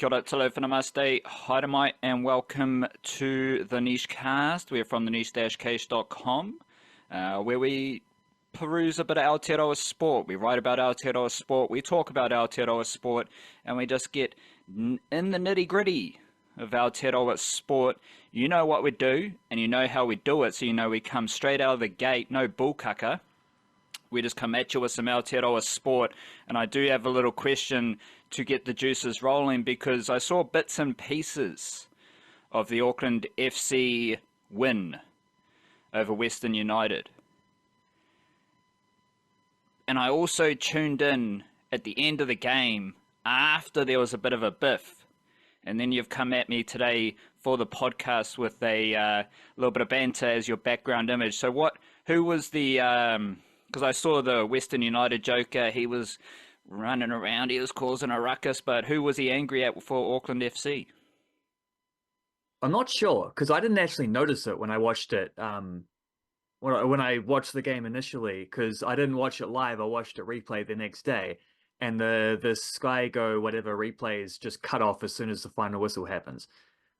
Kia ora, talo whanamaste, haere mai, and welcome to the Niche Cast. We're from the niche-case.com, where we peruse a bit of Aotearoa sport. We write about Aotearoa sport, we talk about Aotearoa sport, and we just get in the nitty-gritty of Aotearoa sport. You know what we do, and you know how we do it, so you know we come straight out of the gate, no bullkaka. We just come at you with some Aotearoa sport, and I do have a little question to get the juices rolling, because I saw bits and pieces of the Auckland FC win over Western United. And I also tuned in at the end of the game after there was a bit of a biff. And then you've come at me today for the podcast with a little bit of banter as your background image. So who was the, because I saw the Western United joker, he was running around, he was causing a ruckus, but who was he angry at for Auckland FC? I'm not sure, because I didn't actually notice it when I watched it. When I watched the game initially, because I didn't watch it live, I watched it replay the next day, and the Sky Go whatever replays just cut off as soon as the final whistle happens.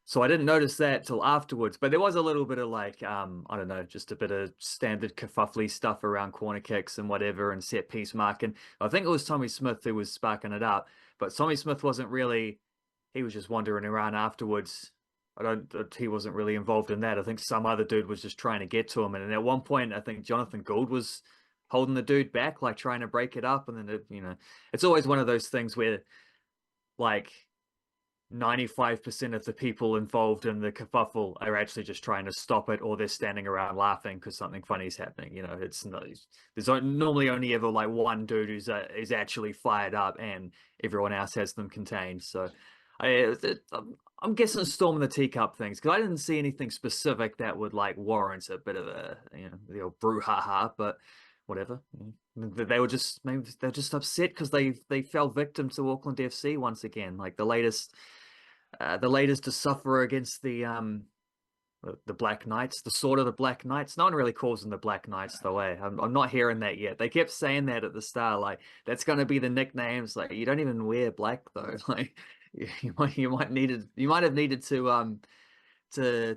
So I didn't notice that till afterwards, but there was a little bit of like, I don't know, just a bit of standard kerfuffly stuff around corner kicks and whatever and set piece marking. I think it was Tommy Smith who was sparking it up, but Tommy Smith wasn't really, he was just wandering around afterwards. He wasn't really involved in that. I think some other dude was just trying to get to him. And at one point, I think Jonathan Gould was holding the dude back, like trying to break it up. And then, it's always one of those things where like 95% of the people involved in the kerfuffle are actually just trying to stop it, or they're standing around laughing because something funny is happening. It's not, there's normally only ever like one dude who's is actually fired up, and everyone else has them contained. So I'm guessing Storm in the teacup things, because I didn't see anything specific that would like warrant a bit of a the old brouhaha, but whatever. They were just, maybe they're just upset because they fell victim to Auckland FC once again, like the latest to suffer against the Black Knights, the Black Knights. No one really calls them the Black Knights though, eh? I'm not hearing that yet. They kept saying that at the start, like that's going to be the nicknames. Like you don't even wear black though. Like you might have needed to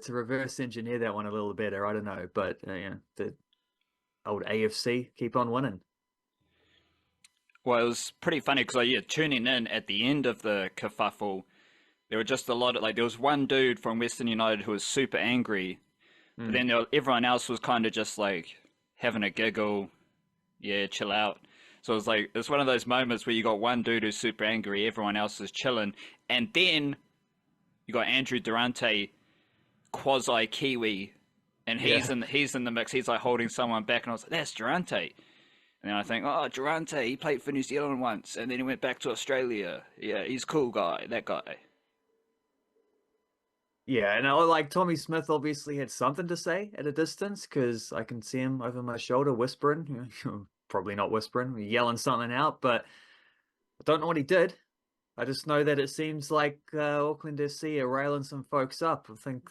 reverse engineer that one a little better. I don't know, but the old AFC keep on winning. Well, it was pretty funny because tuning in at the end of the kerfuffle, there were just a lot of, like, there was one dude from Western United who was super angry, but then everyone else was kind of just like having a giggle, yeah, chill out. So it was like, it's one of those moments where you got one dude who's super angry, everyone else is chilling, and then you got Andrew Durante, quasi Kiwi, and he's in the mix. He's like holding someone back, and I was like, that's Durante. And then I think, oh, Durante, he played for New Zealand once, and then he went back to Australia. Yeah, he's a cool guy, that guy. Yeah, and like Tommy Smith obviously had something to say at a distance, because I can see him over my shoulder whispering, probably not whispering, yelling something out, but I don't know what he did. I just know that it seems like Auckland FC are railing some folks up. I think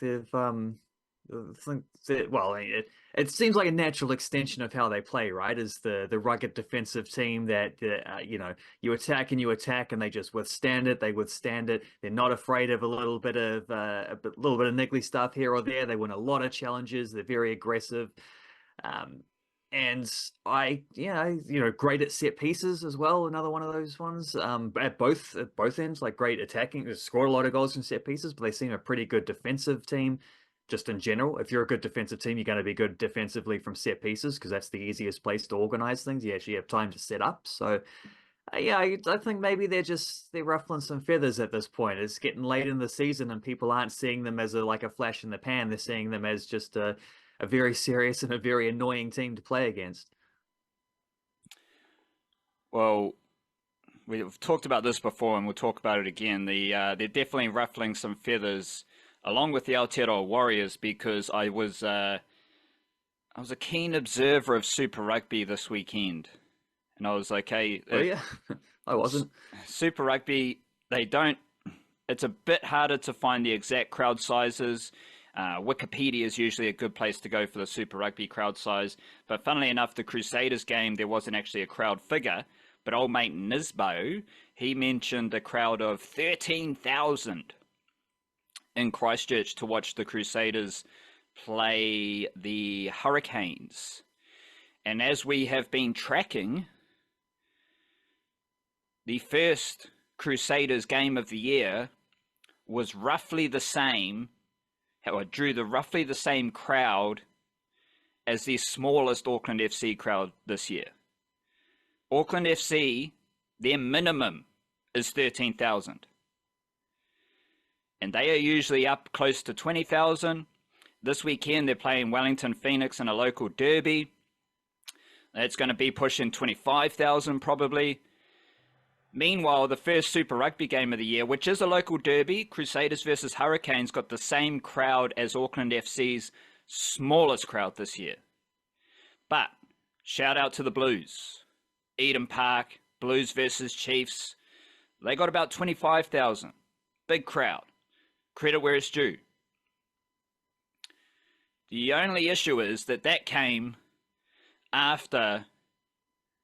it seems like a natural extension of how they play, right? Is the rugged defensive team that you attack and they just withstand it. They withstand it. They're not afraid of a little bit of niggly stuff here or there. They win a lot of challenges. They're very aggressive. And great at set pieces as well. Another one of those ones. At both ends, like great attacking. They scored a lot of goals from set pieces, but they seem a pretty good defensive team. Just in general, if you're a good defensive team, you're going to be good defensively from set pieces, because that's the easiest place to organize things. You actually have time to set up. So, I think maybe they're ruffling some feathers at this point. It's getting late in the season, and people aren't seeing them as a flash in the pan. They're seeing them as just a very serious and a very annoying team to play against. Well, we've talked about this before, and we'll talk about it again. They're definitely ruffling some feathers, along with the Aotearoa Warriors, because I was a keen observer of Super Rugby this weekend, and I was like, hey, oh yeah, I wasn't. Super Rugby, it's a bit harder to find the exact crowd sizes. Wikipedia is usually a good place to go for the Super Rugby crowd size, but funnily enough, the Crusaders game, there wasn't actually a crowd figure, But old mate Nisbo, he mentioned a crowd of 13,000 in Christchurch to watch the Crusaders play the Hurricanes. And as we have been tracking, the first Crusaders game of the year was roughly the same, or drew the roughly the same crowd as the smallest Auckland FC crowd this year. Auckland FC, their minimum is 13,000. And they are usually up close to 20,000. This weekend they're playing Wellington Phoenix in a local derby. That's going to be pushing 25,000 probably. Meanwhile, the first Super Rugby game of the year, which is a local derby, Crusaders versus Hurricanes, got the same crowd as Auckland FC's smallest crowd this year. But shout out to the Blues. Eden Park, Blues versus Chiefs. They got about 25,000. Big crowd. Credit where it's due. The only issue is that came after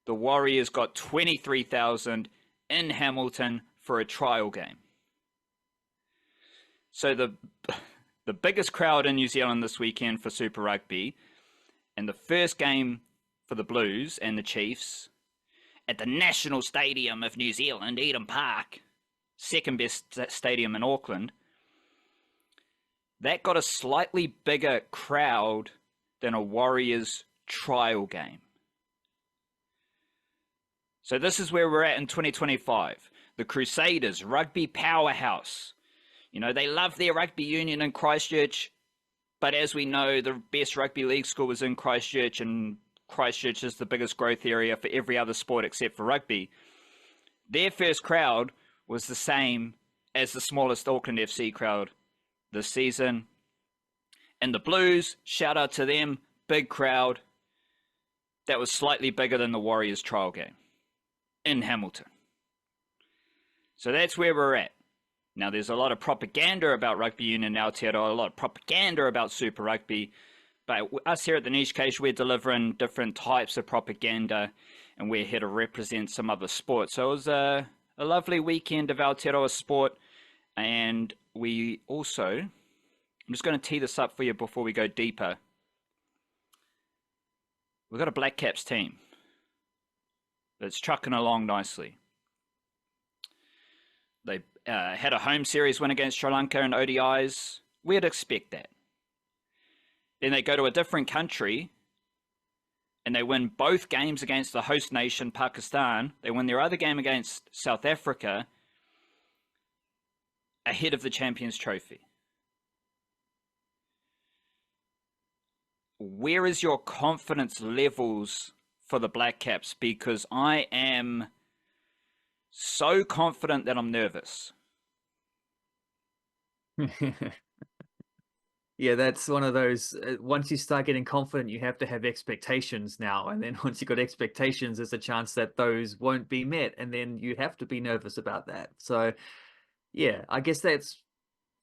the Warriors got 23,000 in Hamilton for a trial game. So the biggest crowd in New Zealand this weekend for Super Rugby, and the first game for the Blues and the Chiefs at the National Stadium of New Zealand, Eden Park, second best stadium in Auckland, that got a slightly bigger crowd than a Warriors trial game. So this is where we're at in 2025. The Crusaders, rugby powerhouse. You know, they love their rugby union in Christchurch, but as we know, the best rugby league school was in Christchurch, and Christchurch is the biggest growth area for every other sport except for rugby. Their first crowd was the same as the smallest Auckland FC crowd this season. And the Blues, shout out to them, big crowd. That was slightly bigger than the Warriors trial game in Hamilton. So that's where we're at. Now, there's a lot of propaganda about Rugby Union Aotearoa, a lot of propaganda about Super Rugby, but us here at the Niche Cage, we're delivering different types of propaganda, and we're here to represent some other sports. So it was a lovely weekend of Aotearoa sport, and we also, I'm just going to tee this up for you before we go deeper. We've got a Blackcaps team that's trucking along nicely. They had a home series win against Sri Lanka in ODIs. We'd expect that. Then they go to a different country and they win both games against the host nation, Pakistan. They win their other game against South Africa ahead of the Champions Trophy. Where is your confidence levels for the Blackcaps? Because I am so confident that I'm nervous. Yeah, that's one of those, once you start getting confident, you have to have expectations now. And then once you've got expectations, there's a chance that those won't be met. And then you have to be nervous about that. So, yeah, I guess that's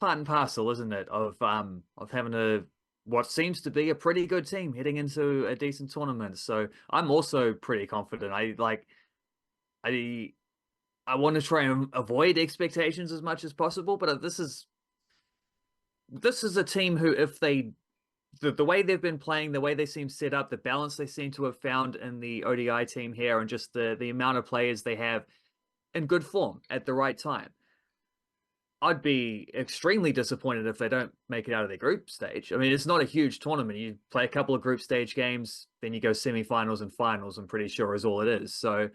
part and parcel, isn't it, of having what seems to be a pretty good team heading into a decent tournament. So I'm also pretty confident. I want to try and avoid expectations as much as possible, but this is a team who, if the way they've been playing, the way they seem set up, the balance they seem to have found in the ODI team here, and just the amount of players they have in good form at the right time, I'd be extremely disappointed if they don't make it out of their group stage. I mean, it's not a huge tournament. You play a couple of group stage games, then you go semi-finals and finals, I'm pretty sure is all it is. So,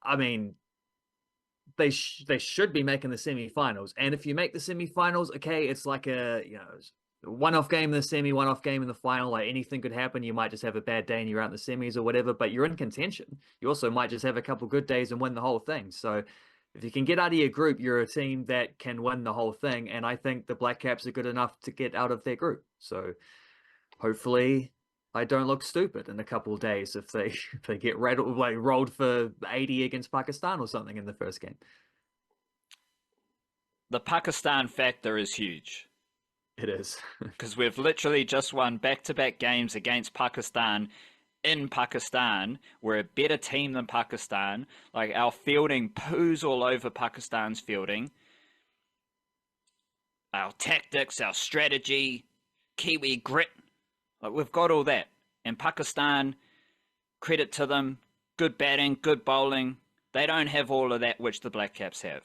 I mean, they should be making the semi-finals. And if you make the semi-finals, okay, it's like a, one-off game in the semi, one-off game in the final. Like, anything could happen. You might just have a bad day and you're out in the semis or whatever, but you're in contention. You also might just have a couple good days and win the whole thing. So if you can get out of your group, you're a team that can win the whole thing. And I think the Blackcaps are good enough to get out of their group. So hopefully I don't look stupid in a couple of days if they get rolled for 80 against Pakistan or something in the first game. The Pakistan factor is huge. It is. Because we've literally just won back-to-back games against Pakistan in Pakistan. We're a better team than Pakistan. Like, our fielding poos all over Pakistan's fielding. Our tactics, our strategy, Kiwi grit. Like, we've got all that. And Pakistan, credit to them, good batting, good bowling. They don't have all of that which the Blackcaps have.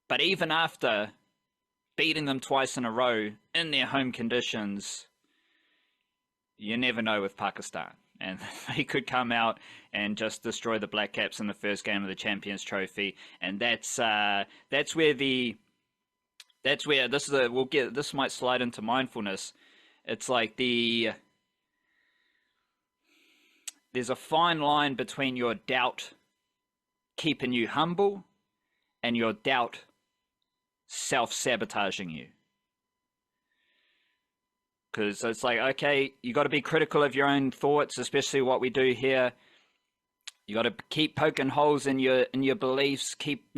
But even after beating them twice in a row in their home conditions, you never know with Pakistan. And they could come out and just destroy the Blackcaps in the first game of the Champions Trophy. And that's where this might slide into mindfulness. It's like there's a fine line between your doubt keeping you humble and your doubt self-sabotaging you. Because it's like, okay, you got to be critical of your own thoughts, especially what we do here. You got to keep poking holes in your beliefs, keep,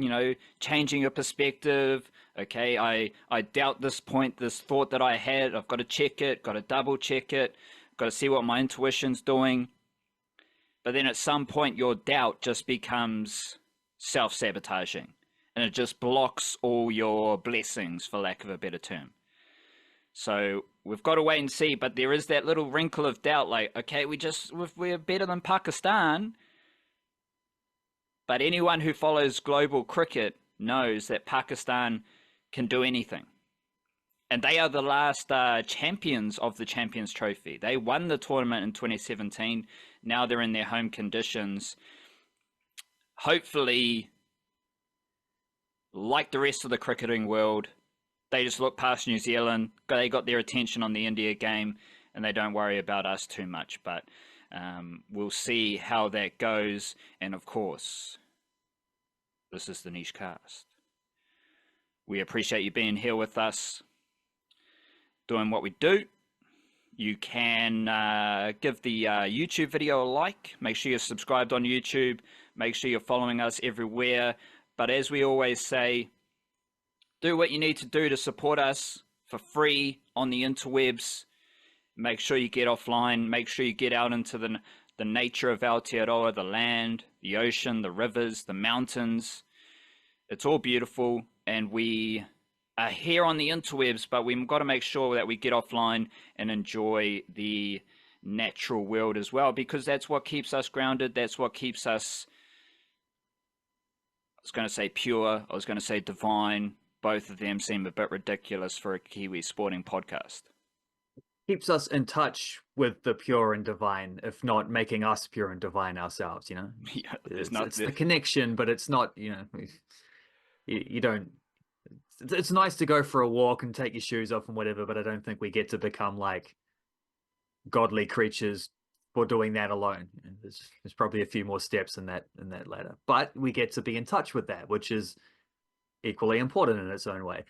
changing your perspective. Okay, I doubt this thought that I had. I've got to check it, got to double check it, got to see what my intuition's doing. But then at some point, your doubt just becomes self-sabotaging. And it just blocks all your blessings, for lack of a better term. So we've got to wait and see. But there is that little wrinkle of doubt, like, okay, we're better than Pakistan. But anyone who follows global cricket knows that Pakistan can do anything. And they are the last champions of the Champions Trophy. They won the tournament in 2017. Now they're in their home conditions. Hopefully, like the rest of the cricketing world, they just look past New Zealand. They got their attention on the India game, and they don't worry about us too much. But we'll see how that goes. And of course, this is the Niche Cast. We appreciate you being here with us, doing what we do. You can give the YouTube video a like. Make sure you're subscribed on YouTube. Make sure you're following us everywhere. But as we always say, do what you need to do to support us for free on the interwebs. Make sure you get offline. Make sure you get out into the nature of Aotearoa, the land, the ocean, the rivers, the mountains. It's all beautiful, and we are here on the interwebs, but we've got to make sure that we get offline and enjoy the natural world as well, because that's what keeps us grounded. That's what keeps us, I was going to say pure, I was going to say divine. Both of them seem a bit ridiculous for a Kiwi sporting podcast. Keeps us in touch with the pure and divine, if not making us pure and divine ourselves, Yeah, it's the connection, but it's not, you don't, it's nice to go for a walk and take your shoes off and whatever, but I don't think we get to become like godly creatures for doing that alone. There's probably a few more steps in that ladder, but we get to be in touch with that, which is equally important in its own way.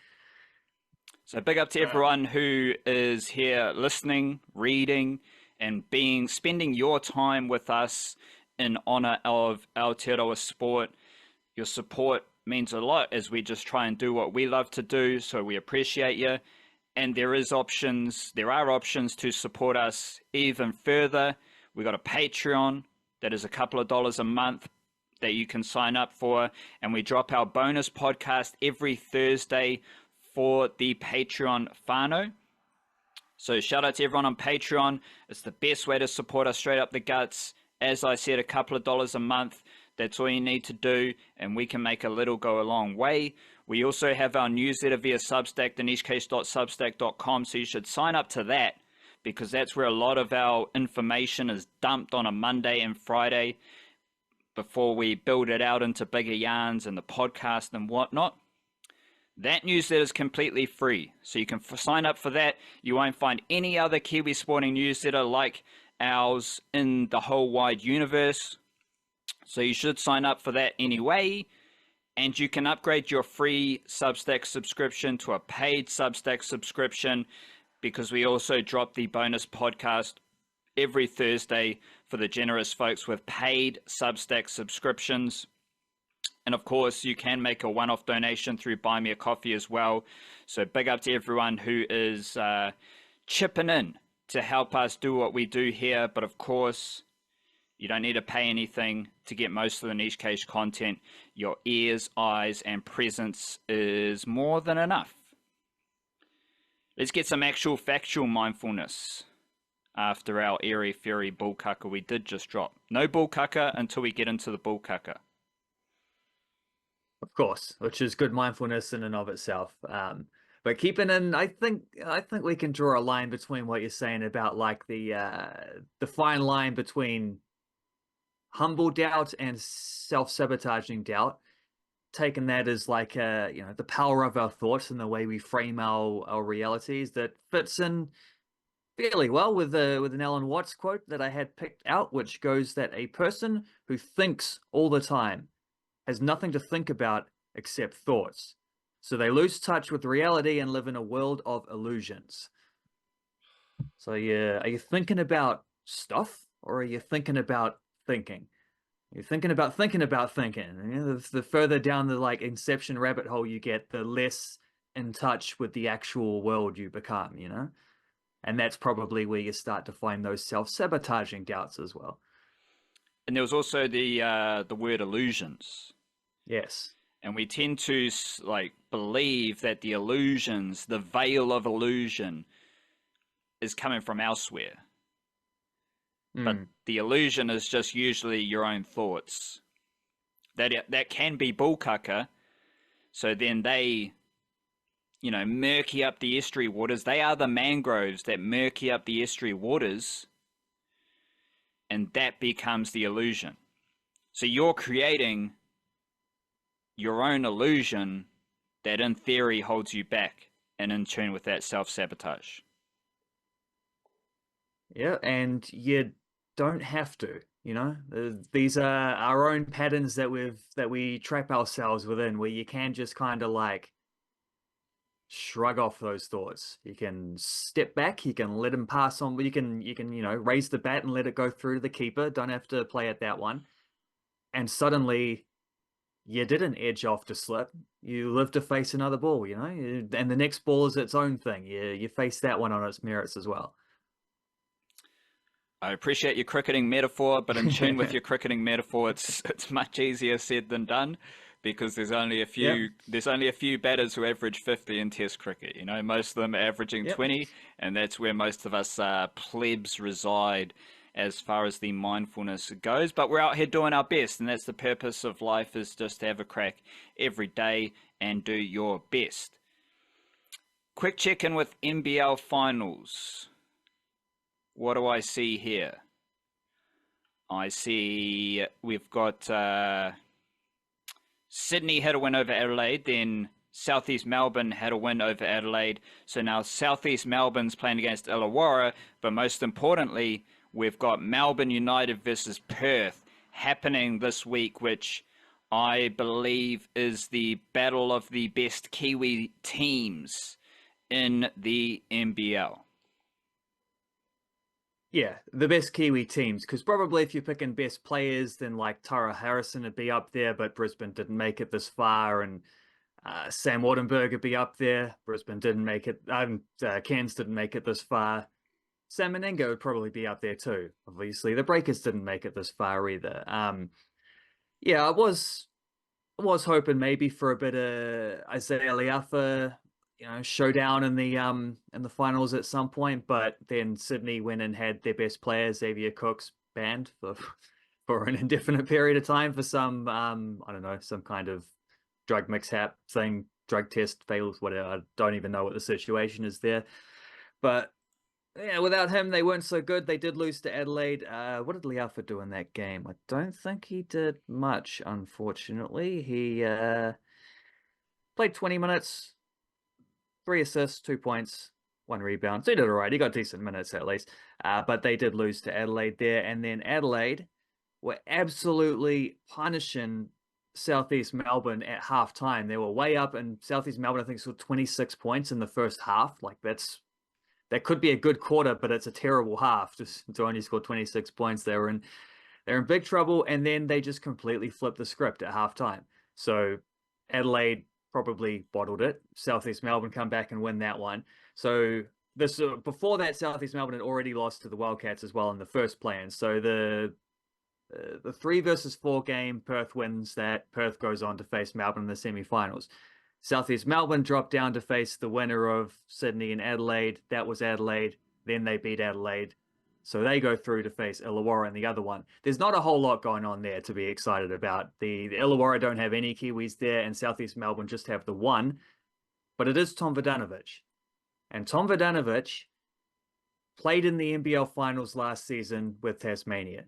So big up to everyone who is here listening, reading, and spending your time with us in honor of Aotearoa sport. Your support means a lot as we just try and do what we love to do, so we appreciate you. And there are options to support us even further. We got a Patreon that is a couple of dollars a month that you can sign up for, and we drop our bonus podcast every Thursday for the Patreon whānau. So shout out to everyone on Patreon. It's the best way to support us straight up the guts. As I said, a couple of dollars a month. That's all you need to do, and we can make a little go a long way. We also have our newsletter via Substack, thenichecase.substack.com, so you should sign up to that, because that's where a lot of our information is dumped on a Monday and Friday before we build it out into bigger yarns and the podcast and whatnot. That newsletter is completely free, so you can sign up for that. You won't find any other Kiwi sporting newsletter like ours in the whole wide universe. So you should sign up for that anyway, and you can upgrade your free Substack subscription to a paid Substack subscription, because we also drop the bonus podcast every Thursday for the generous folks with paid Substack subscriptions. And of course, you can make a one-off donation through Buy Me a Coffee as well. So big up to everyone who is chipping in to help us do what we do here. But of course, you don't need to pay anything to get most of the Niche Case content. Your ears, eyes, and presence is more than enough. Let's get some actual factual mindfulness after our airy fairy bull cucker we did just drop. No bull cucker until we get into the bull cucker. Of course, which is good mindfulness in and of itself. But keeping in, I think we can draw a line between what you're saying about like the fine line between humble doubt and self-sabotaging doubt, taking that as like the power of our thoughts and the way we frame our realities, that fits in fairly well with an Alan Watts quote that I had picked out, which goes that a person who thinks all the time has nothing to think about except thoughts, so they lose touch with reality and live in a world of illusions. So yeah, are you thinking about stuff, or are you thinking about thinking? You're thinking about thinking about thinking. You know, the further down the like Inception rabbit hole you get, the less in touch with the actual world you become, you know? And that's probably where you start to find those self-sabotaging doubts as well. And there was also the word illusions. Yes. And we tend to like believe that the illusions, the veil of illusion, is coming from elsewhere. But the illusion is just usually your own thoughts. That can be bullcucker. So then they, murky up the estuary waters. They are the mangroves that murky up the estuary waters. And that becomes the illusion. So you're creating your own illusion that in theory holds you back and in tune with that self-sabotage. Yeah, and you don't have to, these are our own patterns that we trap ourselves within, where you can just kind of like shrug off those thoughts. You can step back, you can let them pass on, you can raise the bat and let it go through to the keeper. Don't have to play at that one. And suddenly you didn't edge off to slip. You live to face another ball, and the next ball is its own thing. You face that one on its merits as well. I appreciate your cricketing metaphor, but in tune with your cricketing metaphor, it's much easier said than done, because there's only a few batters who average 50 in Test cricket. Most of them are averaging 20, and that's where most of us plebs reside as far as the mindfulness goes. But we're out here doing our best, and that's the purpose of life, is just to have a crack every day and do your best. Quick check-in with NBL finals. What do I see here? I see we've got Sydney had a win over Adelaide, then Southeast Melbourne had a win over Adelaide. So now Southeast Melbourne's playing against Illawarra, but most importantly, we've got Melbourne United versus Perth happening this week, which I believe is the battle of the best Kiwi teams in the NBL. Yeah, the best Kiwi teams, because probably if you're picking best players, then like Tara Harrison would be up there, but Brisbane didn't make it this far, and Sam Wattenberg would be up there. Brisbane didn't make it. Cairns didn't make it this far. Sam Menenga would probably be up there too. Obviously, the Breakers didn't make it this far either. Yeah, I was hoping maybe for a bit of Isaiah Leafa, showdown in the finals at some point, but then Sydney went and had their best player, Xavier Cooks, banned for an indefinite period of time for some I don't know, some kind of drug mishap thing, drug test fails, whatever. I don't even know what the situation is there. But yeah, without him, they weren't so good. They did lose to Adelaide. What did Leafa do in that game? I don't think he did much, unfortunately. He played 20 minutes, 3 assists, 2 points, 1 rebound. So he did all right. He got decent minutes at least. But they did lose to Adelaide there. And then Adelaide were absolutely punishing Southeast Melbourne at halftime. They were way up, and Southeast Melbourne, I think, scored 26 points in the first half. Like, that could be a good quarter, but it's a terrible half just to only score 26 points. They're in big trouble, and then they just completely flipped the script at halftime. So Adelaide probably bottled it. Southeast Melbourne come back and win that one. So this before that, Southeast Melbourne had already lost to the Wildcats as well in the first play-in. So the 3-4 game, Perth wins that. Perth goes on to face Melbourne in the semi-finals. Southeast Melbourne dropped down to face the winner of Sydney and Adelaide. That was Adelaide. Then they beat Adelaide. So they go through to face Illawarra in the other one. There's not a whole lot going on there to be excited about. The Illawarra don't have any Kiwis there, and Southeast Melbourne just have the one. But it is Tom Vodanovic. And Tom Vodanovic played in the NBL finals last season with Tasmania.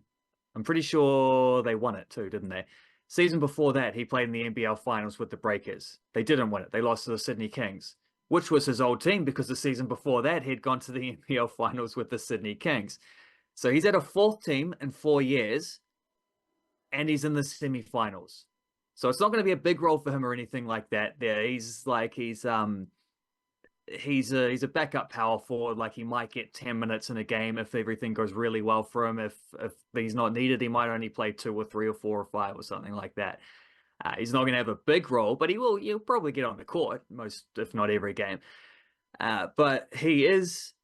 I'm pretty sure they won it too, didn't they? Season before that, he played in the NBL finals with the Breakers. They didn't win it. They lost to the Sydney Kings, which was his old team because the season before that, he'd gone to the NBL finals with the Sydney Kings. So he's at a 4th team in 4 years, and he's in the semi-finals. So it's not going to be a big role for him or anything like that. There, he's a backup power forward. Like, he might get 10 minutes in a game if everything goes really well for him. If he's not needed, he might only play 2 or 3 or 4 or 5 or something like that. He's not going to have a big role, but he'll probably get on the court most, if not every game. But he is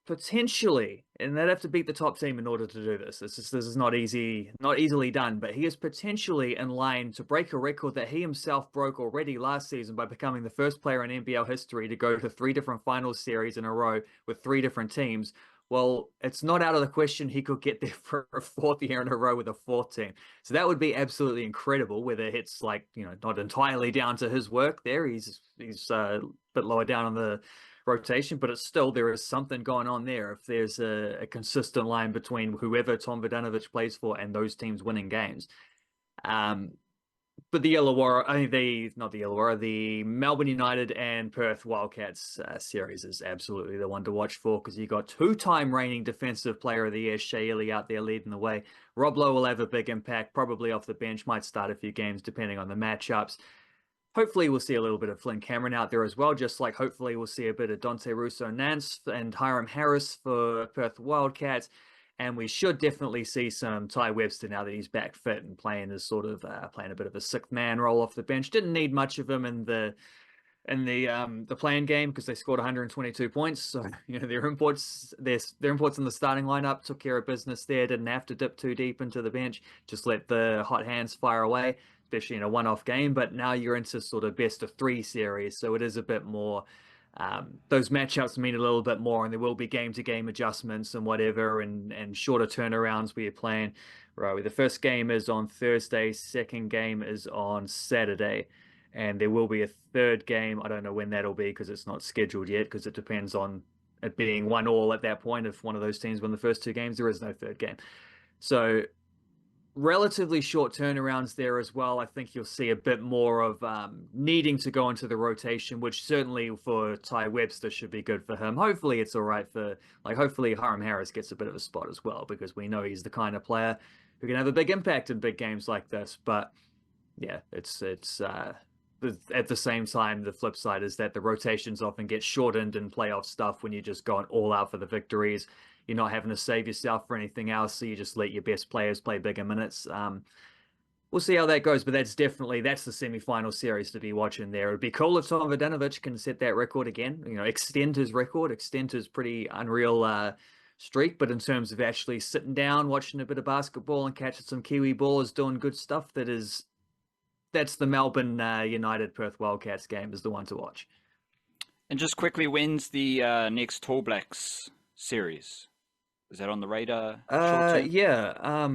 potentially, and they'd have to beat the top team in order to do this. This is not easily done, but he is potentially in line to break a record that he himself broke already last season by becoming the first player in NBL history to go to 3 different finals series in a row with 3 different teams. Well, it's not out of the question he could get there for a 4th year in a row with a 4th team. So that would be absolutely incredible, whether it's like, not entirely down to his work there. He's a bit lower down on the rotation, but it's still, there is something going on there if there's a consistent line between whoever Tom Vodanovic plays for and those teams winning games. But the Illawarra, the Melbourne United and Perth Wildcats series is absolutely the one to watch for, because you got 2-time reigning Defensive Player of the Year Shea Ili out there leading the way. Rob Lowe will have a big impact, probably off the bench, might start a few games depending on the matchups. Hopefully we'll see a little bit of Flynn Cameron out there as well, just like hopefully we'll see a bit of Dante Russo-Nance and Hiram Harris for Perth Wildcats. And we should definitely see some Ty Webster now that he's back fit and playing as sort of playing a bit of a 6th man role off the bench. Didn't need much of him in the playing game because they scored 122 points. So their imports in the starting lineup took care of business there. Didn't have to dip too deep into the bench. Just let the hot hands fire away, especially in a one-off game. But now you're into sort of best of 3 series, so it is a bit more. Those matchups mean a little bit more, and there will be game-to-game adjustments and whatever, and shorter turnarounds where you're playing. Right, the first game is on Thursday, second game is on Saturday, and there will be a 3rd game. I don't know when that'll be because it's not scheduled yet, because it depends on it being 1-1 at that point. If one of those teams win the first 2 games, there is no 3rd game. So relatively short turnarounds there as well. I think you'll see a bit more of needing to go into the rotation, which certainly for Ty Webster should be good for him. Hopefully it's all right for, hopefully Hiram Harris gets a bit of a spot as well, because we know he's the kind of player who can have a big impact in big games like this. But yeah, it's at the same time, the flip side is that the rotations often get shortened in playoff stuff when you're just going all out for the victories. You're not having to save yourself for anything else, so you just let your best players play bigger minutes. We'll see how that goes, but that's the semi-final series to be watching there. It'd be cool if Tom Vodanovic can set that record again, extend his record, extend his pretty unreal streak. But in terms of actually sitting down, watching a bit of basketball and catching some Kiwi ballers doing good stuff, that's the Melbourne United Perth Wildcats game is the one to watch. And just quickly, when's the next Tall Blacks series? Is that on the radar? Yeah,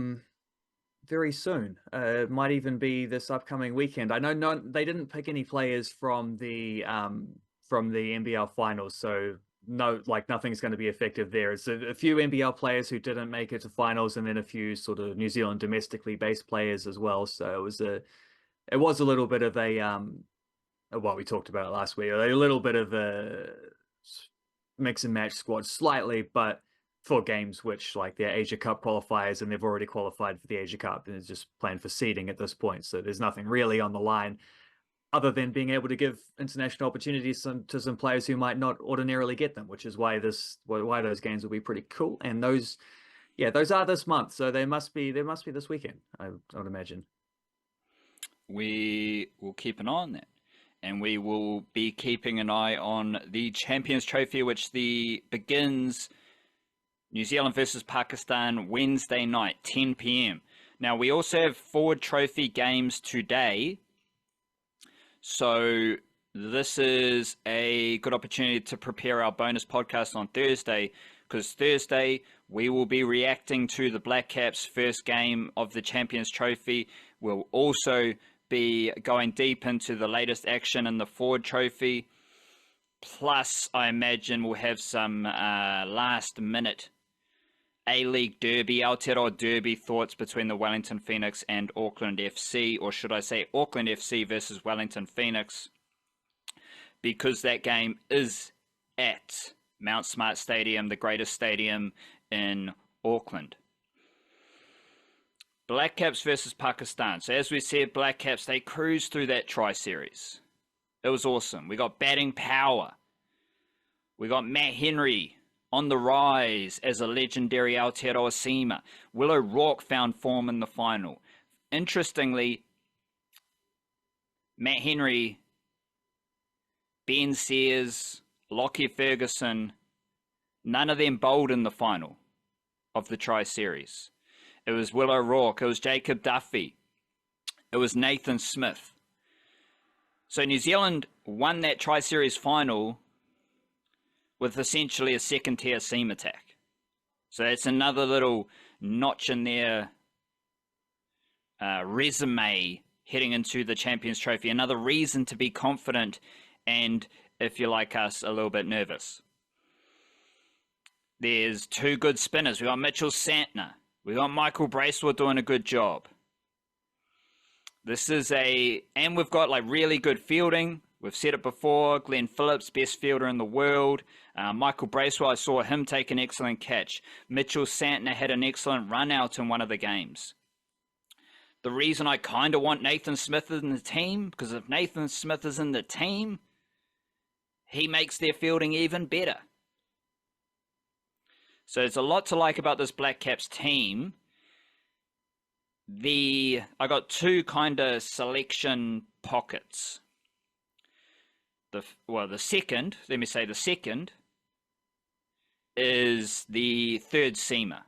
very soon. It might even be this upcoming weekend. I know they didn't pick any players from the NBL finals, so nothing's going to be effective there. It's a few NBL players who didn't make it to finals, and then a few sort of New Zealand domestically based players as well. So it was a little bit of what we talked about last week, a little bit of a mix and match squad slightly, but for games which they're Asia Cup qualifiers, and they've already qualified for the Asia Cup, and it's just playing for seeding at this point. So there's nothing really on the line other than being able to give international opportunities to some players who might not ordinarily get them, which is why those games will be pretty cool. And those are this month, so they must be this weekend, I would imagine. We will keep an eye on that. and we will be keeping an eye on the Champions Trophy, which begins New Zealand versus Pakistan Wednesday night, 10 p.m. Now, we also have Forward Trophy games today, so this is a good opportunity to prepare our bonus podcast on Thursday, because Thursday we will be reacting to the Blackcaps' first game of the Champions Trophy. We'll also be going deep into the latest action in the Forward Trophy. Plus, I imagine we'll have some last-minute A-League Derby, Aotearoa Derby thoughts between the Wellington Phoenix and Auckland FC, or should I say Auckland FC versus Wellington Phoenix, because that game is at Mount Smart Stadium, the greatest stadium in Auckland. Blackcaps versus Pakistan. So as we said, Blackcaps, they cruised through that tri-series. It was awesome. We got batting power. We got Matt Henry on the rise as a legendary Aotearoa seamer. Will O'Rourke found form in the final. Interestingly, Matt Henry, Ben Sears, Lockie Ferguson, none of them bowled in the final of the tri-series. It was Will O'Rourke, it was Jacob Duffy, it was Nathan Smith. So New Zealand won that tri-series final with essentially a second-tier seam attack. So that's another little notch in their resume heading into the Champions Trophy. Another reason to be confident and, if you're like us, a little bit nervous. There's two good spinners. We got Mitchell Santner. We got Michael Bracewell doing a good job. And we've got like really good fielding. We've said it before. Glenn Phillips, best fielder in the world. Michael Bracewell, I saw him take an excellent catch. Mitchell Santner had an excellent run out in one of the games. The reason I kind of want Nathan Smith in the team, because if Nathan Smith is in the team, he makes their fielding even better. So there's a lot to like about this Blackcaps team. I got two kind of selection pockets. The second is the third seamer.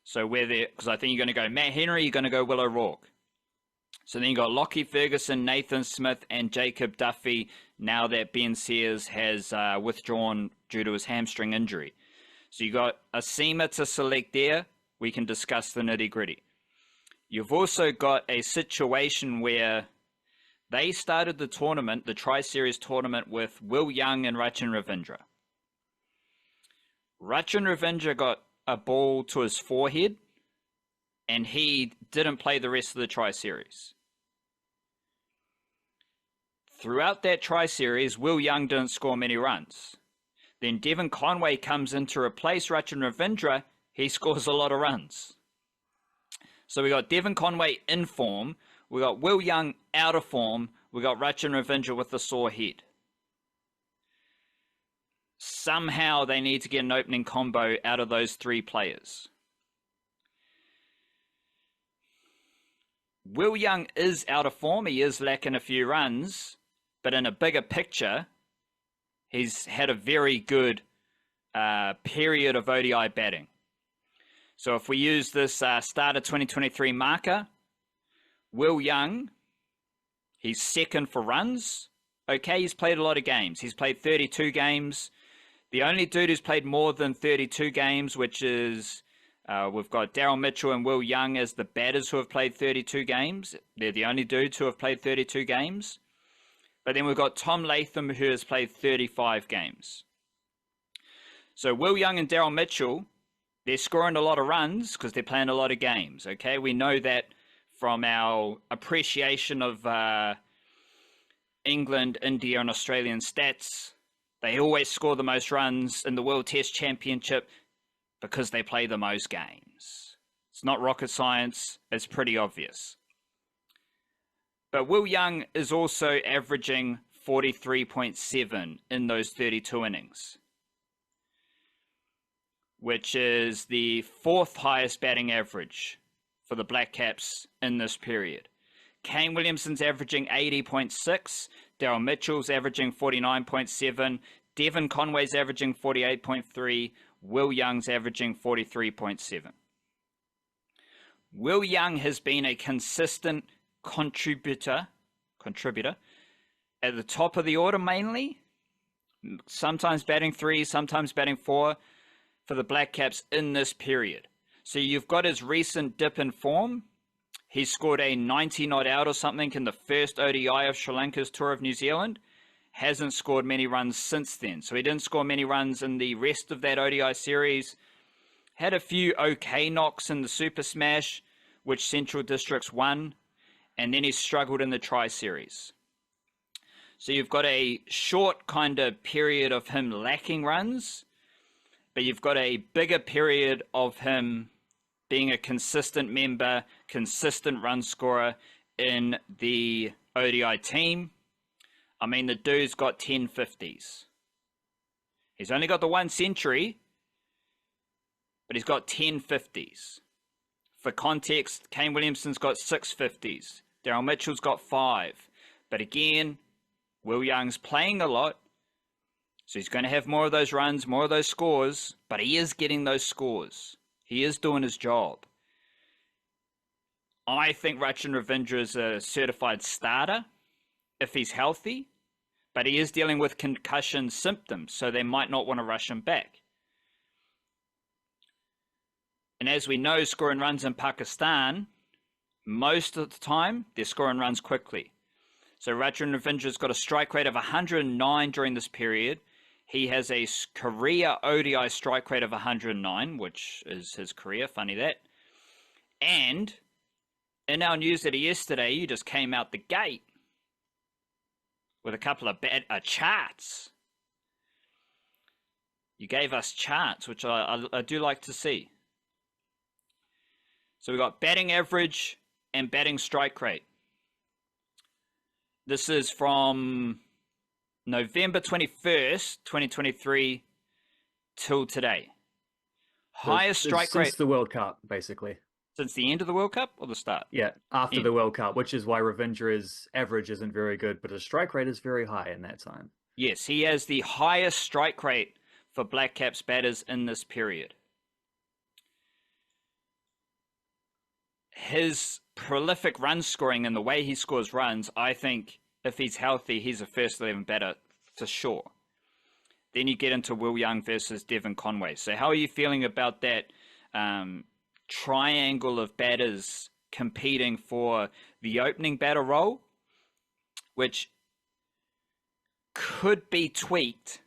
So because I think you're going to go Matt Henry, you're going to go Will O'Rourke. So then you got Lockie Ferguson, Nathan Smith, and Jacob Duffy, now that Ben Sears has withdrawn due to his hamstring injury. So you got a seamer to select there. We can discuss the nitty-gritty. You've also got a situation where they started the tournament, the Tri-Series tournament, with Will Young and Rachin Ravindra. Rachin Ravindra got a ball to his forehead, and he didn't play the rest of the Tri-Series. Throughout that Tri-Series, Will Young didn't score many runs. Then Devon Conway comes in to replace Rachin Ravindra. He scores a lot of runs. So we got Devon Conway in form. We got Will Young out of form. We got Rachin Ravindra with a sore head. Somehow they need to get an opening combo out of those three players. Will Young is out of form. He is lacking a few runs. But in a bigger picture, he's had a very good period of ODI batting. So if we use this start of 2023 marker, Will Young, he's second for runs. Okay, he's played a lot of games. He's played 32 games. The only dude who's played more than 32 games, which is, we've got Daryl Mitchell and Will Young as the batters who have played 32 games. They're the only dudes who have played 32 games. But then we've got Tom Latham, who has played 35 games. So Will Young and Daryl Mitchell, they're scoring a lot of runs because they're playing a lot of games, okay? We know that from our appreciation of England, India, and Australian stats. They always score the most runs in the World Test Championship because they play the most games. It's not rocket science. It's pretty obvious. But Will Young is also averaging 43.7 in those 32 innings, which is the fourth highest batting average for the Blackcaps in this period. Kane Williamson's averaging 80.6. Daryl Mitchell's averaging 49.7. Devon Conway's averaging 48.3. Will Young's averaging 43.7. Will Young has been a consistent contributor at the top of the order mainly. Sometimes batting 3, sometimes batting 4 for the Blackcaps in this period. So you've got his recent dip in form. He scored a 90 not out or something in the first ODI of Sri Lanka's tour of New Zealand. Hasn't scored many runs since then. So he didn't score many runs in the rest of that ODI series. Had a few okay knocks in the Super Smash, which Central Districts won. And then he struggled in the Tri-Series. So you've got a short kind of period of him lacking runs, but you've got a bigger period of him being a consistent member, consistent run scorer in the ODI team. I mean, the dude's got 10 50s. He's only got the 1 century, but he's got 10 50s. For context, Kane Williamson's got 6 50s. Daryl Mitchell's got 5. But again, Will Young's playing a lot, so he's going to have more of those runs, more of those scores, but he is getting those scores. He is doing his job. I think Rachin Ravindra is a certified starter if he's healthy, but he is dealing with concussion symptoms, so they might not want to rush him back. And as we know, scoring runs in Pakistan, most of the time, they're scoring runs quickly. So Rachin Ravindra's got a strike rate of 109 during this period. He has a career ODI strike rate of 109, which is his career, funny that. And in our newsletter yesterday, you just came out the gate with a couple of charts. You gave us charts, which I do like to see. So we've got batting average and batting strike rate. This is from November 21st, 2023 till today. Highest strike rate since the World Cup, basically. Since the end of the World Cup or the start? Yeah, after the World Cup, which is why Ravindra's average isn't very good, but his strike rate is very high in that time. Yes, he has the highest strike rate for Blackcaps batters in this period. His prolific run scoring and the way he scores runs, I think if he's healthy, he's a first 11 batter for sure. Then you get into Will Young versus Devon Conway. So how are you feeling about that triangle of batters competing for the opening batter role, which could be tweaked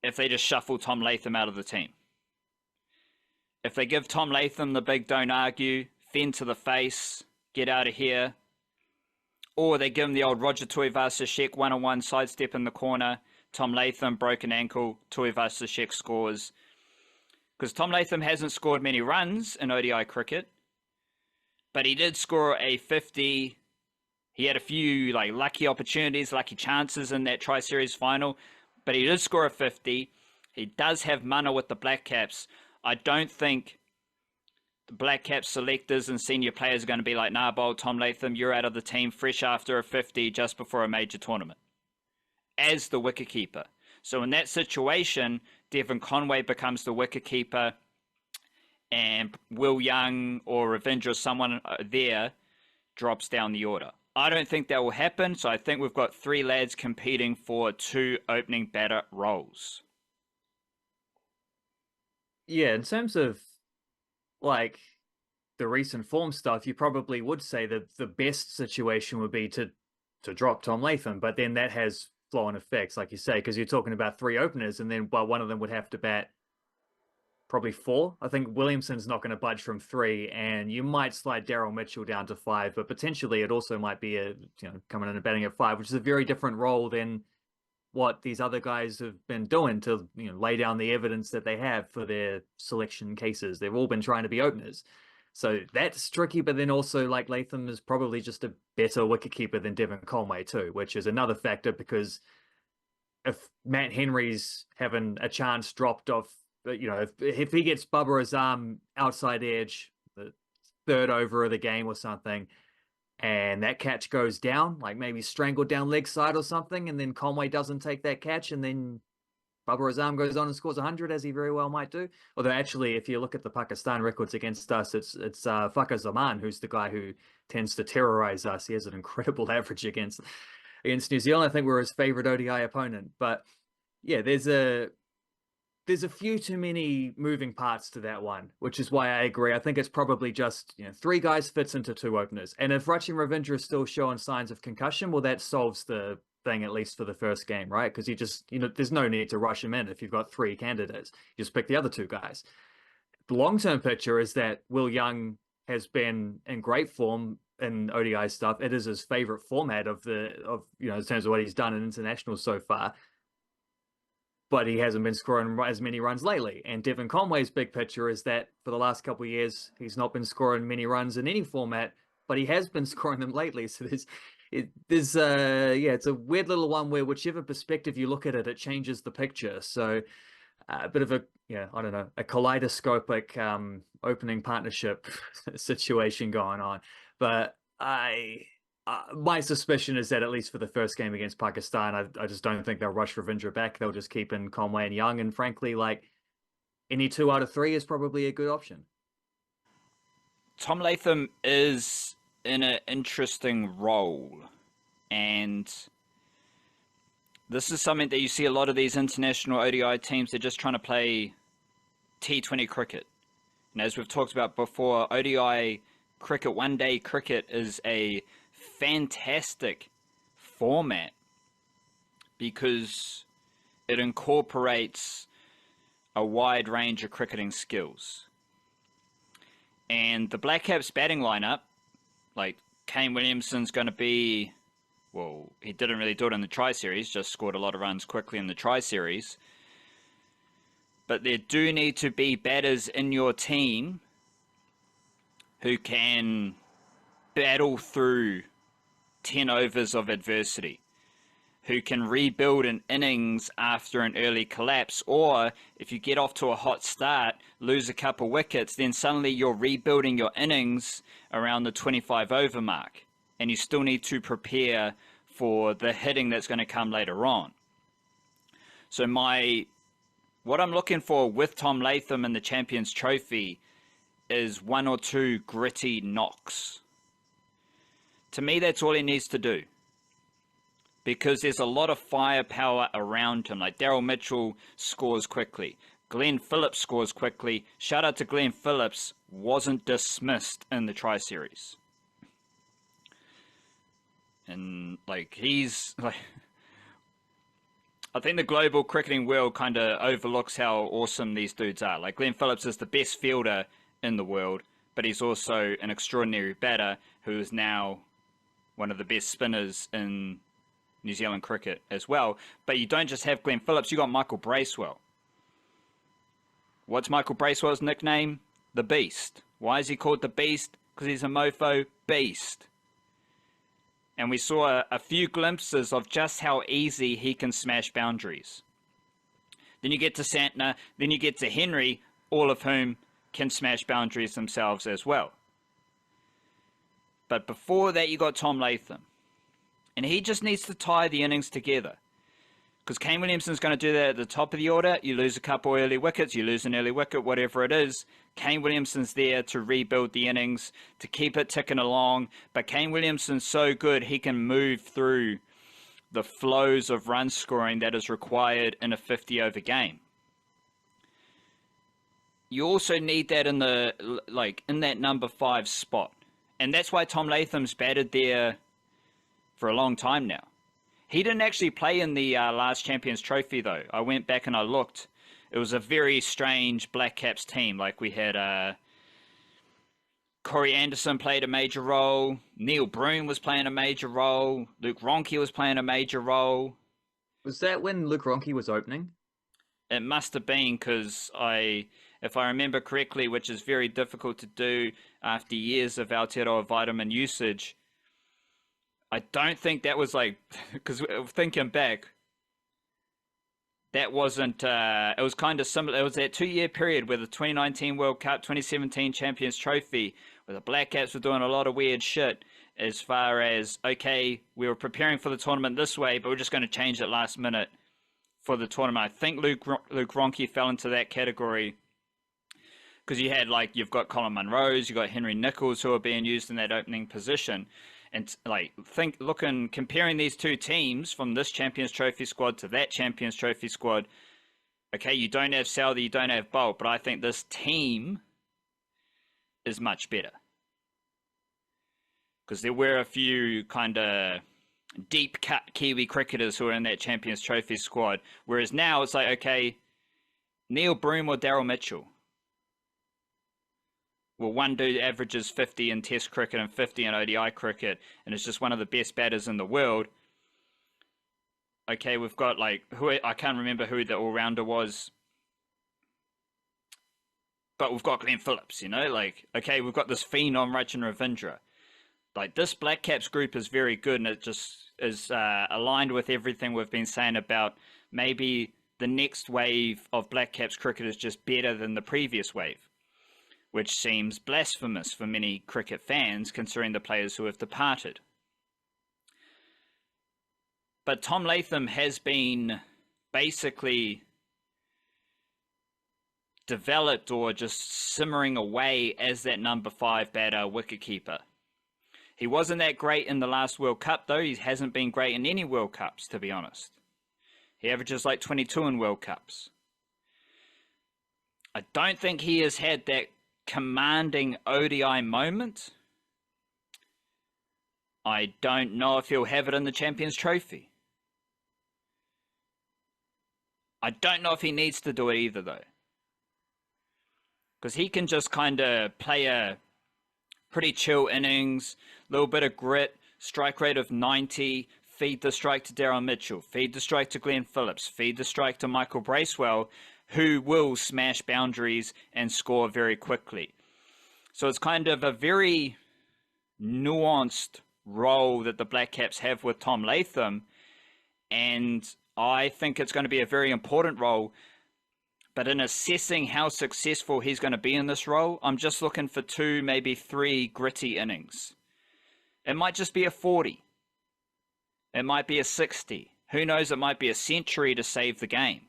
if they just shuffle Tom Latham out of the team? If they give Tom Latham the big don't argue, fend to the face, get out of here, or they give him the old Roger Tuivasa-Sheck one-on-one sidestep in the corner, Tom Latham, broken ankle, Tuivasa-Sheck scores. Because Tom Latham hasn't scored many runs in ODI cricket, but he did score a 50. He had a few lucky opportunities, lucky chances in that Tri-Series final, but he did score a 50. He does have mana with the Blackcaps. I don't think the Blackcaps selectors and senior players are going to be like, nah, bold Tom Latham, you're out of the team fresh after a 50 just before a major tournament as the wicketkeeper. So in that situation, Devon Conway becomes the wicketkeeper and Will Young or Ravindra, someone there, drops down the order. I don't think that will happen, so I think we've got 3 lads competing for 2 opening batter roles. Yeah, in terms of the recent form stuff, you probably would say that the best situation would be to drop Tom Latham, but then that has flow-on effects, like you say, because you're talking about 3 openers, and then one of them would have to bat probably 4. I think Williamson's not going to budge from 3, and you might slide Daryl Mitchell down to 5, but potentially it also might be coming in and batting at 5, which is a very different role than what these other guys have been doing to lay down the evidence that they have for their selection cases. They've all been trying to be openers. So that's tricky, but then also Latham is probably just a better wicketkeeper than Devon Conway too, which is another factor, because if Matt Henry's having a chance dropped off, if he gets Bubba Azam outside edge, the 3rd over of the game or something, and that catch goes down, like maybe strangled down leg side or something, and then Conway doesn't take that catch, and then Bubba Azam goes on and scores 100, as he very well might do. Although actually, if you look at the Pakistan records against us, it's Fakhar Zaman who's the guy who tends to terrorize us. He has an incredible average against New Zealand. I think we're his favorite ODI opponent. But yeah, there's a few too many moving parts to that one, which is why I agree. I think it's probably just, 3 guys fits into 2 openers. And if Rachin Ravindra is still showing signs of concussion, well, that solves the thing, at least for the first game, right? Because you just, there's no need to rush him in if you've got 3 candidates. You just pick the other 2 guys. The long-term picture is that Will Young has been in great form in ODI stuff. It is his favorite format in terms of what he's done in international so far. But he hasn't been scoring as many runs lately. And Devon Conway's big picture is that for the last couple of years, he's not been scoring many runs in any format, but he has been scoring them lately. So it's a weird little one where whichever perspective you look at it, it changes the picture. So a bit of a kaleidoscopic opening partnership situation going on. But my suspicion is that at least for the first game against Pakistan, I just don't think they'll rush Ravindra back. They'll just keep in Conway and Young. And frankly, like, any 2 out of 3 is probably a good option. Tom Latham is in an interesting role. And this is something that you see a lot of these international ODI teams. They're just trying to play T20 cricket. And as we've talked about before, ODI cricket, one-day cricket, is a fantastic format because it incorporates a wide range of cricketing skills. And the Blackcaps batting lineup, like Kane Williamson's going to be, well, he didn't really do it in the Tri-Series, just scored a lot of runs quickly in the Tri-Series. But there do need to be batters in your team who can battle through 10 overs of adversity, who can rebuild an innings after an early collapse, or if you get off to a hot start, lose a couple wickets, then suddenly you're rebuilding your innings around the 25 over mark, and you still need to prepare for the hitting that's going to come later on. So what I'm looking for with Tom Latham in the Champions Trophy is 1 or 2 gritty knocks. To me, that's all he needs to do. Because there's a lot of firepower around him. Like Daryl Mitchell scores quickly. Glenn Phillips scores quickly. Shout out to Glenn Phillips. Wasn't dismissed in the Tri-Series. And he's I think the global cricketing world kind of overlooks how awesome these dudes are. Like Glenn Phillips is the best fielder in the world, but he's also an extraordinary batter who is now one of the best spinners in New Zealand cricket as well. But you don't just have Glenn Phillips, you got Michael Bracewell. What's Michael Bracewell's nickname? The Beast. Why is he called the Beast? Because he's a mofo beast. And we saw a few glimpses of just how easy he can smash boundaries. Then you get to Santner, then you get to Henry, all of whom can smash boundaries themselves as well. But before that, you got Tom Latham. And he just needs to tie the innings together. Because Kane Williamson's going to do that at the top of the order. You lose a couple early wickets, you lose an early wicket, whatever it is. Kane Williamson's there to rebuild the innings, to keep it ticking along. But Kane Williamson's so good, he can move through the flows of run scoring that is required in a 50-over game. You also need that in that number 5 spot. And that's why Tom Latham's batted there for a long time now. He didn't actually play in the last Champions Trophy, though. I went back and I looked. It was a very strange Blackcaps team. Like, we had Corey Anderson played a major role. Neil Broom was playing a major role. Luke Ronke was playing a major role. Was that when Luke Ronke was opening? It must have been, because if I remember correctly, which is very difficult to do after years of Aotearoa vitamin usage, I don't think that was because thinking back, that wasn't, it was kind of similar. It was that 2-year period where the 2019 World Cup, 2017 Champions Trophy, where the Blackcaps were doing a lot of weird shit. as far as, okay, we were preparing for the tournament this way, but we're just going to change it last minute for the tournament. I think Luke Ronchi fell into that category because you had, like, you've got Colin Munro's, you've got Henry Nichols who are being used in that opening position. And, like, comparing these two teams from this Champions Trophy squad to that Champions Trophy squad, okay, you don't have Southey, you don't have Bolt, but I think this team is much better. Because there were a few kind of deep cut Kiwi cricketers who are in that Champions Trophy squad. Whereas now it's like, okay, Neil Broom or Daryl Mitchell. Well, one dude averages 50 in Test cricket and 50 in ODI cricket, and is just one of the best batters in the world. Okay, we've got, like, I can't remember who the all-rounder was, but we've got Glenn Phillips, you know? Like, okay, we've got this phenom Rachin Ravindra. Like, this Black Caps group is very good, and it just is aligned with everything we've been saying about maybe the next wave of Black Caps cricket is just better than the previous wave, which seems blasphemous for many cricket fans considering the players who have departed. But Tom Latham has been basically developed or just simmering away as that number 5 batter wicketkeeper. He wasn't that great in the last World Cup, though. He hasn't been great in any World Cups, to be honest. He averages like 22 in World Cups. I don't think he has had that commanding ODI moment. I don't know if he'll have it in the Champions Trophy. I don't know if he needs to do it either, though. Because he can just kind of play a pretty chill innings, little bit of grit, strike rate of 90, feed the strike to Daryl Mitchell, feed the strike to Glenn Phillips, feed the strike to Michael Bracewell, who will smash boundaries and score very quickly. So it's kind of a very nuanced role that the Black Caps have with Tom Latham, and I think it's going to be a very important role. But in assessing how successful he's going to be in this role, I'm just looking for 2, maybe 3 gritty innings. It might just be a 40. It might be a 60. Who knows, it might be a century to save the game.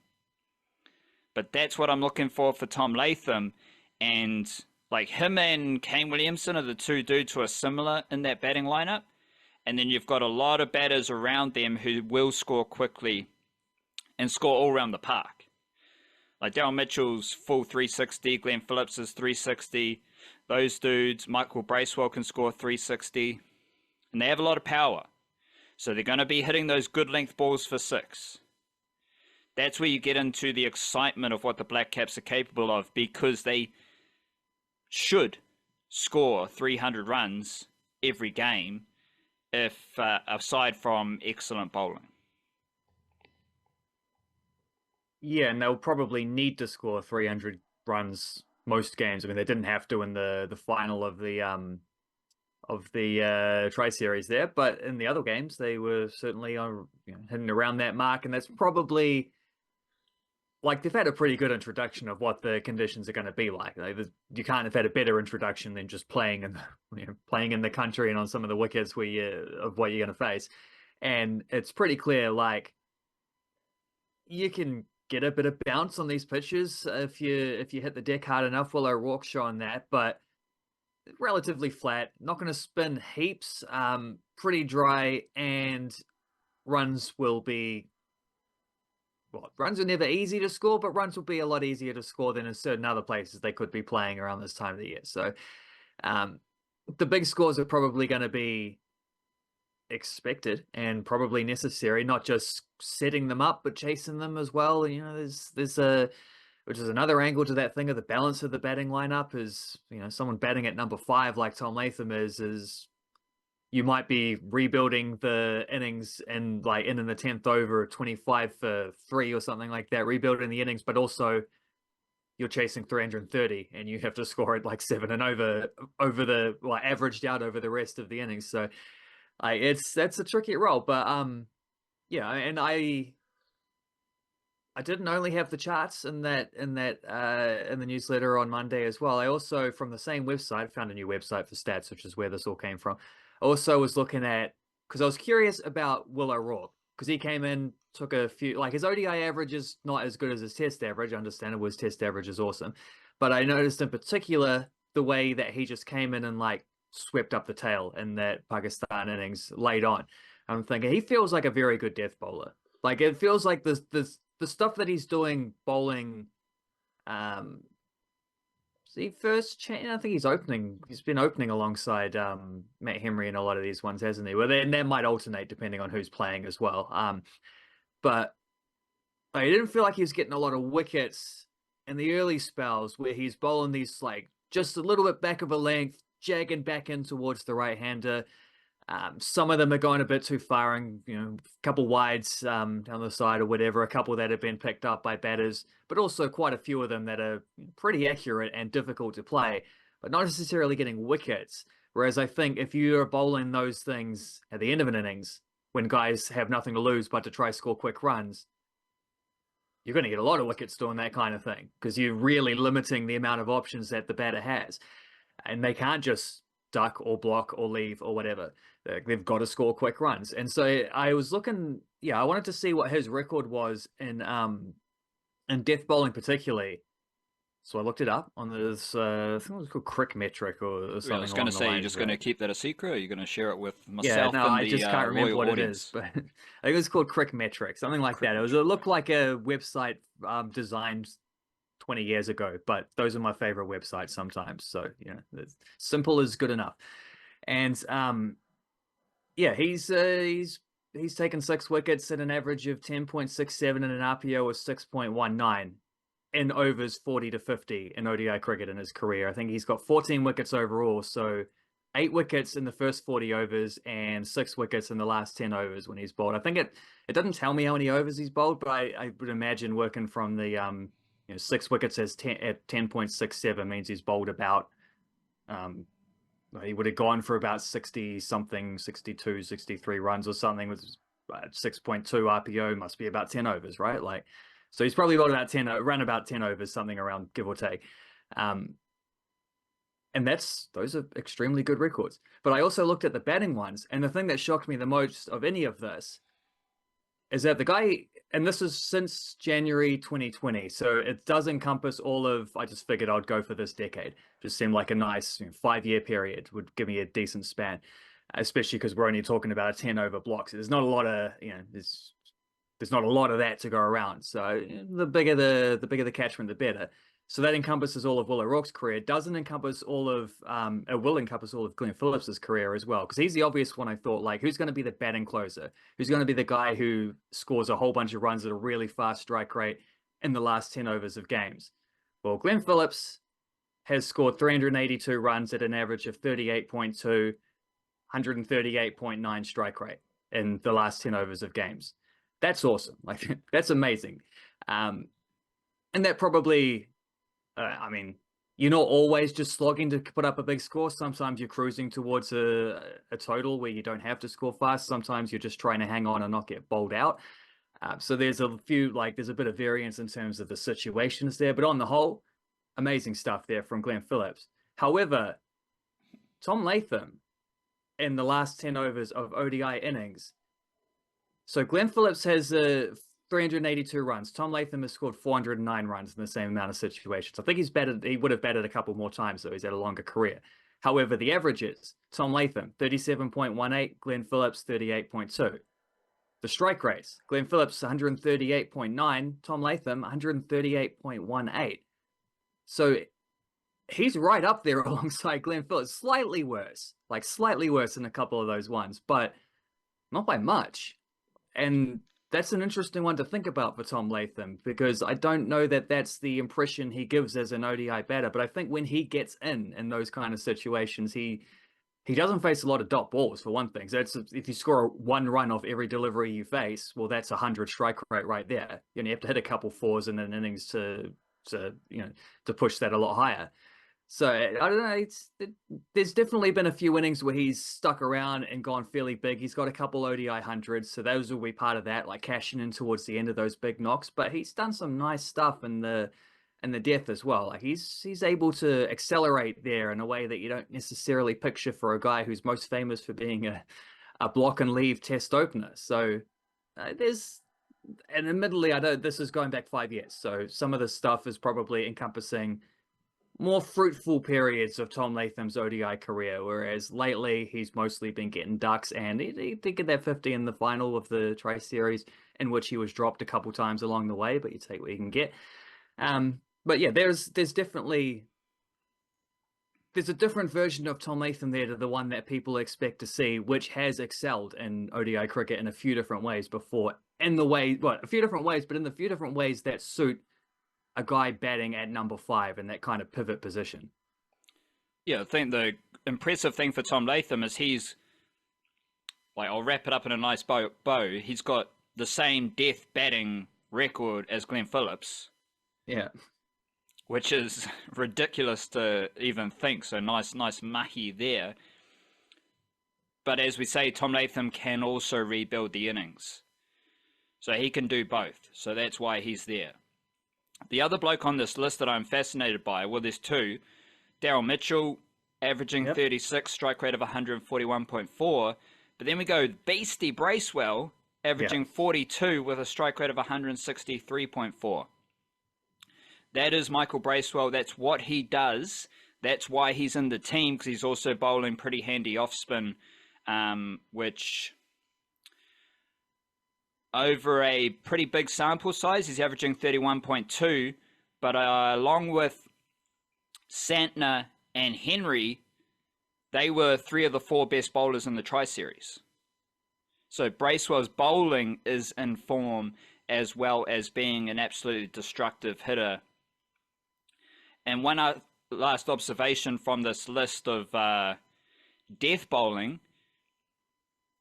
But that's what I'm looking for Tom Latham. And like, him and Kane Williamson are the 2 dudes who are similar in that batting lineup. And then you've got a lot of batters around them who will score quickly and score all around the park. Like Daryl Mitchell's full 360, Glenn Phillips is 360. Those dudes, Michael Bracewell can score 360. And they have a lot of power. So they're going to be hitting those good length balls for 6. That's where you get into the excitement of what the Black Caps are capable of, because they should score 300 runs every game, if aside from excellent bowling. Yeah, and they'll probably need to score 300 runs most games. I mean, they didn't have to in the final of the Tri-Series there, but in the other games they were certainly hitting around that mark, and that's probably, like, they've had a pretty good introduction of what the conditions are going to be like. You can't have had a better introduction than just playing in playing in the country and on some of the wickets of what you're going to face, and it's pretty clear, like, you can get a bit of bounce on these pitches if you hit the deck hard enough. Well, O'Rourke's shown that, but relatively flat, not going to spin heaps, pretty dry, and runs will be, well, runs are never easy to score, but runs will be a lot easier to score than in certain other places they could be playing around this time of the year. So the big scores are probably going to be expected and probably necessary, not just setting them up but chasing them as well. You know, there's a, which is another angle to that thing of the balance of the batting lineup, is, you know, someone batting at number 5 like Tom Latham is you might be rebuilding the innings and like in the 10th over 25 for 3 or something like that, rebuilding the innings, but also you're chasing 330 and you have to score it like 7 and over the, well, averaged out over the rest of the innings. So that's a tricky role, but yeah, and I didn't only have the charts in the newsletter on Monday as well. I also, from the same website, found a new website for stats, which is where this all came from. Also was looking at, because I was curious about Will O'Rourke, because he came in, took a few, like his ODI average is not as good as his test average. I understand it, his test average is awesome. But I noticed in particular the way that he just came in and like swept up the tail in that Pakistan innings late on. I'm thinking he feels like a very good death bowler. Like it feels like the stuff that he's doing bowling. See, first change. I think he's opening. He's been opening alongside Matt Henry in a lot of these ones, hasn't he? Well, then that might alternate depending on who's playing as well. But I didn't feel like he was getting a lot of wickets in the early spells where he's bowling these like just a little bit back of a length, jagging back in towards the right-hander. Some of them are going a bit too far, and a couple wides down the side or whatever. A couple that have been picked up by batters, but also quite a few of them that are pretty accurate and difficult to play, but not necessarily getting wickets. Whereas I think if you are bowling those things at the end of an innings, when guys have nothing to lose but to try score quick runs, you're going to get a lot of wickets doing that kind of thing because you're really limiting the amount of options that the batter has, and they can't just duck or block or leave or whatever. They've got to score quick runs. And so I was looking, I wanted to see what his record was in death bowling particularly. So I looked it up on this, I think it was called Crick Metric or something. I was going to say, you're just going to keep that a secret, or you're going to share it with myself and I the just can't remember what audience? it is, but I think it was called Crick Metric, something like that. It looked like a website designed 20 years ago, but those are my favorite websites sometimes. So, simple is good enough. And he's taken 6 wickets at an average of 10.67 and an RPO of 6.19 in overs 40 to 50 in ODI cricket in his career. I think he's got 14 wickets overall, so 8 wickets in the first 40 overs and 6 wickets in the last 10 overs when he's bowled. I think it doesn't tell me how many overs he's bowled, but I would imagine working from the 6 wickets at 10.67 means he's bowled about he would have gone for about 60 something, 62, 63 runs or something with 6.2 RPO, must be about 10 overs, right? Like, so he's probably got about 10, run about 10 overs, something around, give or take. And those are extremely good records. But I also looked at the batting ones, and the thing that shocked me the most of any of this is that the guy, and this is since January 2020, so it does encompass all of, I just figured I'd go for this decade. Just seemed like a nice 5-year period would give me a decent span, especially because we're only talking about a 10 over block. So there's not a lot of, there's not a lot of that to go around. So the bigger the catchment, the better. So that encompasses all of Will O'Rourke's career. It doesn't encompass all of, it will encompass all of Glenn Phillips's career as well. Because he's the obvious one I thought, like, who's going to be the batting closer? Who's going to be the guy who scores a whole bunch of runs at a really fast strike rate in the last 10 overs of games? Well, Glenn Phillips has scored 382 runs at an average of 38.2, 138.9 strike rate in the last 10 overs of games. That's awesome. Like, that's amazing. And that probably... you're not always just slogging to put up a big score. Sometimes you're cruising towards a total where you don't have to score fast. Sometimes you're just trying to hang on and not get bowled out. So there's a bit of variance in terms of the situations there. But on the whole, amazing stuff there from Glenn Phillips. However, Tom Latham in the last 10 overs of ODI innings. So Glenn Phillips has 382 runs. Tom Latham has scored 409 runs in the same amount of situations. I think he would have batted a couple more times, though. He's had a longer career. However, the average is Tom Latham, 37.18, Glenn Phillips, 38.2. The strike rates, Glenn Phillips, 138.9, Tom Latham, 138.18. So he's right up there alongside Glenn Phillips. Slightly worse in a couple of those ones, but not by much. And that's an interesting one to think about for Tom Latham, because I don't know that that's the impression he gives as an ODI batter. But I think when he gets in those kind of situations, he doesn't face a lot of dot balls, for one thing. So if you score 1 run off every delivery you face, well, that's 100 strike rate right there. You have to hit a couple 4s in an innings to push that a lot higher. So I don't know. There's definitely been a few innings where he's stuck around and gone fairly big. He's got a couple ODI hundreds, so those will be part of that, like cashing in towards the end of those big knocks. But he's done some nice stuff in the and the depth as well. Like he's able to accelerate there in a way that you don't necessarily picture for a guy who's most famous for being a block and leave test opener. So and admittedly, I know this is going back 5 years, so some of the stuff is probably encompassing more fruitful periods of Tom Latham's ODI career, whereas lately he's mostly been getting ducks, and he did get that 50 in the final of the Tri-Series, in which he was dropped a couple times along the way, but you take what you can get. But yeah, there's definitely a different version of Tom Latham there to the one that people expect to see, which has excelled in ODI cricket in a few different ways before, a few different ways, but in the few different ways that suit a guy batting at number 5 in that kind of pivot position. Yeah, I think the impressive thing for Tom Latham is I'll wrap it up in a nice bow. He's got the same death batting record as Glenn Phillips. Yeah. Which is ridiculous to even think, so nice mahi there. But as we say, Tom Latham can also rebuild the innings. So he can do both, so that's why he's there. The other bloke on this list that I'm fascinated by, well, there's two. Daryl Mitchell, averaging 36, strike rate of 141.4. But then we go Beastie Bracewell, averaging 42 with a strike rate of 163.4. That is Michael Bracewell. That's what he does. That's why he's in the team, because he's also bowling pretty handy off spin, which over a pretty big sample size, he's averaging 31.2. But along with Santner and Henry, they were 3 of the 4 best bowlers in the Tri-Series. So Bracewell's bowling is in form as well as being an absolutely destructive hitter. And one last observation from this list of death bowling.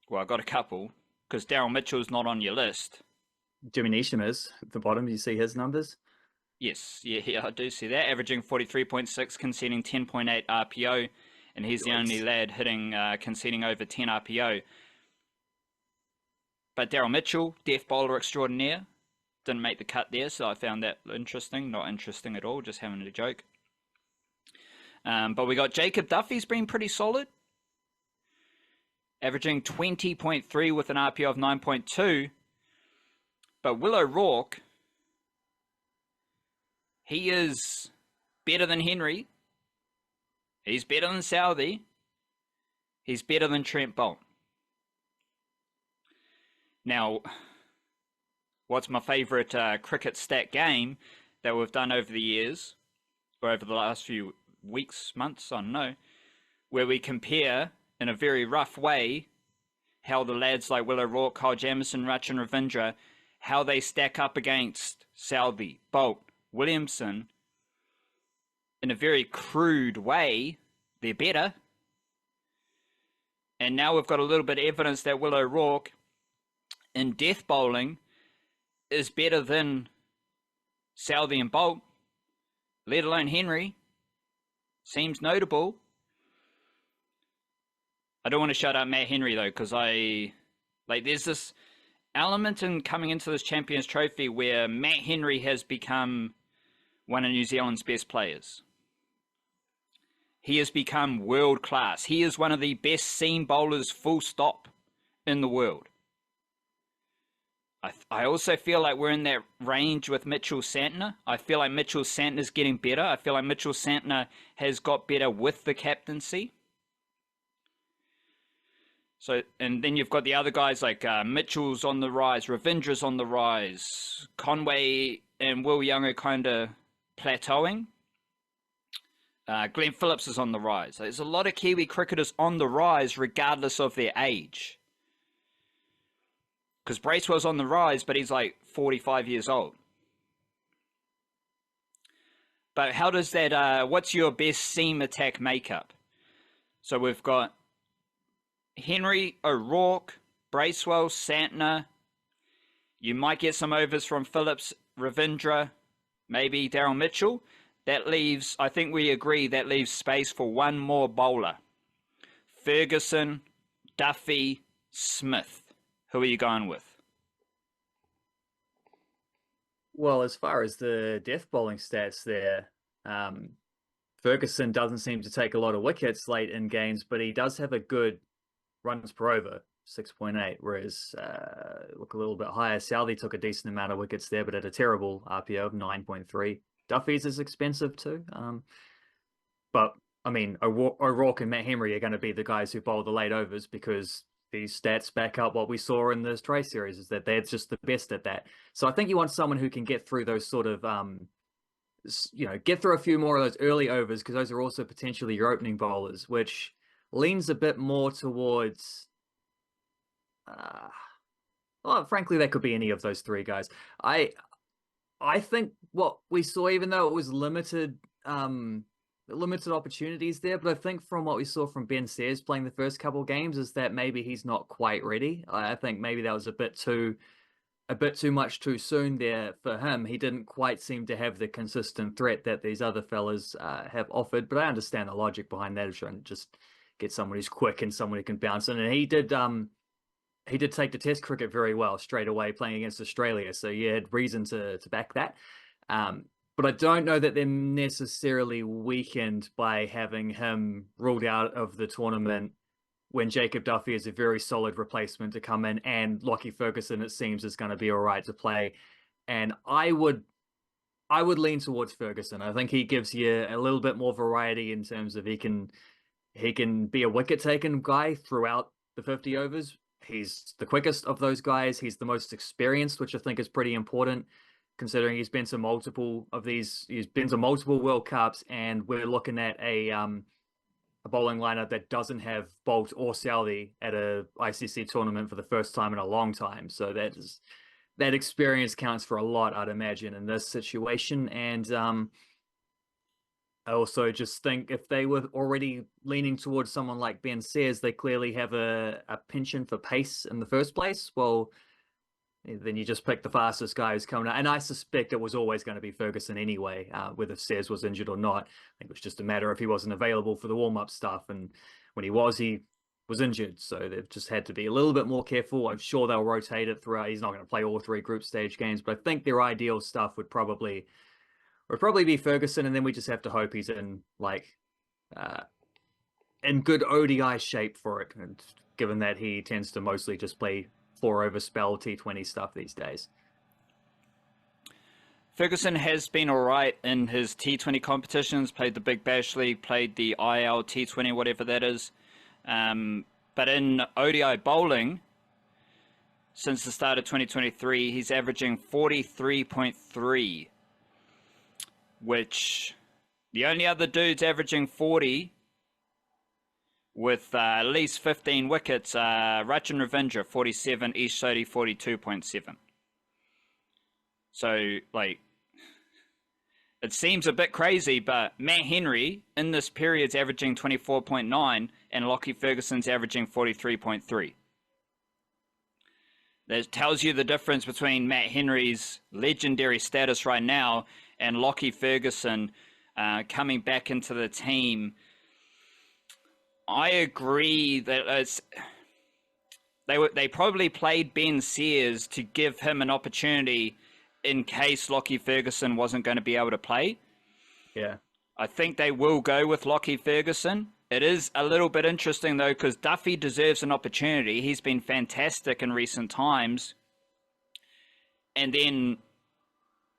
Well, I got a couple, because Daryl Mitchell's not on your list. Jimmy Neesham is at the bottom. You see his numbers? Yes, yeah, I do see that. Averaging 43.6, conceding 10.8 RPO. And he's the only lad hitting, conceding over 10 RPO. But Daryl Mitchell, death bowler extraordinaire. Didn't make the cut there, so I found that interesting. Not interesting at all, just having a joke. But we got Jacob Duffy's been pretty solid. Averaging 20.3 with an RPO of 9.2. But Will O'Rourke, he is better than Henry. He's better than Southey. He's better than Trent Boult. Now, what's my favourite cricket stat game that we've done over the years, or over the last few weeks, months, I don't know, where we compare in a very rough way how the lads like Will O'Rourke, Kyle Jamieson, Rachin Ravindra, how they stack up against Southey, Boult, Williamson. In a very crude way, they're better. And now we've got a little bit of evidence that Will O'Rourke in death bowling is better than Southey and Boult, let alone Henry. Seems notable. I don't want to shut up Matt Henry though, because there's this element in coming into this Champions Trophy where Matt Henry has become one of New Zealand's best players. He has become world class. He is one of the best seam bowlers, full stop, in the world. I also feel like we're in that range with Mitchell Santner. I feel like Mitchell Santner's getting better. I feel like Mitchell Santner has got better with the captaincy. So, and then you've got the other guys like Mitchell's on the rise, Ravindra's on the rise, Conway and Will Young are kind of plateauing. Glenn Phillips is on the rise. There's a lot of Kiwi cricketers on the rise regardless of their age. Because Bracewell's on the rise, but he's like 45 years old. But how does that, what's your best seam attack makeup? So we've got Henry, O'Rourke, Bracewell, Santner. You might get some overs from Phillips, Ravindra, maybe Daryl Mitchell. That leaves, I think we agree, that leaves space for one more bowler. Ferguson, Duffy, Smith. Who are you going with? Well, as far as the death bowling stats there, Ferguson doesn't seem to take a lot of wickets late in games, but he does have a good runs per over, 6.8, whereas look a little bit higher. Southey took a decent amount of wickets there, but at a terrible RPO of 9.3. Duffy's is expensive too. But I mean, O'Rourke and Matt Henry are going to be the guys who bowl the late overs because these stats back up what we saw in this try series, is that they're just the best at that. So I think you want someone who can get through those sort of, get through a few more of those early overs, because those are also potentially your opening bowlers, which leans a bit more towards, well, frankly, that could be any of those three guys. I think what we saw, even though it was limited opportunities there, but I think from what we saw from Ben Sayers playing the first couple of games is that maybe he's not quite ready. I think maybe that was a bit too much too soon there for him. He didn't quite seem to have the consistent threat that these other fellas have offered, but I understand the logic behind that, of trying to just get someone who's quick and someone who can bounce in. And he did take the test cricket very well straight away playing against Australia, so you had reason to back that. But I don't know that they're necessarily weakened by having him ruled out of the tournament when Jacob Duffy is a very solid replacement to come in, and Lockie Ferguson, it seems, is going to be all right to play. And I would lean towards Ferguson. I think he gives you a little bit more variety in terms of he can be a wicket-taking guy throughout the 50 overs. He's the quickest of those guys. He's the most experienced, which I think is pretty important, considering he's been to multiple World Cups, and we're looking at a bowling lineup that doesn't have Bolt or Southey at a ICC tournament for the first time in a long time. So that experience counts for a lot, I'd imagine, in this situation. And I also just think if they were already leaning towards someone like Ben Sayers, they clearly have a penchant for pace in the first place. Well, then you just pick the fastest guy who's coming out. And I suspect it was always going to be Ferguson anyway, whether Sayers was injured or not. I think it was just a matter of he wasn't available for the warm-up stuff. And when he was injured. So they've just had to be a little bit more careful. I'm sure they'll rotate it throughout. He's not going to play all three group stage games, but I think their ideal stuff would probably be Ferguson. And then we just have to hope he's in good ODI shape for it. And given that he tends to mostly just play 4-over spell T20 stuff these days. Ferguson has been all right in his T20 competitions, played the Big Bash League, played the IL T20, whatever that is. But in ODI bowling, since the start of 2023, he's averaging 43.3, which the only other dudes averaging 40 with at least 15 wickets, Rachin Ravindra, 47, Ish Sodhi, 42.7. So, it seems a bit crazy, but Matt Henry in this period's averaging 24.9, and Lockie Ferguson's averaging 43.3. That tells you the difference between Matt Henry's legendary status right now and Lockie Ferguson coming back into the team. I agree that they probably played Ben Sayers to give him an opportunity in case Lockie Ferguson wasn't going to be able to play. Yeah. I think they will go with Lockie Ferguson. It is a little bit interesting, though, because Duffy deserves an opportunity. He's been fantastic in recent times. And then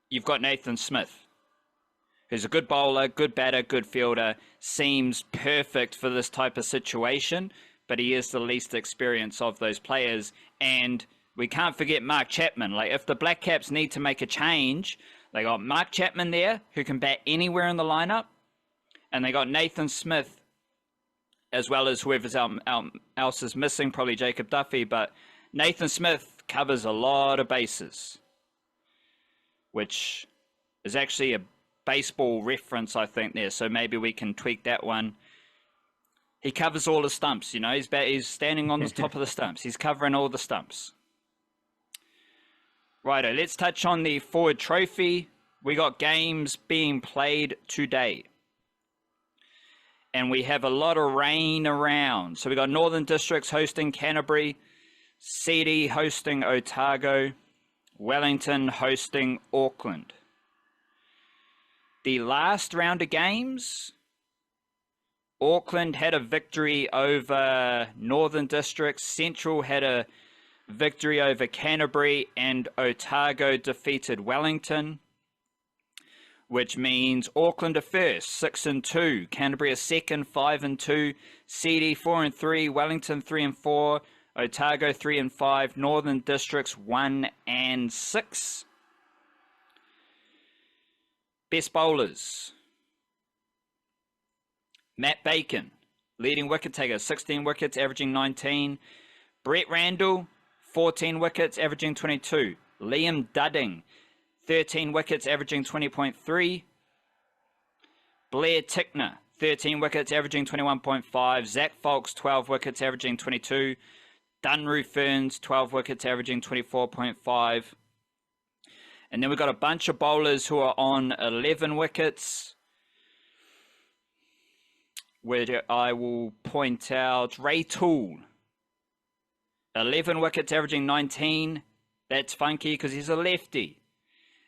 you've got Nathan Smith, who's a good bowler, good batter, good fielder, seems perfect for this type of situation, but he is the least experienced of those players. And we can't forget Mark Chapman. If the Blackcaps need to make a change, they got Mark Chapman there, who can bat anywhere in the lineup, and they got Nathan Smith, as well as whoever else is missing, probably Jacob Duffy, but Nathan Smith covers a lot of bases, which is actually a baseball reference, I think, there, so maybe we can tweak that one. He covers all the stumps, he's standing on the top of the stumps. He's covering all the stumps. Righto, let's touch on the Forward Trophy. We got games being played today. And we have a lot of rain around. So we got Northern Districts hosting Canterbury, CD hosting Otago, Wellington hosting Auckland. The last round of games, Auckland had a victory over Northern Districts, Central had a victory over Canterbury, and Otago defeated Wellington, which means Auckland are first, 6-2, Canterbury are second, 5-2, CD 4-3, Wellington 3-4, Otago 3-5, Northern Districts 1-6. Best bowlers. Matt Bacon, leading wicket taker, 16 wickets, averaging 19. Brett Randall, 14 wickets, averaging 22. Liam Dudding, 13 wickets, averaging 20.3. Blair Tickner, 13 wickets, averaging 21.5. Zach Foulkes, 12 wickets, averaging 22. Dunru Ferns, 12 wickets, averaging 24.5. And then we've got a bunch of bowlers who are on 11 wickets, where I will point out Ray Toole, 11 wickets, averaging 19. That's funky because he's a lefty.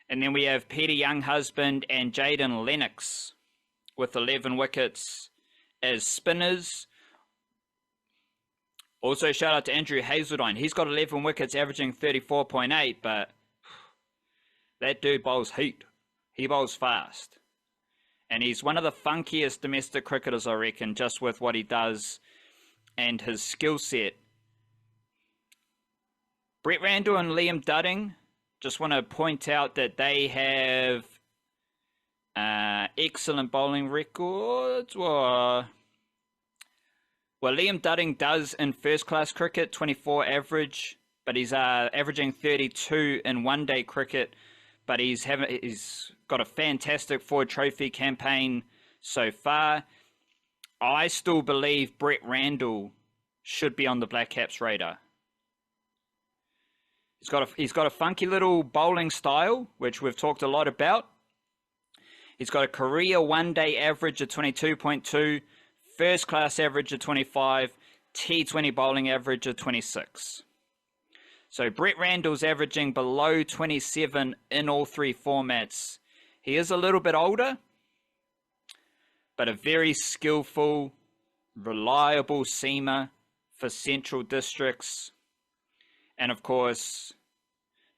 And then we have Peter Younghusband and Jaden Lennox with 11 wickets as spinners. Also, shout out to Andrew Hazeldine. He's got 11 wickets, averaging 34.8, but that dude bowls heat. He bowls fast. And he's one of the funkiest domestic cricketers, I reckon, just with what he does and his skill set. Brett Randall and Liam Dudding, just want to point out that they have excellent bowling records. Well, Liam Dudding does in first-class cricket, 24 average, but he's averaging 32 in one-day cricket. But he's got a fantastic Ford Trophy campaign so far. I still believe Brett Randall should be on the Blackcaps radar. He's got a funky little bowling style, which we've talked a lot about. He's got a career one-day average of 22.2, first-class average of 25, T20 bowling average of 26. So Brett Randall's averaging below 27 in all three formats. He is a little bit older, but a very skillful, reliable seamer for Central Districts. And of course,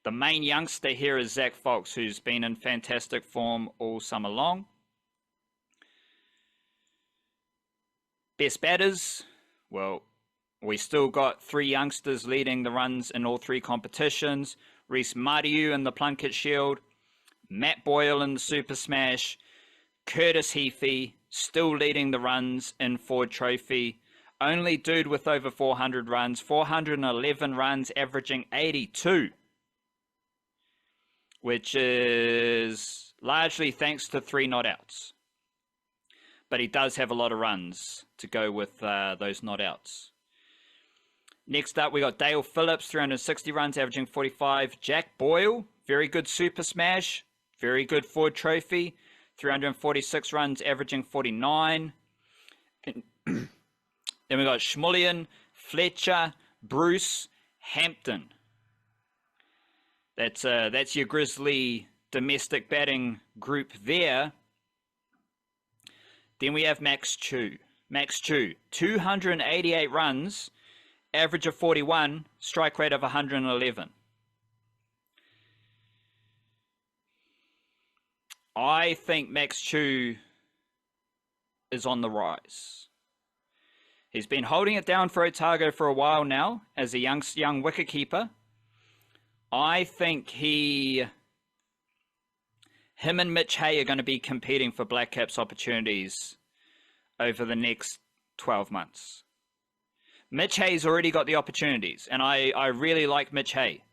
the main youngster here is Zach Foulkes, who's been in fantastic form all summer long. Best batters, well, we still got three youngsters leading the runs in all three competitions. Reece Mariu in the Plunket Shield, Matt Boyle in the Super Smash, Curtis Heafy still leading the runs in Ford Trophy. Only dude with over 400 runs, 411 runs, averaging 82. Which is largely thanks to 3 not outs. But he does have a lot of runs to go with those not outs. Next up, we got Dale Phillips, 360 runs, averaging 45. Jack Boyle, very good Super Smash, very good Ford Trophy, 346 runs, averaging 49. Then we got Schmullian, Fletcher, Bruce, Hampton. That's your Grizzly domestic batting group there. Then we have Max Chu. Max Chu, 288 runs, average of 41, strike rate of 111. I think Max Chu is on the rise. He's been holding it down for Otago for a while now as a young wicketkeeper. I think him and Mitch Hay are going to be competing for Blackcaps opportunities over the next 12 months. Mitch Hay's already got the opportunities, and I really like Mitch Hay.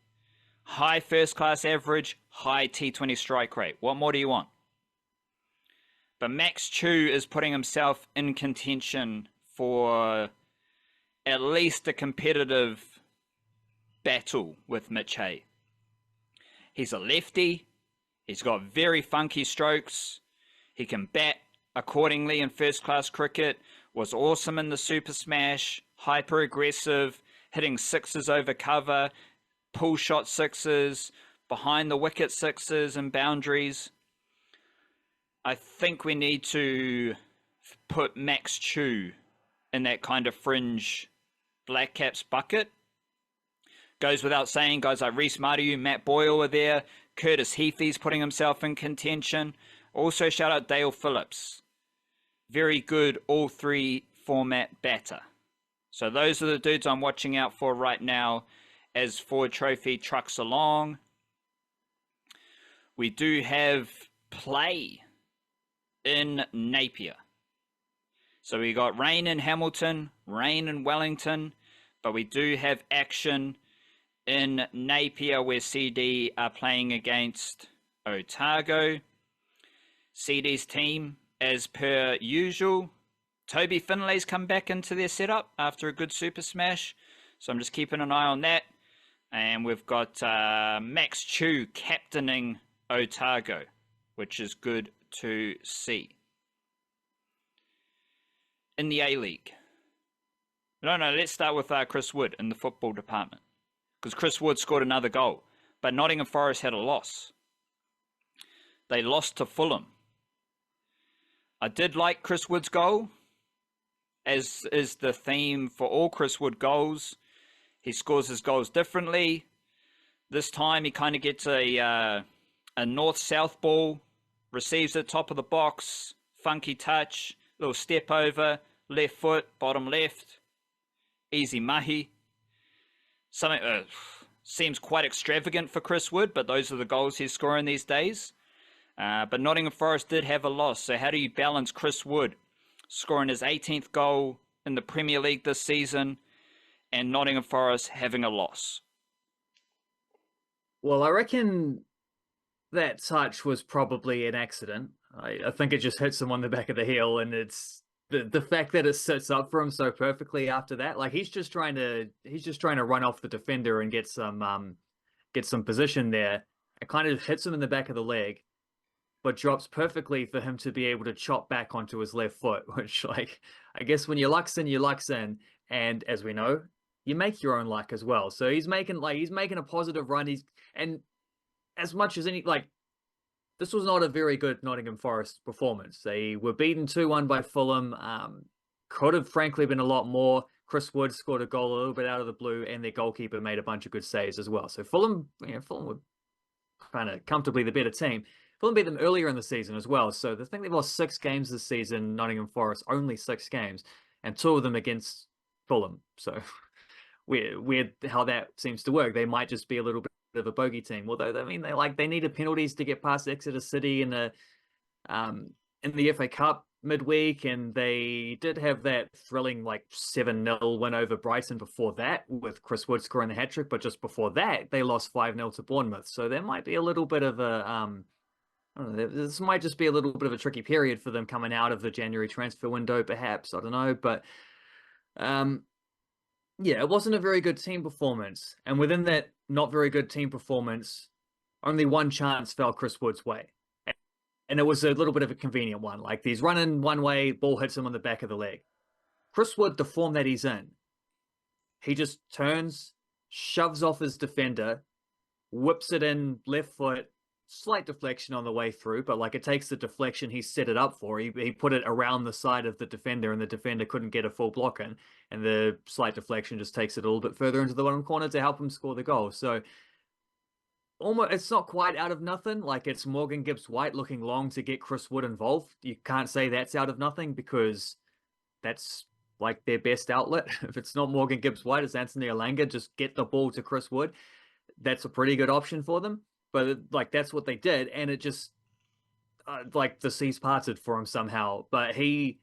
High first-class average, high T20 strike rate. What more do you want? But Max Chu is putting himself in contention for at least a competitive battle with Mitch Hay. He's a lefty. He's got very funky strokes. He can bat accordingly in first-class cricket. Was awesome in the Super Smash. Hyper aggressive. Hitting sixes over cover. Pull shot sixes. behind the wicket sixes and boundaries. I think we need to put Max Chu in that kind of fringe Blackcaps bucket. Goes without saying, guys like Reece Mariu, Matt Boyle are there. Curtis Heafy's putting himself in contention. Also, shout out Dale Phillips. Very good all three format batter. So those are the dudes I'm watching out for right now as Ford Trophy trucks along. We do have play in Napier. So we got rain in Hamilton, rain in Wellington, but we do have action in Napier where CD are playing against Otago. CD's team, as per usual, Toby Finlay's come back into their setup after a good Super Smash. So I'm just keeping an eye on that. And we've got Max Chu captaining Otago, which is good to see. In the A-League. No, let's start with Chris Wood in the football department. Because Chris Wood scored another goal. But Nottingham Forest had a loss. They lost to Fulham. I did like Chris Wood's goal. As is the theme for all Chris Wood goals. He scores his goals differently. This time he kind of gets a north-south ball. Receives it top of the box. Funky touch. Little step over. Left foot. Bottom left. Easy mahi. Something seems quite extravagant for Chris Wood, but those are the goals he's scoring these days. But Nottingham Forest did have a loss, so how do you balance Chris Wood scoring his 18th goal in the Premier League this season and Nottingham Forest having a loss? Well, I reckon that touch was probably an accident. I think it just hits him on the back of the heel, and it's the fact that it sits up for him so perfectly after that. Like he's just trying to run off the defender and get some position there. It kind of hits him in the back of the leg, but drops perfectly for him to be able to chop back onto his left foot, which, like, I guess when your luck's in, your luck's in. And as we know, you make your own luck as well. So he's making a positive run. And as much as any, like, this was not a very good Nottingham Forest performance. They were beaten 2-1 by Fulham. Could have frankly been a lot more. Chris Wood scored a goal a little bit out of the blue, and their goalkeeper made a bunch of good saves as well. So Fulham were kind of comfortably the better team. Fulham beat them earlier in the season as well. So I think they've lost 6 games this season. Nottingham Forest only 6 games, and 2 of them against Fulham. So weird how that seems to work. They might just be a little bit of a bogey team. Although I mean they needed penalties to get past Exeter City in the FA Cup midweek, and they did have that thrilling like 7-0 win over Brighton before that with Chris Wood scoring the hat-trick. But just before that, they lost 5-0 to Bournemouth. So there might be a little bit of a I don't know, this might just be a little bit of a tricky period for them coming out of the January transfer window, perhaps. I don't know, but yeah, it wasn't a very good team performance. And within that not very good team performance, only one chance fell Chris Wood's way. And it was a little bit of a convenient one. Like he's running one way, ball hits him on the back of the leg. Chris Wood, the form that he's in, he just turns, shoves off his defender, whips it in left foot, slight deflection on the way through, but like it takes the deflection he set it up for. He put it around the side of the defender, and the defender couldn't get a full block in, and the slight deflection just takes it a little bit further into the bottom corner to help him score the goal. So almost, it's not quite out of nothing. Like it's Morgan Gibbs-White looking long to get Chris Wood involved. You can't say that's out of nothing because that's like their best outlet. If it's not Morgan Gibbs-White, it's Anthony Alanga. Just get the ball to Chris Wood. That's a pretty good option for them. But like that's what they did, and it just like the seas parted for him somehow. But he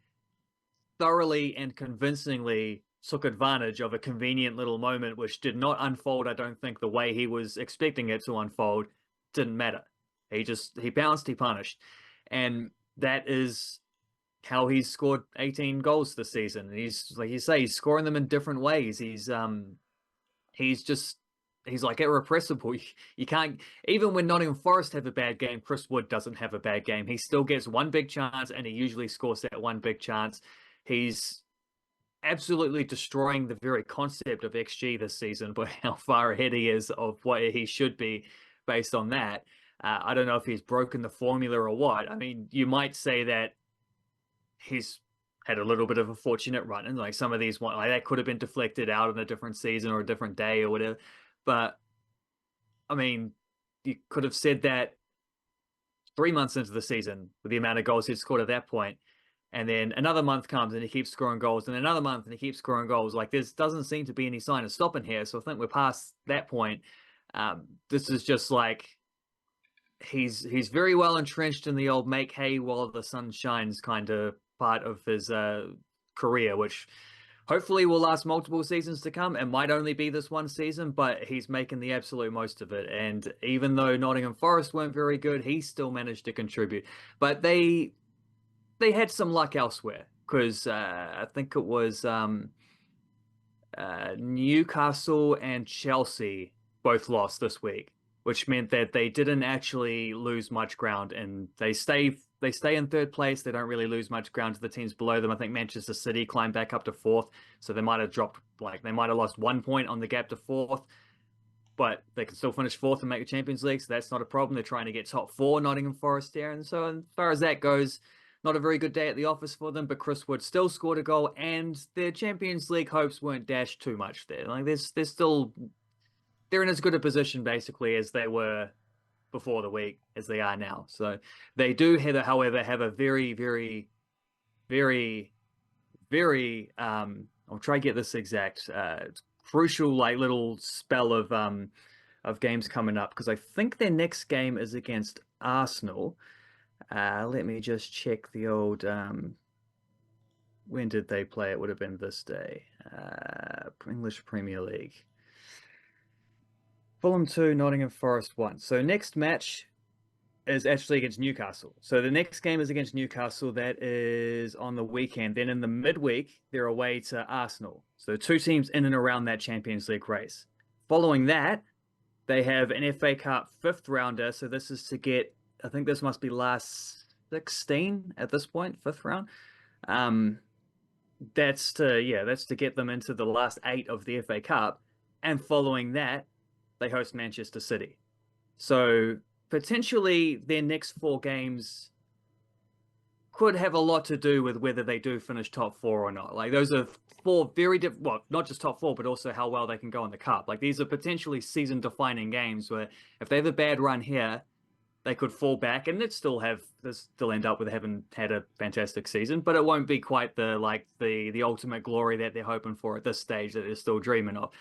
thoroughly and convincingly took advantage of a convenient little moment, which did not unfold, I don't think, the way he was expecting it to unfold. Didn't matter. He bounced, he punished, and that is how he's scored 18 goals this season. He's, like you say, he's scoring them in different ways. He's like irrepressible. You can't, even when Nottingham Forest have a bad game, Chris Wood doesn't have a bad game. He still gets one big chance, and he usually scores that one big chance. He's absolutely destroying the very concept of XG this season by how far ahead he is of what he should be. based on that. I don't know if he's broken the formula or what. I mean, you might say that he's had a little bit of a fortunate run, and like some of these one like that could have been deflected out in a different season or a different day or whatever. But I mean, you could have said that 3 months into the season with the amount of goals he'd scored at that point. And then another month comes and he keeps scoring goals, and another month and he keeps scoring goals. Like, there doesn't seem to be any sign of stopping here. So I think we're past that point. This is just like he's very well entrenched in the old make hay while the sun shines kind of part of his career, which hopefully will last multiple seasons to come. It might only be this one season, but he's making the absolute most of it. And even though Nottingham Forest weren't very good, he still managed to contribute. But they had some luck elsewhere, because I think it was Newcastle and Chelsea both lost this week, which meant that they didn't actually lose much ground, and they stay in third place. They don't really lose much ground to the teams below them. I think Manchester City climbed back up to fourth, so they might have dropped, like they might have lost 1 point on the gap to fourth, but they can still finish fourth and make the Champions League, so that's not a problem. They're trying to get top four, Nottingham Forest there, and so as far as that goes, not a very good day at the office for them, but Chris Wood still scored a goal, and their Champions League hopes weren't dashed too much there. Like, they're in as good a position basically as they were before the week as they are now. So they do, however, have a very, very, very, very I'll try to get this exact crucial like little spell of games coming up, because I think their next game is against Arsenal. Let me just check the old when did they play? It would have been this day. English Premier League. Fulham 2, Nottingham Forest 1. So next match is actually against Newcastle. So the next game is against Newcastle. That is on the weekend. Then in the midweek, they're away to Arsenal. So 2 teams in and around that Champions League race. Following that, they have an FA Cup 5th rounder. So this is to get, I think this must be last 16 at this point, 5th round. That's to get them into the last 8 of the FA Cup. And following that, they host Manchester City. So potentially their next 4 games could have a lot to do with whether they do finish top 4 or not. Like, those are 4 very different, well, not just top 4, but also how well they can go in the cup. Like, these are potentially season-defining games where if they have a bad run here, they could fall back and still end up with having had a fantastic season, but it won't be quite the ultimate glory that they're hoping for at this stage that they're still dreaming of.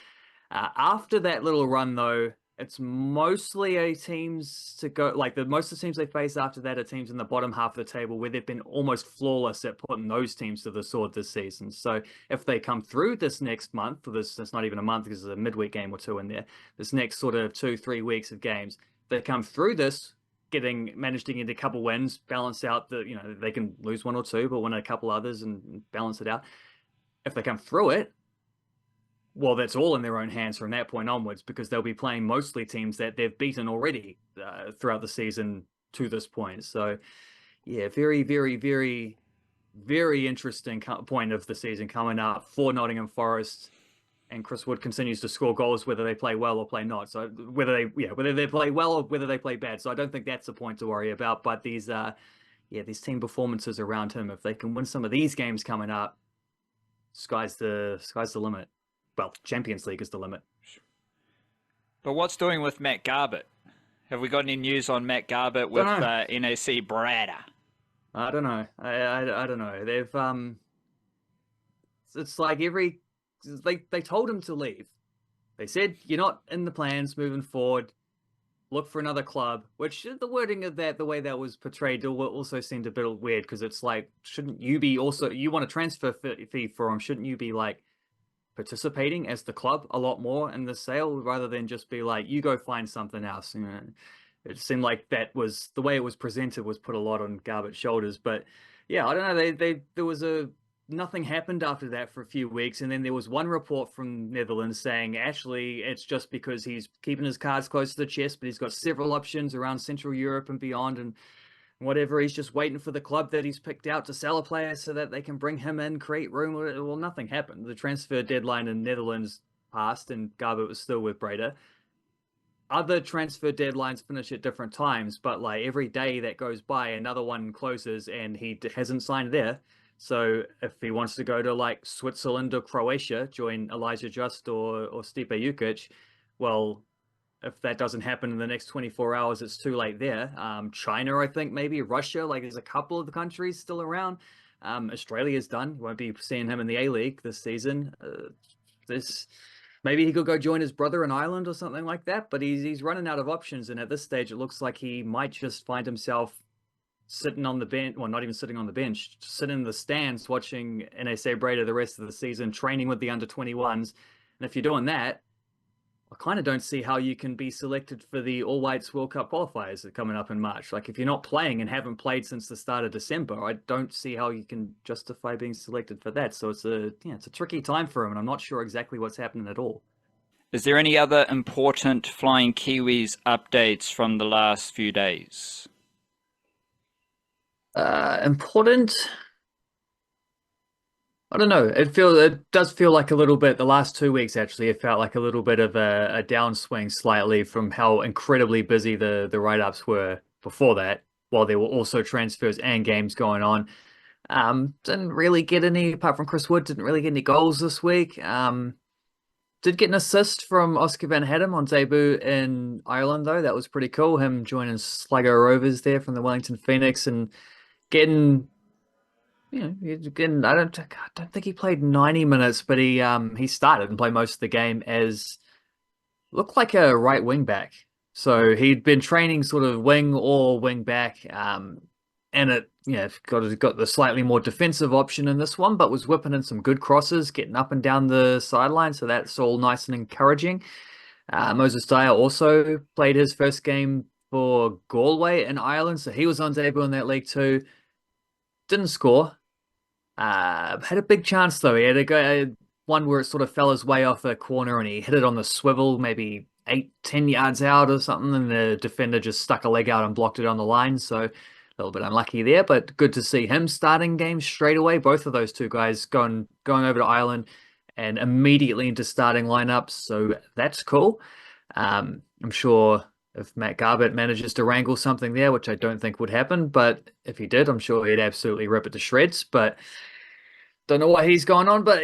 After that little run, though, it's mostly teams to go, like most of the teams they face after that are teams in the bottom half of the table, where they've been almost flawless at putting those teams to the sword this season. So if they come through this next month, or that's not even a month because there's a midweek game or 2 in there, this next sort of 2-3 weeks of games, they come through this, managed to get a couple wins, balance out they can lose 1 or 2, but win a couple others and balance it out. If they come through it, well, that's all in their own hands from that point onwards, because they'll be playing mostly teams that they've beaten already throughout the season to this point. So, yeah, very, very, very, very interesting point of the season coming up for Nottingham Forest. And Chris Wood continues to score goals whether they play well or play not. So whether they play well or whether they play bad. So I don't think that's a point to worry about. But these team performances around him, if they can win some of these games coming up, sky's the limit. Well, Champions League is the limit. But what's doing with Matt Garbett? Have we got any news on Matt Garbett with NAC Brada? I don't know. I don't know. They've it's like they told him to leave. They said, you're not in the plans moving forward. Look for another club, which the wording of that, the way that was portrayed, also seemed a bit weird, because it's like, shouldn't you be also, you want a transfer fee for him, shouldn't you be like participating as the club a lot more in the sale, rather than just be like, you go find something else? It seemed like that was the way it was presented, was put a lot on Garbett's shoulders. But yeah, I don't know. There was nothing happened after that for a few weeks, and then there was one report from Netherlands saying actually it's just because he's keeping his cards close to the chest, but he's got several options around Central Europe and beyond, and whatever, he's just waiting for the club that he's picked out to sell a player so that they can bring him in, create room. Well, nothing happened. The transfer deadline in Netherlands passed and Garbett was still with Breda. other transfer deadlines finish at different times, but like every day that goes by, another one closes and he hasn't signed there. So if he wants to go to like Switzerland or Croatia, join Elijah Just or Stipe Jukic, well, if that doesn't happen in the next 24 hours, it's too late there. China, I think, maybe Russia, like there's a couple of the countries still around. Australia's done. You won't be seeing him in the A-League this season. This Maybe he could go join his brother in Ireland or something like that, but he's running out of options, and at this stage it looks like he might just find himself sitting on the bench, well, not even sitting on the bench, sitting in the stands watching NSA Breda the rest of the season, training with the under-21s. And if you're doing that, I kind of don't see how you can be selected for the All Whites World Cup qualifiers that are coming up in March. Like, if you're not playing and haven't played since the start of December, I don't see how you can justify being selected for that. So it's a tricky time for him, and I'm not sure exactly what's happening at all. Is there any other important Flying Kiwis updates from the last few days? Important? I don't know. It does feel like a little bit, the last 2 weeks actually, it felt like a little bit of a downswing slightly from how incredibly busy the write-ups were before that, while there were also transfers and games going on. Didn't really get any, apart from Chris Wood, didn't really get any goals this week. Did get an assist from Oscar Van Hattem on debut in Ireland, though. That was pretty cool. Him joining Sligo Rovers there from the Wellington Phoenix and getting... again, I don't think he played 90 minutes, but he started and played most of the game as looked like a right wing back. So he'd been training sort of wing or wing back, and it got the slightly more defensive option in this one, but was whipping in some good crosses, getting up and down the sideline. So that's all nice and encouraging. Moses Dyer also played his first game for Galway in Ireland, so he was on debut in that league too. Didn't score. Had a big chance though. He had one where it sort of fell his way off a corner and he hit it on the swivel, maybe 8-10 yards out or something, and the defender just stuck a leg out and blocked it on the line. So a little bit unlucky there, but good to see him starting games straight away. Both of those two guys going over to Ireland and immediately into starting lineups. So that's cool. I'm sure if Matt Garbett manages to wrangle something there, which I don't think would happen, but if he did, I'm sure he'd absolutely rip it to shreds. But don't know what he's going on, but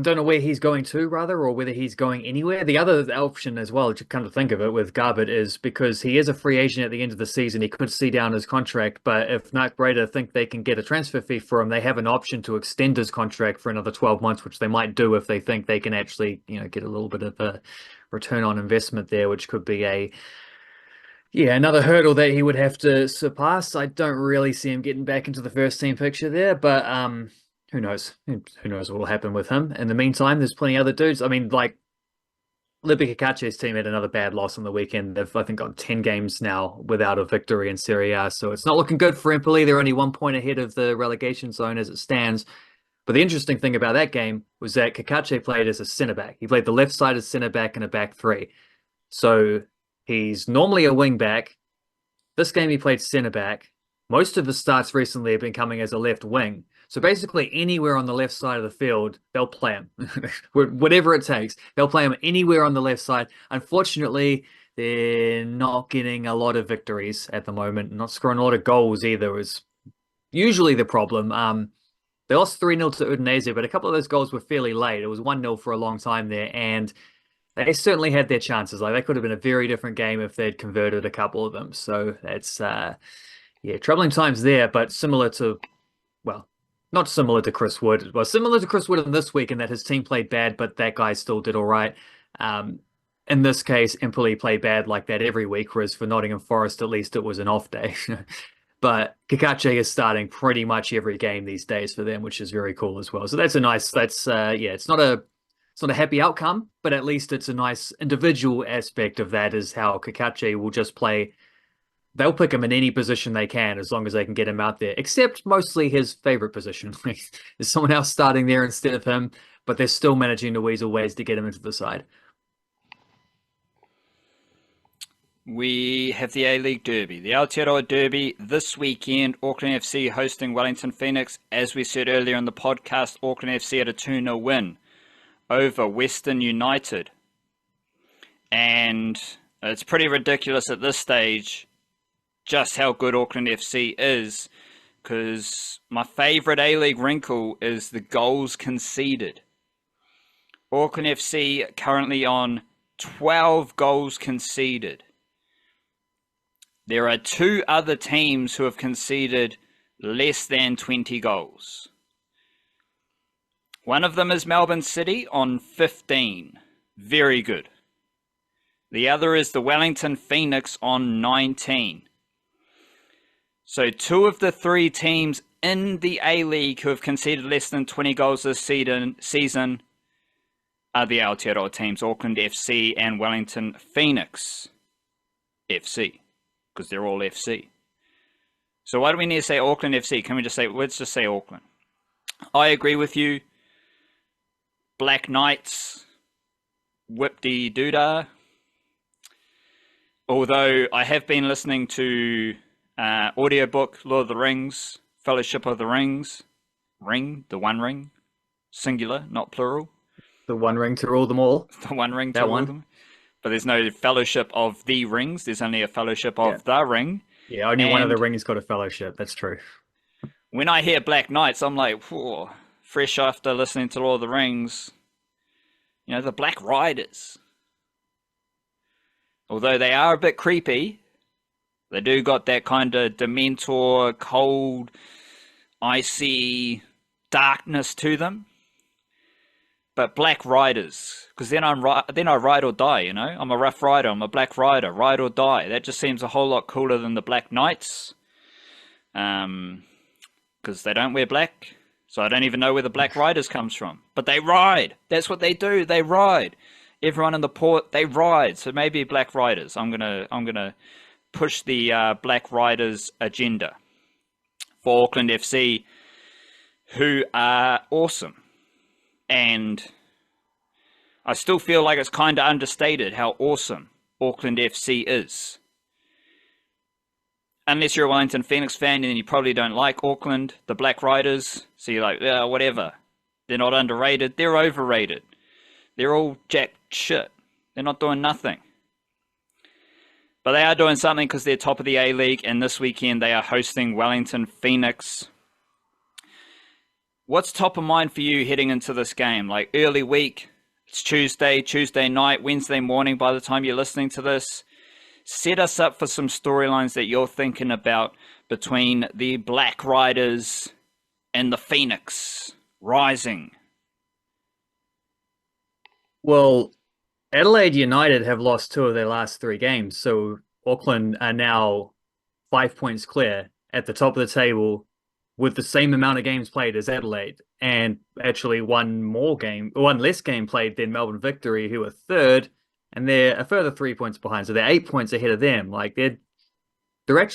don't know where he's going to, rather, or whether he's going anywhere. The other option as well, to kind of think of it with Garbett, is because he is a free agent at the end of the season, he could see down his contract, but if NAC Breda think they can get a transfer fee for him, they have an option to extend his contract for another 12 months, which they might do if they think they can actually, get a little bit of a return on investment there, which could be another hurdle that he would have to surpass. I don't really see him getting back into the first team picture there, but who knows? Who knows what will happen with him? In the meantime, there's plenty of other dudes. I mean, like, Libby Cacace's team had another bad loss on the weekend. They've, I think, got 10 games now without a victory in Serie A, so it's not looking good for Empoli. They're only 1 point ahead of the relegation zone as it stands. But the interesting thing about that game was that Cacace played as a centre-back. He played the left side as centre-back and a back three. So he's normally a wing-back. This game he played centre-back. Most of his starts recently have been coming as a left wing. So basically anywhere on the left side of the field, they'll play him. Whatever it takes, they'll play him anywhere on the left side. Unfortunately, they're not getting a lot of victories at the moment. Not scoring a lot of goals either is usually the problem. They lost 3-0 to Udinese, but a couple of those goals were fairly late. It was 1-0 for a long time there, and they certainly had their chances. Like, that could have been a very different game if they'd converted a couple of them. So that's, troubling times there, but similar to, well, not similar to Chris Wood. Well, similar to Chris Wood in this week in that his team played bad, but that guy still did all right. In this case, Empoli played bad like that every week, whereas for Nottingham Forest, at least it was an off day. But Cacace is starting pretty much every game these days for them, which is very cool as well. So that's a nice, it's not a happy outcome, but at least it's a nice individual aspect of that, is how Cacace will just play. They'll pick him in any position they can as long as they can get him out there, except mostly his favorite position. There's someone else starting there instead of him, but they're still managing to weasel ways to get him into the side. We have the A-League Derby, the Aotearoa Derby this weekend. Auckland FC hosting Wellington Phoenix. As we said earlier in the podcast, Auckland FC had a 2-0 win over Western United. And It's pretty ridiculous at this stage just how good Auckland FC is, because my favourite A-League wrinkle is the goals conceded. Auckland FC currently on 12 goals conceded. There are 2 other teams who have conceded less than 20 goals. One of them is Melbourne City on 15. Very good. The other is the Wellington Phoenix on 19. So 2 of the 3 teams in the A-League who have conceded less than 20 goals this season are the Aotearoa teams, Auckland FC and Wellington Phoenix FC, because they're all FC. So why do we need to say Auckland FC? Can we just say, let's just say Auckland. I agree with you. Black Knights, whip-de-doodah. Although I have been listening to audiobook Lord of the Rings, Fellowship of the Rings, the One Ring, singular, not plural. The One Ring to rule them all. The One Ring to rule them. But there's no Fellowship of the Rings. There's only a Fellowship of the Ring. Yeah, only one of the rings got a fellowship. That's true. When I hear Black Knights, I'm like, whoa, fresh after listening to Lord of the Rings. You know, the Black Riders. Although they are a bit creepy, they do got that kind of Dementor, cold, icy darkness to them. But Black Riders, because then I ride or die, you know? I'm a rough rider, I'm a Black Rider, ride or die. That just seems a whole lot cooler than the Black Knights. Because they don't wear black, so I don't even know where the Black Riders comes from. But they ride. That's what they do. They ride. Everyone in the port, they ride. So maybe Black Riders. I'm gonna push the Black Riders agenda for Auckland FC, who are awesome. And I still feel like it's kind of understated how awesome Auckland FC is. Unless you're a Wellington Phoenix fan, then you probably don't like Auckland, the Black Riders. So you're like, yeah, whatever. They're not underrated. They're overrated. They're all jack shit. They're not doing nothing. But they are doing something because they're top of the A-League. And this weekend they are hosting Wellington Phoenix. What's top of mind for you heading into this game? Like early week, it's Tuesday night, Wednesday morning by the time you're listening to this. Set us up for some storylines that you're thinking about between the Black Riders and the Phoenix rising. Well, Adelaide United have lost 2 of their last 3 games, so Auckland are now 5 points clear at the top of the table with the same amount of games played as Adelaide, and actually one less game played than Melbourne Victory, who are 3rd, and they're a further 3 points behind, so they're 8 points ahead of them. Like they're not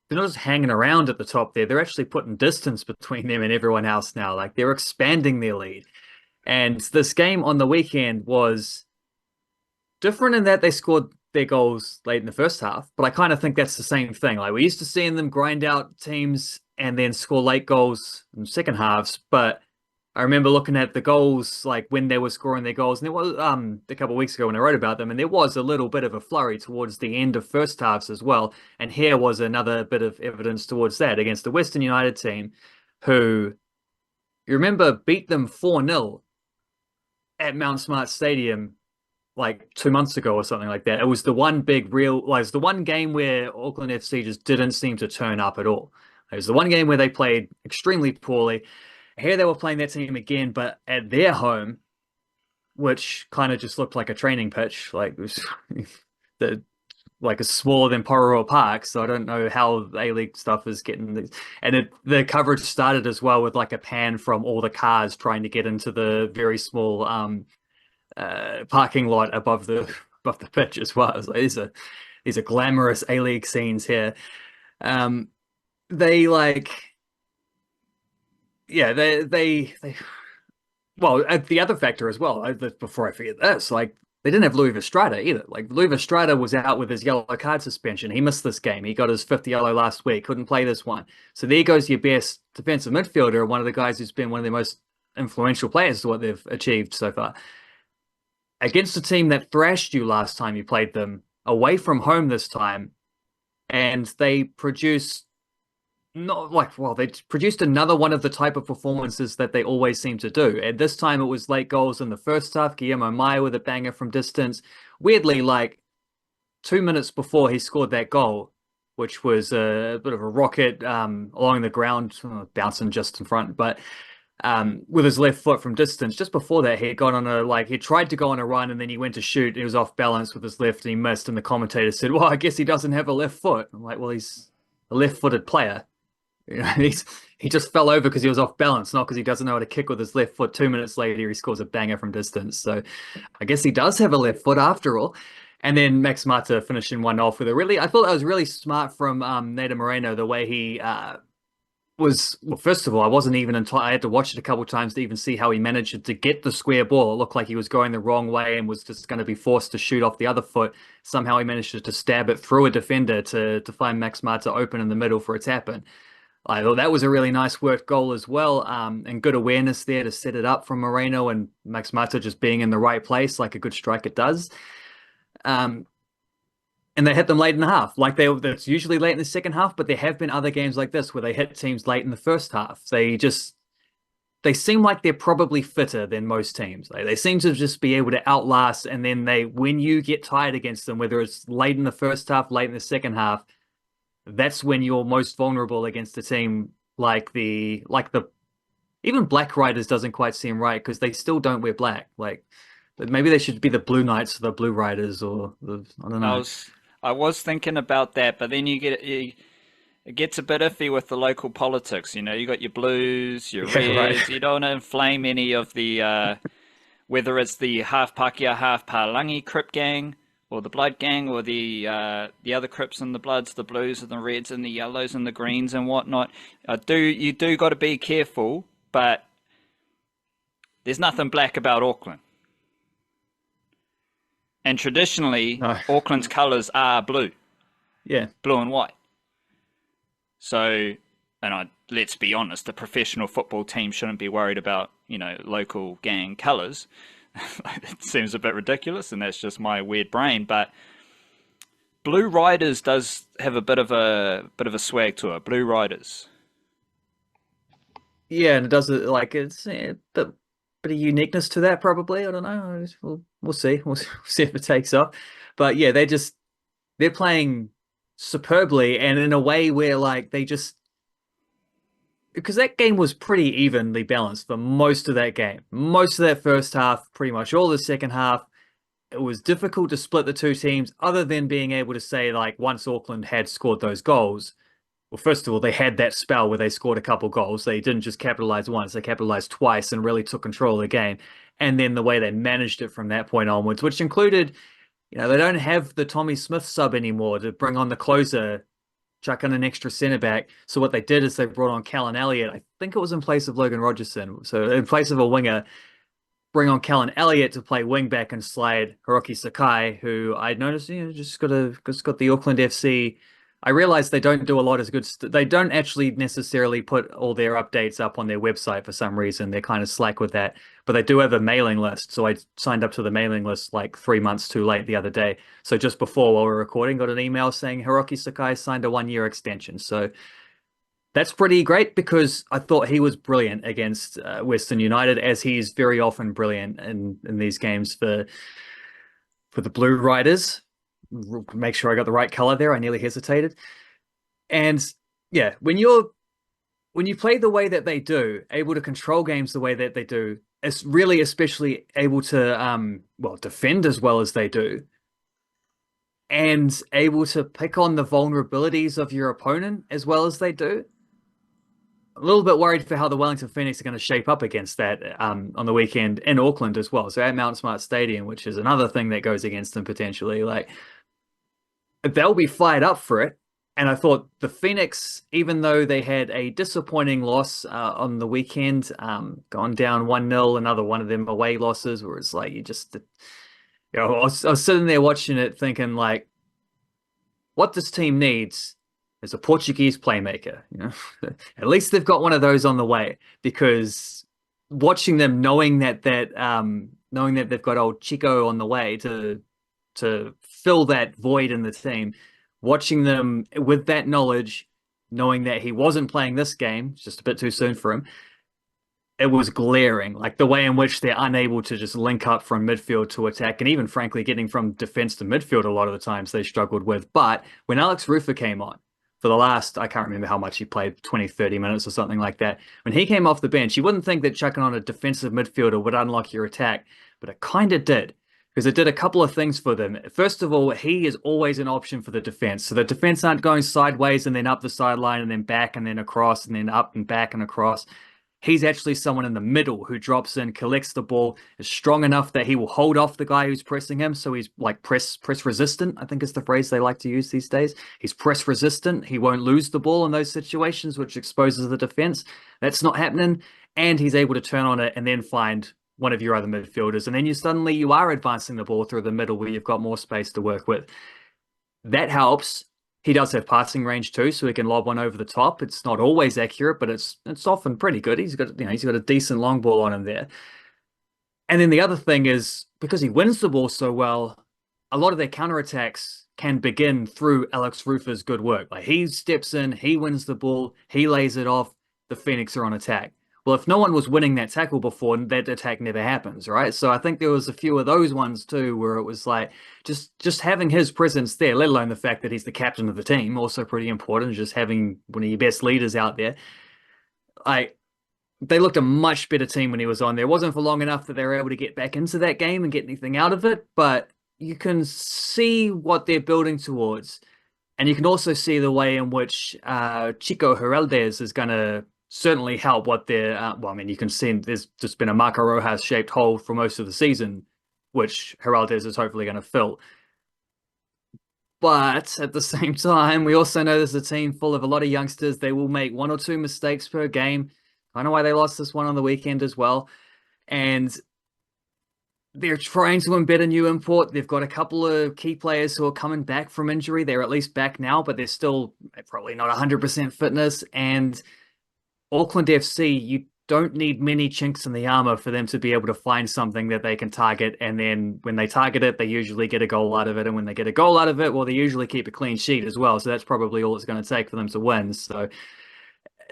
just hanging around at the top there. They're actually putting distance between them and everyone else now. Like they're expanding their lead. And this game on the weekend was different in that they scored their goals late in the first half, but I kind of think that's the same thing. Like we're used to seeing them grind out teams and then score late goals in second halves, but I remember looking at the goals, like when they were scoring their goals, and it was a couple of weeks ago when I wrote about them, and there was a little bit of a flurry towards the end of first halves as well. And here was another bit of evidence towards that against the Western United team, who, you remember, beat them 4-0 at Mount Smart Stadium like 2 months ago or something like that. It was the one the one game where Auckland FC just didn't seem to turn up at all. It was the one game where they played extremely poorly. Here they were playing that team again, but at their home, which kind of just looked like a training pitch. Like it was it's smaller than Pororoa Park, so I don't know how the A-League stuff is getting this. And the coverage started as well with like a pan from all the cars trying to get into the very small parking lot above the pitch as well. It's like, these are glamorous A-League scenes here. Well, the other factor as well, before I forget this, like they didn't have Louis Estrada either. Like Louis Estrada was out with his yellow card suspension. He missed this game. He got his 5th yellow last week. Couldn't play this one. So there goes your best defensive midfielder, one of the guys who's been one of their most influential players to what they've achieved so far. Against a team that thrashed you last time you played them away from home this time, and they produced not like well, they produced another one of the type of performances that they always seem to do. And this time it was late goals in the first half. Guillermo Maia with a banger from distance. Weirdly, like 2 minutes before he scored that goal, which was a bit of a rocket along the ground, bouncing just in front, but with his left foot from distance. Just before that, he had gone on he tried to go on a run and then he went to shoot. He was off balance with his left and he missed. And the commentator said, "Well, I guess he doesn't have a left foot." I'm like, "Well, he's a left-footed player. You know, he just fell over because he was off balance, not because he doesn't know how to kick with his left foot." 2 minutes later, he scores a banger from distance. So I guess he does have a left foot after all. And then Max Mata finishing one off with I thought that was really smart from Nader Moreno, the way he well, first of all, I wasn't even until I had to watch it a couple of times to even see how he managed to get the square ball. It looked like he was going the wrong way and was just going to be forced to shoot off the other foot. Somehow he managed to stab it through a defender to find Max Mata open in the middle for a tap-in. I thought that was a really nice worked goal as well, and good awareness there to set it up from Moreno and Max Mata just being in the right place like a good striker does. And they hit them late in the half. That's usually late in the second half, but there have been other games like this where they hit teams late in the first half. They seem like they're probably fitter than most teams. They seem to just be able to outlast, and then when you get tired against them, whether it's late in the first half, late in the second half, that's when you're most vulnerable against a team like the even Black Riders doesn't quite seem right because they still don't wear black. Like maybe they should be the Blue Knights or the Blue Riders or I don't know. I was thinking about that, but then it gets a bit iffy with the local politics. You know, you got your blues, your reds. Right. You don't want to inflame any of the whether it's the half Pakeha, half Palangi Crip gang, or the Blood gang, or the other Crips and the Bloods, the blues and the reds and the yellows and the greens and whatnot. You do got to be careful, but there's nothing black about Auckland. And traditionally, No. Auckland's colours are blue. Yeah. Blue and white. So, let's be honest, the professional football team shouldn't be worried about, local gang colours. It seems a bit ridiculous, and that's just my weird brain. But Blue Riders does have a bit of a swag to it. Blue Riders. Yeah, and it does it's a bit of uniqueness to that, probably. I don't know. We'll see. We'll see if it takes off. But yeah, they're playing superbly, and in a way where because that game was pretty evenly balanced for most of that game. Most of that first half, pretty much all the second half, it was difficult to split the two teams, other than being able to say, once Auckland had scored those goals, well, first of all, they had that spell where they scored a couple goals. They didn't just capitalize once, they capitalized twice and really took control of the game. And then the way they managed it from that point onwards, which included, they don't have the Tommy Smith sub anymore to bring on the closer, chuck in an extra centre back. So what they did is they brought on Callan Elliott. I think it was in place of Logan Rogerson. So in place of a winger, bring on Callan Elliott to play wing back and slide Hiroki Sakai, who I noticed, just got the Auckland FC. I realize they don't do a lot as good. They don't actually necessarily put all their updates up on their website for some reason. They're kind of slack with that, but they do have a mailing list. So I signed up to the mailing list 3 months too late the other day. So just before, while we were recording, got an email saying Hiroki Sakai signed a 1-year extension. So that's pretty great because I thought he was brilliant against Western United, as he's very often brilliant in these games for the Blue Riders. Make sure I got the right color there. I nearly hesitated. And yeah, when you play the way that they do, able to control games the way that they do, it's really especially able to defend as well as they do, and able to pick on the vulnerabilities of your opponent as well as they do. A little bit worried for how the Wellington Phoenix are going to shape up against that on the weekend in Auckland as well. So at Mount Smart Stadium, which is another thing that goes against them potentially. They'll be fired up for it. And I thought the Phoenix, even though they had a disappointing loss on the weekend, gone down 1-0, another one of them away losses, where it's I was sitting there watching it thinking, what this team needs is a Portuguese playmaker. At least they've got one of those on the way, because watching them, knowing that they've got old Chico on the way to to fill that void in the team. Watching them with that knowledge, knowing that he wasn't playing this game, it's just a bit too soon for him, it was glaring. Like the way in which they're unable to just link up from midfield to attack, and even frankly getting from defense to midfield a lot of the times they struggled with. But when Alex Rufer came on for the last, I can't remember how much he played, 20, 30 minutes or something like that. When he came off the bench, you wouldn't think that chucking on a defensive midfielder would unlock your attack, but it kind of did. Because it did a couple of things for them. First of all, he is always an option for the defense. So the defense aren't going sideways and then up the sideline and then back and then across and then up and back and across. He's actually someone in the middle who drops in, collects the ball, is strong enough that he will hold off the guy who's pressing him. So he's like press resistant, I think is the phrase they like to use these days. He's press resistant. He won't lose the ball in those situations, which exposes the defense. That's not happening. And he's able to turn on it and then find one of your other midfielders. And then you are advancing the ball through the middle where you've got more space to work with. That helps. He does have passing range too, so he can lob one over the top. It's not always accurate, but it's often pretty good. He's got a decent long ball on him there. And then the other thing is, because he wins the ball so well, a lot of their counterattacks can begin through Alex Rufer's good work. Like he steps in, he wins the ball, he lays it off, the Phoenix are on attack. Well, if no one was winning that tackle before, that attack never happens, right? So I think there was a few of those ones too, where it was like just having his presence there, let alone the fact that he's the captain of the team, also pretty important. Just having one of your best leaders out there. They looked a much better team when he was on there. It wasn't for long enough that they were able to get back into that game and get anything out of it, but you can see what they're building towards, and you can also see the way in which Chico Heraldez is going to certainly help what they're, you can see there's just been a Marco Rojas shaped hole for most of the season, which Heraldez is hopefully going to fill. But at the same time, we also know there's a team full of a lot of youngsters. They will make 1 or 2 mistakes per game. I know why they lost this one on the weekend as well. And they're trying to embed a new import. They've got a couple of key players who are coming back from injury. They're at least back now, but they're still probably not 100% fitness. And Auckland FC, you don't need many chinks in the armor for them to be able to find something that they can target. And then when they target it, they usually get a goal out of it. And when they get a goal out of it, well, they usually keep a clean sheet as well. So that's probably all it's going to take for them to win. So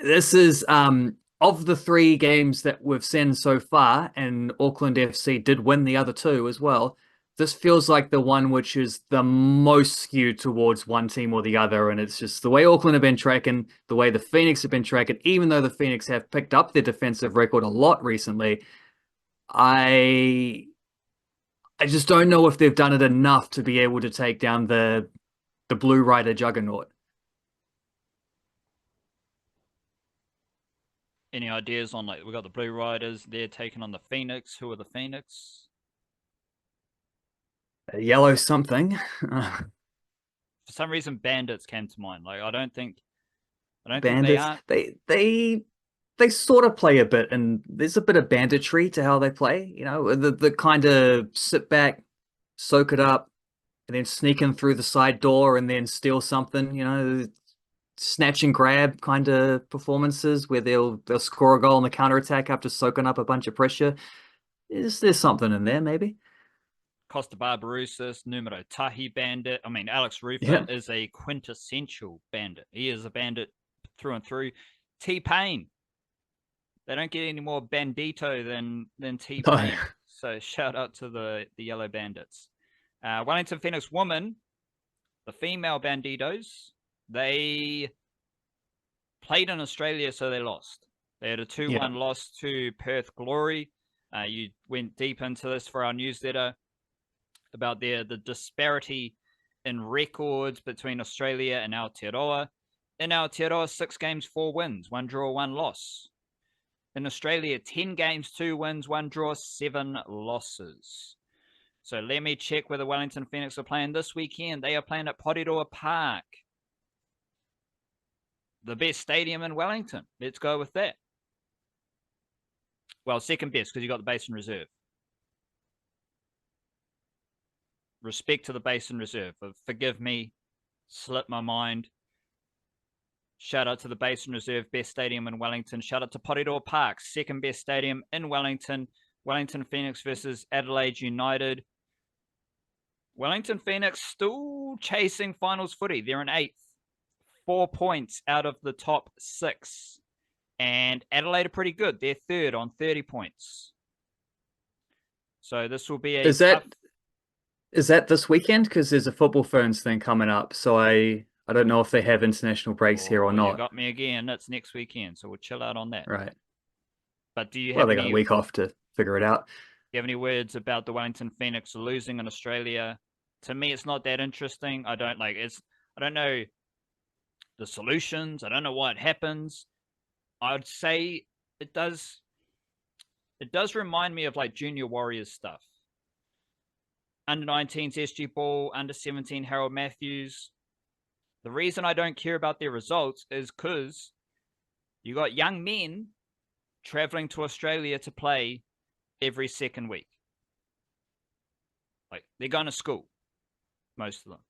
this is, of the 3 games that we've seen so far, and Auckland FC did win the other 2 as well, this feels like the one which is the most skewed towards one team or the other. And it's just the way Auckland have been tracking, the way the Phoenix have been tracking, even though the Phoenix have picked up their defensive record a lot recently. I just don't know if they've done it enough to be able to take down the Blue Rider juggernaut. Any ideas on, like, we got the Blue Riders, they're taking on the Phoenix. Who are the Phoenix? Yellow something. For some reason, Bandits came to mind. Like, I don't think Bandits, they sort of play a bit, and there's a bit of banditry to how they play. You know, the kind of sit back, soak it up, and then sneak in through the side door and then steal something. You know, snatch and grab kind of performances where they'll score a goal on the counterattack after soaking up a bunch of pressure. There's something in there, maybe. Costa Barbarousis, Numero Tahi bandit. I mean, Alex Rufer is a quintessential bandit. He is a bandit through and through. T-Pain. They don't get any more bandito than T-Pain. No. So shout out to the Yellow Bandits. Wellington Phoenix women, the female banditos, they played in Australia, so they lost. They had a 2-1 loss to Perth Glory. You went deep into this for our newsletter about the disparity in records between Australia and Aotearoa. In Aotearoa, 6 games, 4 wins, 1 draw, 1 loss. In Australia, 10 games, 2 wins, 1 draw, 7 losses. So let me check where the Wellington Phoenix are playing this weekend. They are playing at Porirua Park, the best stadium in Wellington. Let's go with that. Well, second best, because you got the Basin Reserve. Respect to the Basin Reserve. Forgive me, slipped my mind. Shout out to the Basin Reserve, best stadium in Wellington. Shout out to Porirua Park, second best stadium in Wellington. Wellington Phoenix versus Adelaide United. Wellington Phoenix still chasing finals footy. They're in 8th. 4 points out of the top 6. And Adelaide are pretty good. They're 3rd on 30 points. So this will be a tough... Is that this weekend? Because there's a Football Ferns thing coming up. So I don't know if they have international breaks here or not. You got me again. That's next weekend. So we'll chill out on that. Right. But do you have Well, they got a week off to figure it out. Do you have any words about the Wellington Phoenix losing in Australia? To me, it's not that interesting. I don't know the solutions. I don't know why it happens. I'd say it does remind me of like Junior Warriors stuff. Under 19s SG Ball, under 17 Harold Matthews. The reason I don't care about their results is because you got young men traveling to Australia to play every second week. Like, they're going to school, most of them.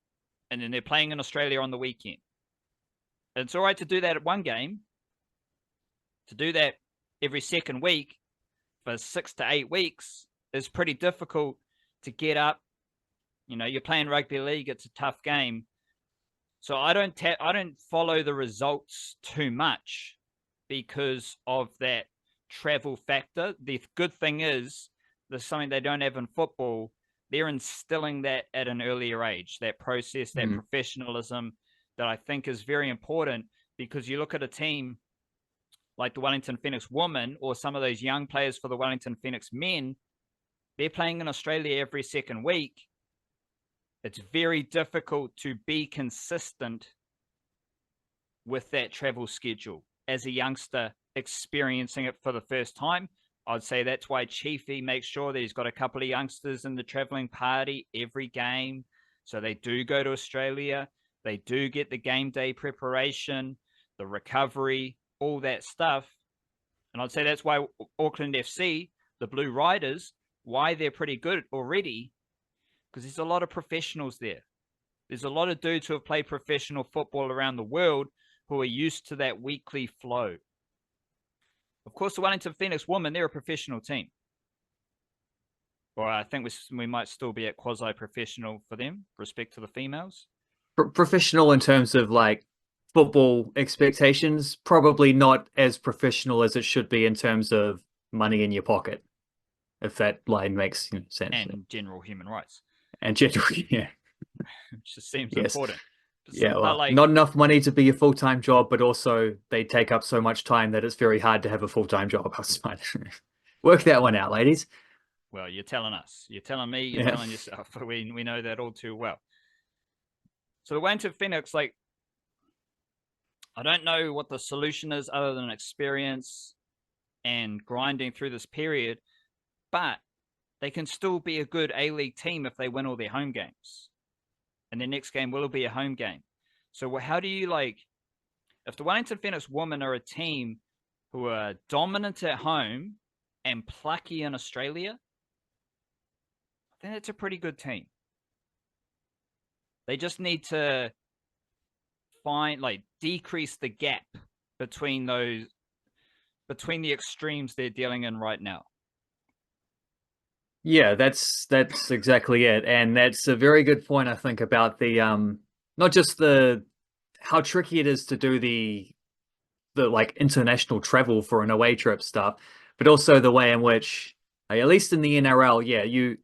And then they're playing in Australia on the weekend. And it's all right to do that at one game. To do that every second week for 6 to 8 weeks is pretty difficult to get up. You know, you're playing rugby league, it's a tough game. So I don't follow the results too much because of that travel factor. The good thing is there's something they don't have in football. They're instilling that at an earlier age, that process, that professionalism that I think is very important, because you look at a team like the Wellington Phoenix women or some of those young players for the Wellington Phoenix men, they're playing in Australia every second week. It's very difficult to be consistent with that travel schedule as a youngster experiencing it for the first time. I'd say that's why Chiefy makes sure that he's got a couple of youngsters in the traveling party every game. So they do go to Australia. They do get the game day preparation, the recovery, all that stuff. And I'd say that's why Auckland FC, the Blue Riders, why they're pretty good already, because there's a lot of professionals there. There's a lot of dudes who have played professional football around the world who are used to that weekly flow. Of course, the Wellington Phoenix women, they're a professional team. Or I think we might still be at quasi-professional for them, respect to the females. Professional in terms of like football expectations, probably not as professional as it should be in terms of money in your pocket, if that line makes sense. And general human rights. And general, yeah. It just seems important. Yeah, well, like, not enough money to be a full-time job, but also they take up so much time that it's very hard to have a full-time job outside. Work that one out, ladies. Well, you're telling us. You're telling me. You're telling yourself. We know that all too well. So the Wellington Phoenix, like, I don't know what the solution is other than experience and grinding through this period, but they can still be a good A-League team if they win all their home games. And their next game will be a home game. So how do you, like, if the Wellington Phoenix women are a team who are dominant at home and plucky in Australia, I think it's a pretty good team. They just need to decrease the gap between the extremes they're dealing in right now. Yeah, that's exactly it. And that's a very good point, I think, about the not just how tricky it is to do the like international travel for an away trip stuff, but also the way in which, at least in the NRL, yeah, you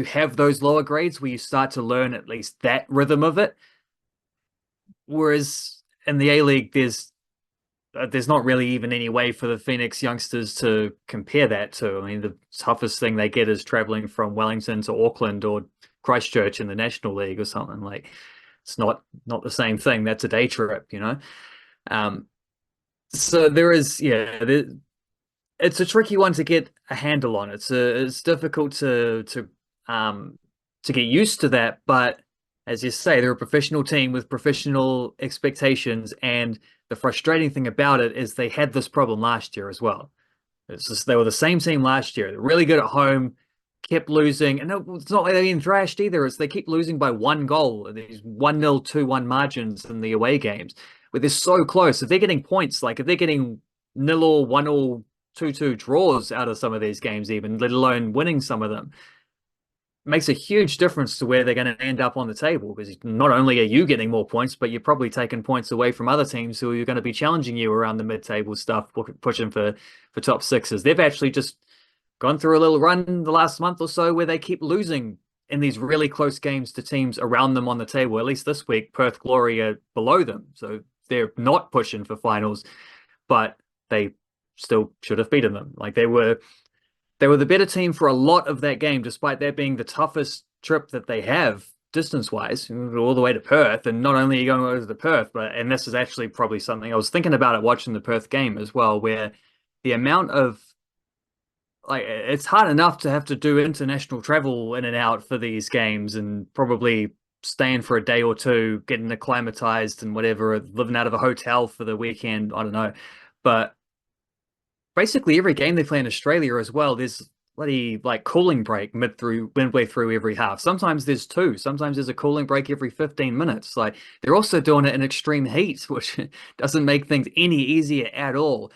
have those lower grades where you start to learn at least that rhythm of it. Whereas in the A-League, there's not really even any way for the Phoenix youngsters to compare that to. I mean, the toughest thing they get is traveling from Wellington to Auckland or Christchurch in the National League or something. Like, it's not the same thing. That's a day trip, So there is, it's a tricky one to get a handle on. It's difficult to get used to that. But as you say, they're a professional team with professional expectations, and the frustrating thing about it is they had this problem last year as well. It's just, they were the same team last year. They're really good at home, kept losing. And it's not like they're getting thrashed either. It's they keep losing by 1 goal. These 1-0, 2-1 margins in the away games, where they're so close. If they're getting points, like if they're getting 0-0, 1-0, 2-2 draws out of some of these games even, let alone winning some of them, makes a huge difference to where they're going to end up on the table, because not only are you getting more points, but you're probably taking points away from other teams who are going to be challenging you around the mid-table stuff, pushing for top sixes. They've actually just gone through a little run the last month or so where they keep losing in these really close games to teams around them on the table. At least this week, Perth Glory are below them, so they're not pushing for finals, but they still should have beaten them. Like they were the better team for a lot of that game, despite that being the toughest trip that they have distance-wise, all the way to Perth. And not only are you going over to Perth, and this is actually probably something I was thinking about it watching the Perth game as well, where the amount of, like, it's hard enough to have to do international travel in and out for these games and probably staying for a day or two, getting acclimatized and whatever, living out of a hotel for the weekend. I don't know. But basically every game they play in Australia as well, there's bloody like cooling break midway through every half. Sometimes there's two. Sometimes there's a cooling break every 15 minutes. Like they're also doing it in extreme heat, which doesn't make things any easier at all.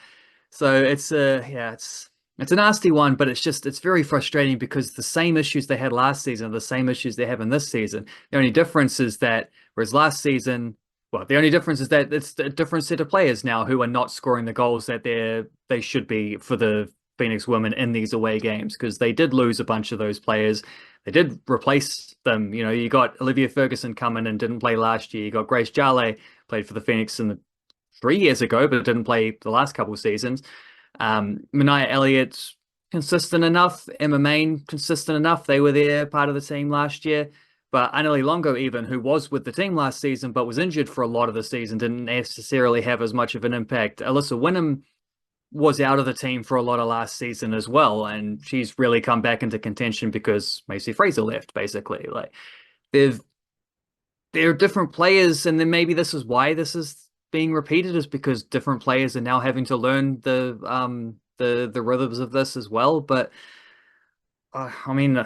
So it's it's a nasty one, but it's very frustrating because the same issues they had last season are the same issues they have in this season. The only difference is that whereas last season, well, the only difference is that it's a different set of players now who are not scoring the goals that they should be for the Phoenix women in these away games, because they did lose a bunch of those players. They did replace them. You know, you got Olivia Ferguson coming and didn't play last year. You got Grace Jale, played for the Phoenix 3 years ago, but didn't play the last couple of seasons. Mania Elliott's consistent enough. Emma Main consistent enough. They were there, part of the team last year. But Anneli Longo, even, who was with the team last season but was injured for a lot of the season, didn't necessarily have as much of an impact. Alyssa Wynnum was out of the team for a lot of last season as well, and she's really come back into contention because Macy Fraser left, basically. Like they're different players, and then maybe this is why this is being repeated, is because different players are now having to learn the rhythms of this as well. But I mean,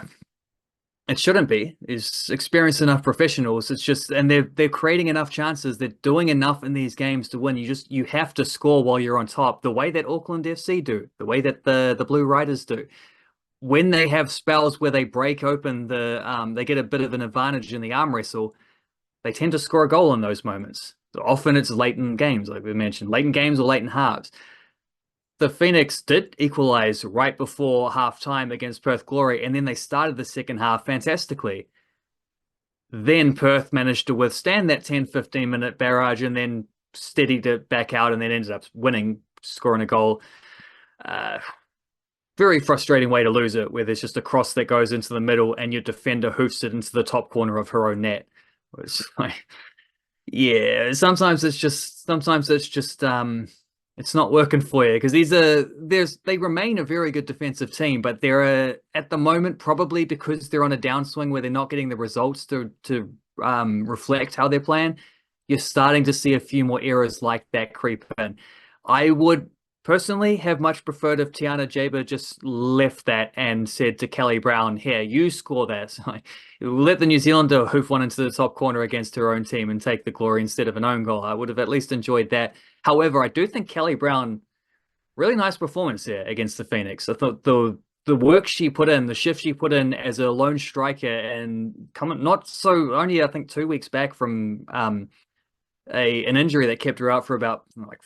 it shouldn't be. Is experienced enough professionals. It's just, and they're creating enough chances. They're doing enough in these games to win. You have to score while you're on top, the way that Auckland FC do, the way that the Blue Riders do. When they have spells where they break open they get a bit of an advantage in the arm wrestle, they tend to score a goal in those moments. Often it's late in games, like we mentioned, late in games or late in halves. The Phoenix did equalize right before halftime against Perth Glory, and then they started the second half fantastically. Then Perth managed to withstand that 10-15 minute barrage and then steadied it back out and then ended up winning, scoring a goal. Very frustrating way to lose it, where there's just a cross that goes into the middle and your defender hoofs it into the top corner of her own net. It's like, yeah, sometimes it's just it's not working for you, because they remain a very good defensive team, but they're at the moment, probably because they're on a downswing where they're not getting the results to reflect how they're playing. You're starting to see a few more errors like that creep in. I would personally have much preferred if Tiana Jaber just left that and said to Kelly Brown, "Here, you score that." Let the New Zealander hoof one into the top corner against her own team and take the glory instead of an own goal. I would have at least enjoyed that. However, I do think Kelly Brown, really nice performance there against the Phoenix. I thought the work she put in, the shift she put in as a lone striker, and coming only I think 2 weeks back from an injury that kept her out for about like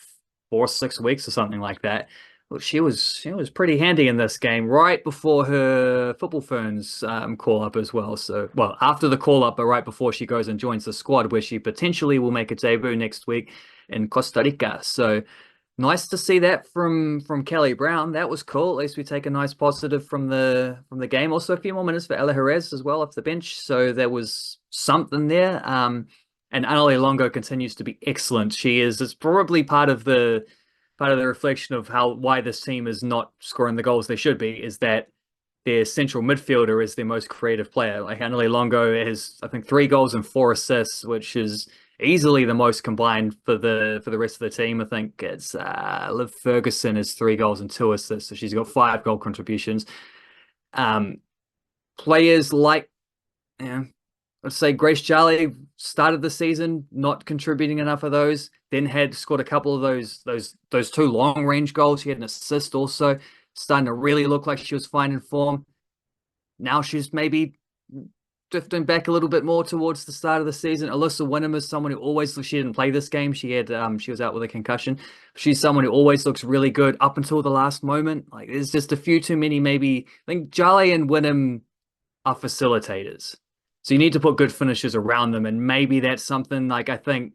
4 or 6 weeks or something like that. Well, she was pretty handy in this game right before her Football Ferns call up as well. So, well, after the call up, but right before she goes and joins the squad, where she potentially will make a debut next week in Costa Rica. So nice to see that from Kelly Brown. That was cool. At least we take a nice positive from the game. Also, a few more minutes for Ella Jerez as well off the bench. So there was something there. And Anneli Longo continues to be excellent. It's probably part of the reflection of why this team is not scoring the goals they should be, is that their central midfielder is their most creative player. Like Anneli Longo has, I think, 3 goals and 4 assists, which is easily the most combined for the rest of the team. I think it's Liv Ferguson has 3 goals and 2 assists, so she's got 5 goal contributions. Players like, let's say Grace Jale started the season not contributing enough of those, then had scored a couple of those 2 long range goals. She had an assist also, starting to really look like she was finding form. Now she's maybe drifting back a little bit more towards the start of the season. Alyssa Wynnum is someone who always, she didn't play this game. She was out with a concussion. She's someone who always looks really good up until the last moment. Like there's just a few too many, maybe. I think Jale and Wynnum are facilitators. So you need to put good finishers around them. And maybe that's something like I think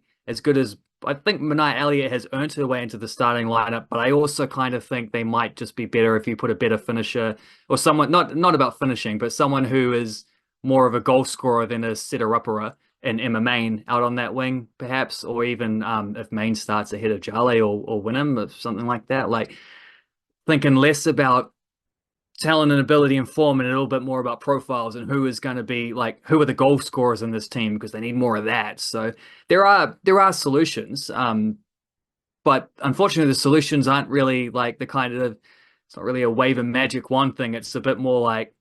Minai Elliott has earned her way into the starting lineup, but I also kind of think they might just be better if you put a better finisher or someone not about finishing, but someone who is more of a goal scorer than a setter-upper and Emma Main out on that wing, perhaps, or even if Main starts ahead of Jale or Wynnum or something like that. Like thinking less about talent and ability and form and a little bit more about profiles and who is going to be like who are the goal scorers in this team because they need more of that. So there are solutions, but unfortunately the solutions aren't really like the kind of it's not really a wave of magic wand thing. It's a bit more like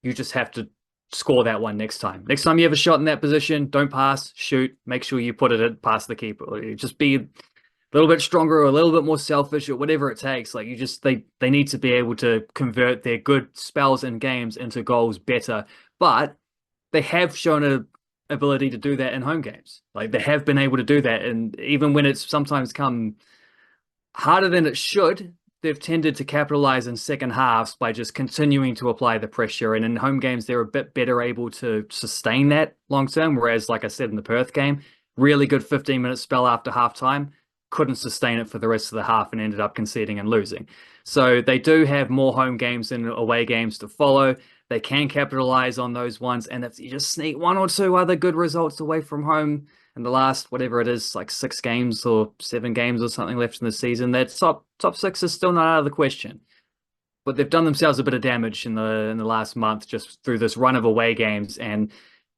you just have to score that one next time. Next time you have a shot in that position, don't pass, shoot, make sure you put it past the keeper. Just be little bit stronger or a little bit more selfish or whatever it takes. Like they need to be able to convert their good spells and games into goals better. But they have shown a ability to do that in home games. Like they have been able to do that. And even when it's sometimes come harder than it should, they've tended to capitalize in second halves by just continuing to apply the pressure. And in home games, they're a bit better able to sustain that long term. Whereas, like I said, in the Perth game, really good 15-minute spell after halftime, couldn't sustain it for the rest of the half and ended up conceding and losing. So they do have more home games and away games to follow. They can capitalize on those ones. And if you just sneak one or two other good results away from home in the last, whatever it is, like 6 games or 7 games or something left in the season, that top 6 is still not out of the question. But they've done themselves a bit of damage in the last month just through this run of away games and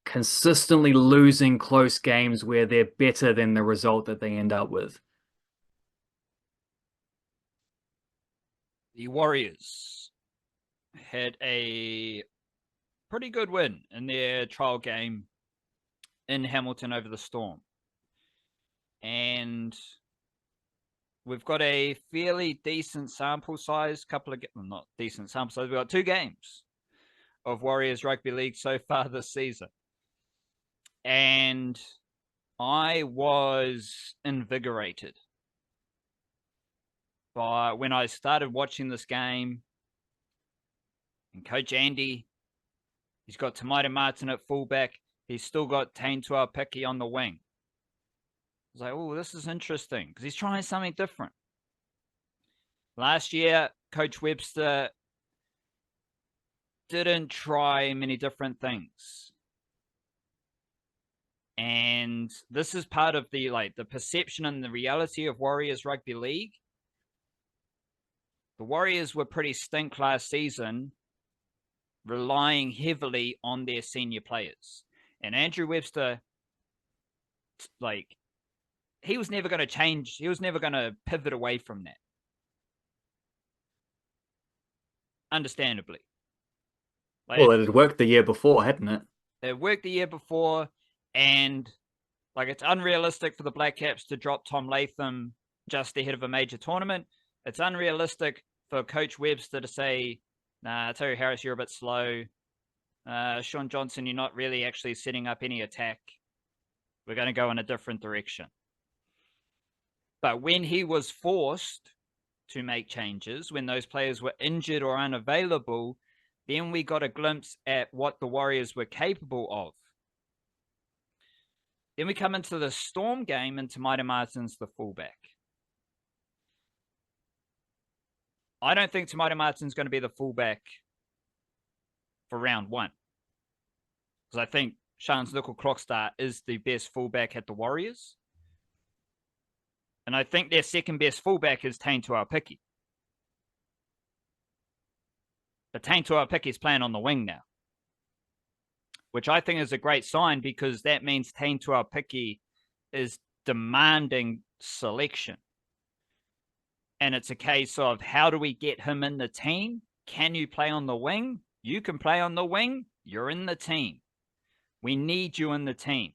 consistently losing close games where they're better than the result that they end up with. The Warriors had a pretty good win in their trial game in Hamilton over the Storm. And we've got a fairly decent sample size, not decent sample size, we've got 2 games of Warriors Rugby League so far this season. And I was invigorated by when I started watching this game. And Coach Andy, he's got Tamaita Martin at fullback. He's still got Tain Tuapiki on the wing. I was like, oh, this is interesting because he's trying something different. Last year, Coach Webster didn't try many different things. And this is part of the perception and the reality of Warriors Rugby League. The Warriors were pretty stink last season, relying heavily on their senior players. And Andrew Webster, he was never going to change. He was never going to pivot away from that. Understandably. Well, it had worked the year before, hadn't it? It worked the year before, and it's unrealistic for the Blackcaps to drop Tom Latham just ahead of a major tournament. It's unrealistic for Coach Webster to say, nah, Terry Harris, you're a bit slow. Sean Johnson, you're not really actually setting up any attack. We're going to go in a different direction. But when he was forced to make changes, when those players were injured or unavailable, then we got a glimpse at what the Warriors were capable of. Then we come into the Storm game and Tamaita Martin's the fullback. I don't think Tamaita Martin's going to be the fullback for round 1. Because I think Shans Nickel-Crockstar is the best fullback at the Warriors. And I think their second best fullback is Tain Tuapiki. But Tain Tuapiki is playing on the wing now, which I think is a great sign because that means Tain Tuapiki is demanding selection. And it's a case of how do we get him in the team? Can you play on the wing? You can play on the wing. You're in the team. We need you in the team.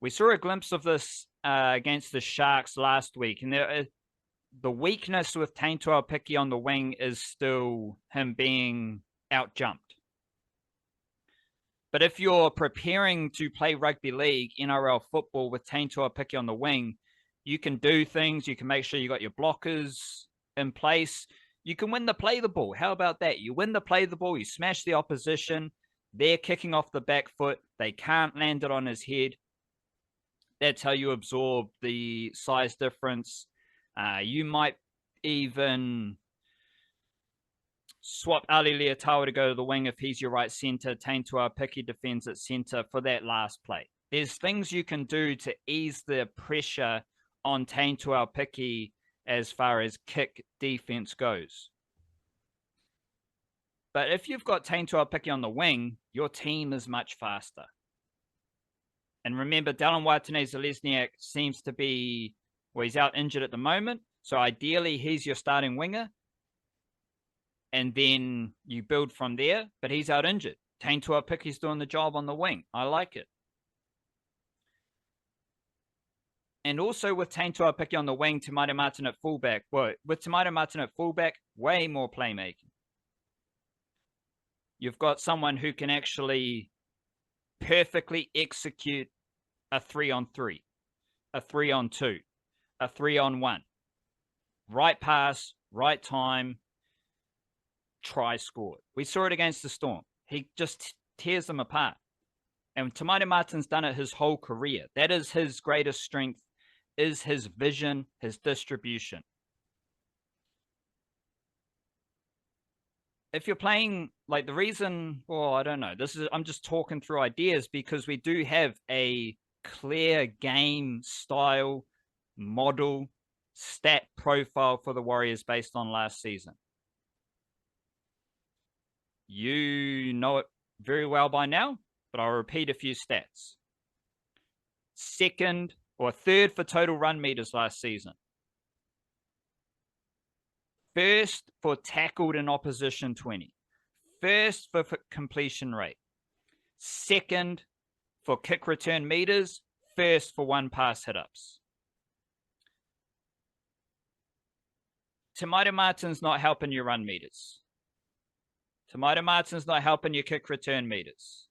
We saw a glimpse of this against the Sharks last week. And the weakness with Tain Tuapiki on the wing is still him being out-jumped. But if you're preparing to play rugby league, NRL football with Taintua Piki on the wing, you can do things. You can make sure you got your blockers in place. You can win the play the ball. How about that? You win the play the ball. You smash the opposition. They're kicking off the back foot. They can't land it on his head. That's how you absorb the size difference. You might even swap Ali Leotawa to go to the wing if he's your right centre. Taintua Piki defends at centre for that last play. There's things you can do to ease the pressure on Taintua Piki as far as kick defense goes. But if you've got Taintua Piki on the wing, your team is much faster. And remember, Dallin Waitene-Zelezniak seems to be, well, he's out injured at the moment. So ideally, he's your starting winger. And then you build from there, but he's out injured. Taintua Piki's doing the job on the wing. I like it. And also with Taintua Piki on the wing, Te Maire Martin at fullback. Well, with Te Maire Martin at fullback, way more playmaking. You've got someone who can actually perfectly execute a 3-on-3, a 3-on-2, a 3-on-1. Right pass, right time, try scored. We saw it against the Storm. He just tears them apart. And Te Maire Martin's done it his whole career. That is his greatest strength, is his vision, his distribution. If you're playing, like the reason, well, I don't know. I'm just talking through ideas because we do have a clear game style, model, stat profile for the Warriors based on last season. You know it very well by now, but I'll repeat a few stats. Second or third for total run meters last season. First for tackled in opposition 20. First for completion rate. Second for kick return meters. First for one pass hit-ups. Te Maire Martin's not helping your run meters. Te Maire Martin's not helping your kick return meters.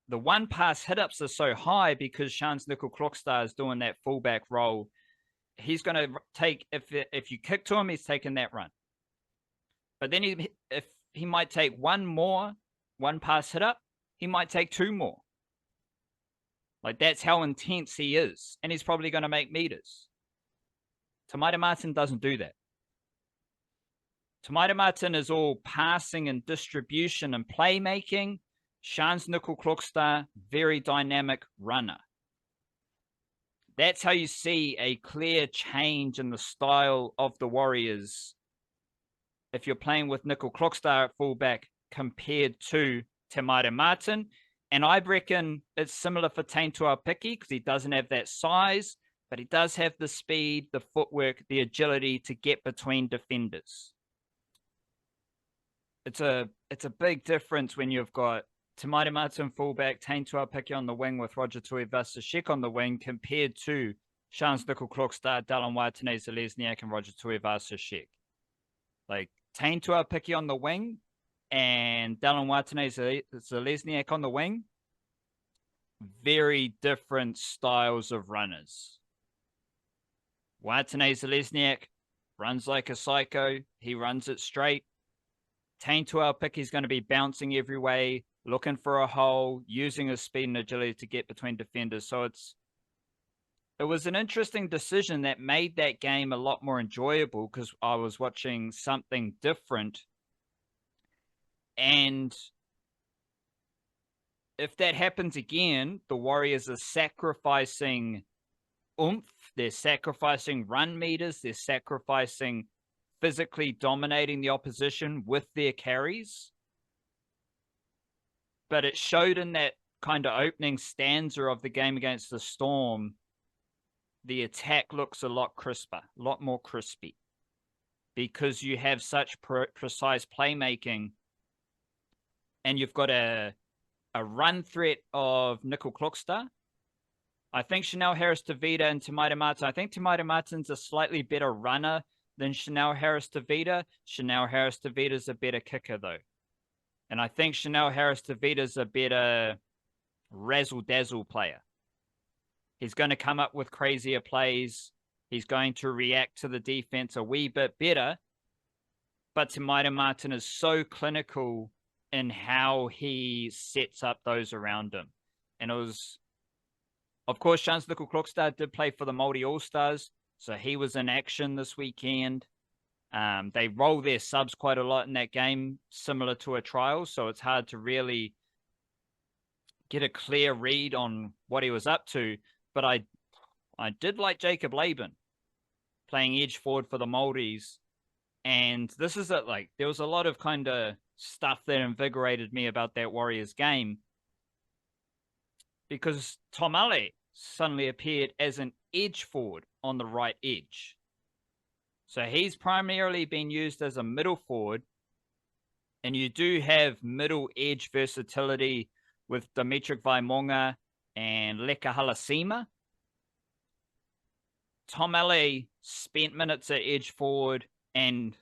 The one pass hit-ups are so high because Shans Nickel-Klokstad is doing that fullback role. He's going to take, if you kick to him, he's taking that run. But then if he might take one pass hit-up, he might take two more. Like, that's how intense he is. And he's probably going to make meters. Te Maire Martin doesn't do that. Te Maire Martin is all passing and distribution and playmaking. Shans Nickel-Klokstad, very dynamic runner. That's how you see a clear change in the style of the Warriors if you're playing with Nickel-Klokstad at fullback compared to Te Maire Martin. And I reckon it's similar for Taintua Piki because he doesn't have that size, but he does have the speed, the footwork, the agility to get between defenders. It's a big difference when you've got Te Maire Martin fullback, Taintua Piki on the wing with Roger Tuivasa-Sheck on the wing compared to Shans Nickel-Klokstad, Dallin Waitene-Zelezniak, and Roger Tuivasa-Sheck. Like, Taintua Piki on the wing and Dallin Waitene-Zelezniak on the wing, very different styles of runners. Waitene-Zelezniak runs like a psycho. He runs it straight. Taintua Piki is going to be bouncing every way, looking for a hole, using his speed and agility to get between defenders. So it was an interesting decision that made that game a lot more enjoyable because I was watching something different. And if that happens again, the Warriors are sacrificing oomph, they're sacrificing run meters, they're sacrificing physically dominating the opposition with their carries. But it showed in that kind of opening stanza of the game against the Storm, the attack looks a lot crisper, a lot more crispy, because you have such precise playmaking, and you've got a run threat of Nickel-Klokstad. I think Chanel Harris-Tavita and Te Maire Martin. I think Te Maire Martin's a slightly better runner than Chanel Harris-Tavita. Chanel Harris-Tavita's a better kicker, though. And I think Chanel Harris-Tavita's a better razzle-dazzle player. He's going to come up with crazier plays. He's going to react to the defense a wee bit better. But Te Maire Martin is so clinical in how he sets up those around him. And it was, of course, Shans Nickel-Krokstad did play for the Māori All-Stars, so he was in action this weekend. They roll their subs quite a lot in that game, similar to a trial, so it's hard to really get a clear read on what he was up to. But I did like Jacob Laban playing edge forward for the Māoris. And this is it, like, there was a lot of kind of stuff that invigorated me about that Warriors game, because Tomale suddenly appeared as an edge forward on the right edge. So he's primarily been used as a middle forward, and you do have middle edge versatility with Dimitri Vaimonga and Leka Halasima. Tomale spent minutes at edge forward, and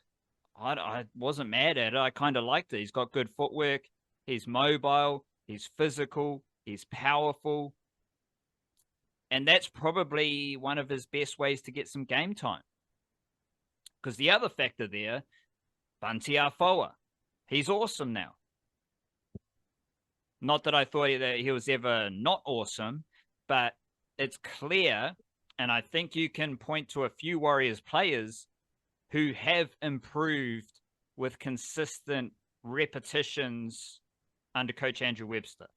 I wasn't mad at it. I kind of liked it. He's got good footwork. He's mobile. He's physical. He's powerful. And that's probably one of his best ways to get some game time. Because the other factor there, Bunty Afoa, he's awesome now. Not that I thought that he was ever not awesome, but it's clear, and I think you can point to a few Warriors players who have improved with consistent repetitions under Coach Andrew Webster.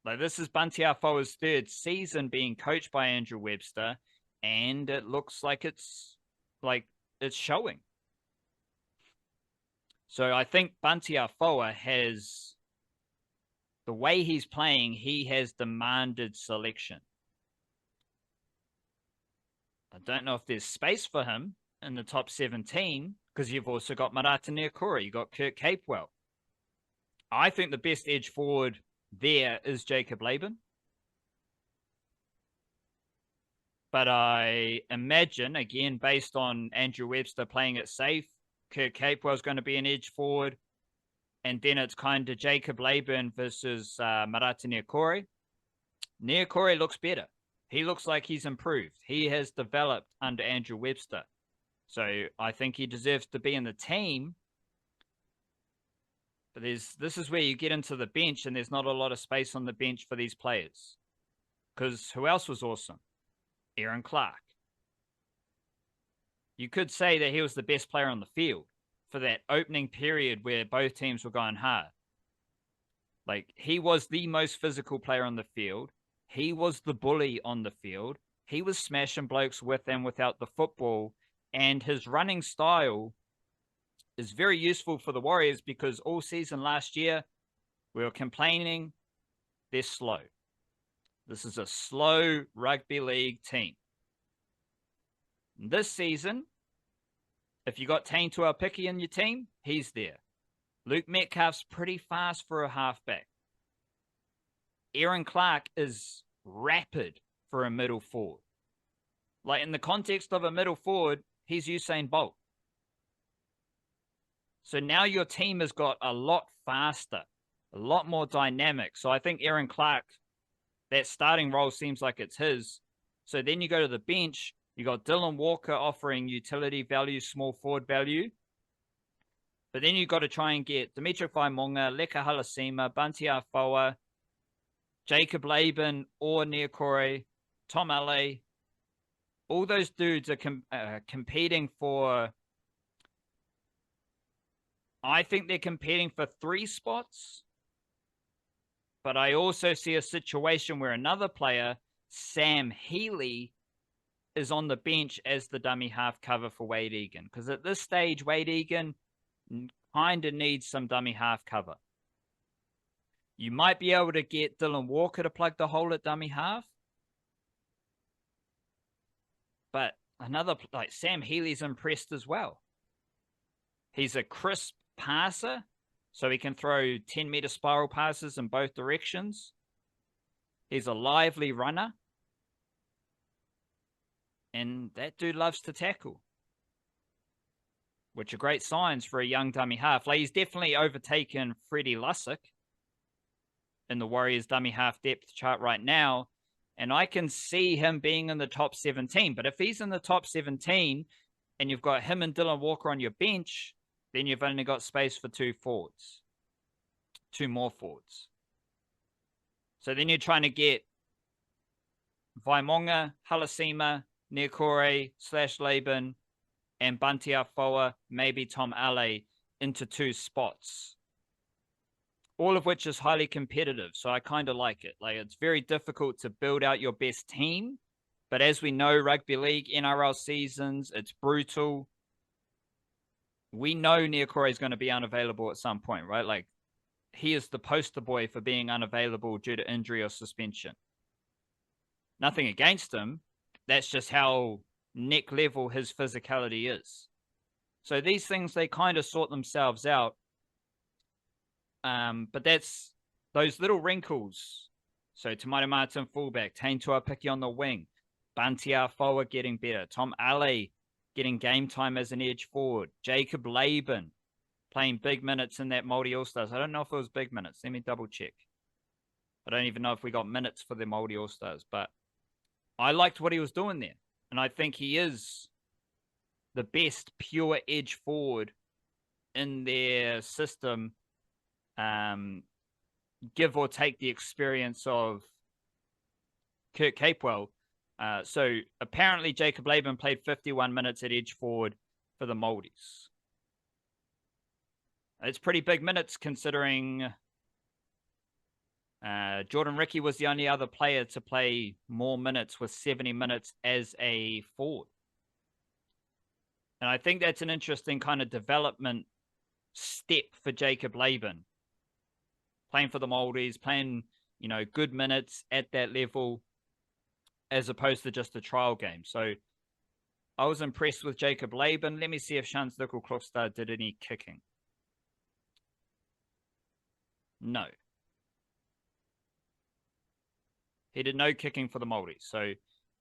Like, this is Bunty Afoa's third season being coached by Andrew Webster, and it looks like it's showing. So I think Bunty Afoa has, the way he's playing, he has demanded selection. I don't know if there's space for him in the top 17, because you've also got Marata Niokora, you've got Kirk Capewell. I think the best edge forward there is Jacob Laban. But I imagine, again, based on Andrew Webster playing it safe, Kirk Capewell is going to be an edge forward. And then it's kind of Jacob Laban versus Marata Niokore. Niokore looks better. He looks like he's improved. He has developed under Andrew Webster. So I think he deserves to be in the team. But this is where you get into the bench, and there's not a lot of space on the bench for these players. Because who else was awesome? Aaron Clark. You could say that he was the best player on the field for that opening period where both teams were going hard. Like, he was the most physical player on the field. He was the bully on the field. He was smashing blokes with and without the football. And his running style is very useful for the Warriors, because all season last year, we were complaining they're slow. This is a slow rugby league team. This season, if you got Tane Tuapiki in your team, he's there. Luke Metcalf's pretty fast for a halfback. Aaron Clark is rapid for a middle forward. Like, in the context of a middle forward, he's Usain Bolt. So now your team has got a lot faster, a lot more dynamic. So I think Aaron Clark, that starting role seems like it's his. So then you go to the bench, you got Dylan Walker offering utility value, small forward value. But then you got to try and get Dimitri Vaimonga, Leka Halasima, Bunty Afoa, Jacob Laban, or Niokore, Tom Ale. All those dudes are competing for, I think they're competing for 3 spots. But I also see a situation where another player, Sam Healy, is on the bench as the dummy half cover for Wade Egan. Because at this stage, Wade Egan kind of needs some dummy half cover. You might be able to get Dylan Walker to plug the hole at dummy half. But another, like, Sam Healy's impressed as well. He's a crisp passer, so he can throw 10-meter spiral passes in both directions. He's a lively runner. And that dude loves to tackle. which are great signs for a young dummy half. Like, he's definitely overtaken Freddie Lussick in the Warriors dummy half depth chart right now, and I can see him being in the top 17. But if he's in the top 17 and you've got him and Dylan Walker on your bench, then you've only got space for two more forwards. So then you're trying to get Vaimonga, Halasima, Niokore / Laban, and Bunty Afoa, maybe Tom Ale into two spots. All of which is highly competitive, so I kind of like it. Like, it's very difficult to build out your best team, but as we know, rugby league, NRL seasons, it's brutal. We know Niokore is going to be unavailable at some point, right? Like, he is the poster boy for being unavailable due to injury or suspension. Nothing against him. That's just how neck level his physicality is. So these things, they kind of sort themselves out. But that's those little wrinkles. So Tamaita Martin fullback, Tain Tuapiki on the wing, Bunty Afoa getting better, Tom Ale getting game time as an edge forward, Jacob Laban playing big minutes in that Māori All-Stars. I don't know if it was big minutes. Let me double check. I don't even know if we got minutes for the Māori All-Stars, but I liked what he was doing there. And I think he is the best pure edge forward in their system, give or take the experience of Kurt Capewell. So apparently Jacob Laban played 51 minutes at edge forward for the Māoris. It's pretty big minutes considering Jordan Ricky was the only other player to play more minutes with 70 minutes as a forward. And I think that's an interesting kind of development step for Jacob Laban. Playing for the Māoris, playing, good minutes at that level as opposed to just a trial game. So I was impressed with Jacob Laban. Let me see if Shans Nickel-Klokstad did any kicking. No. He did no kicking for the Māoris, so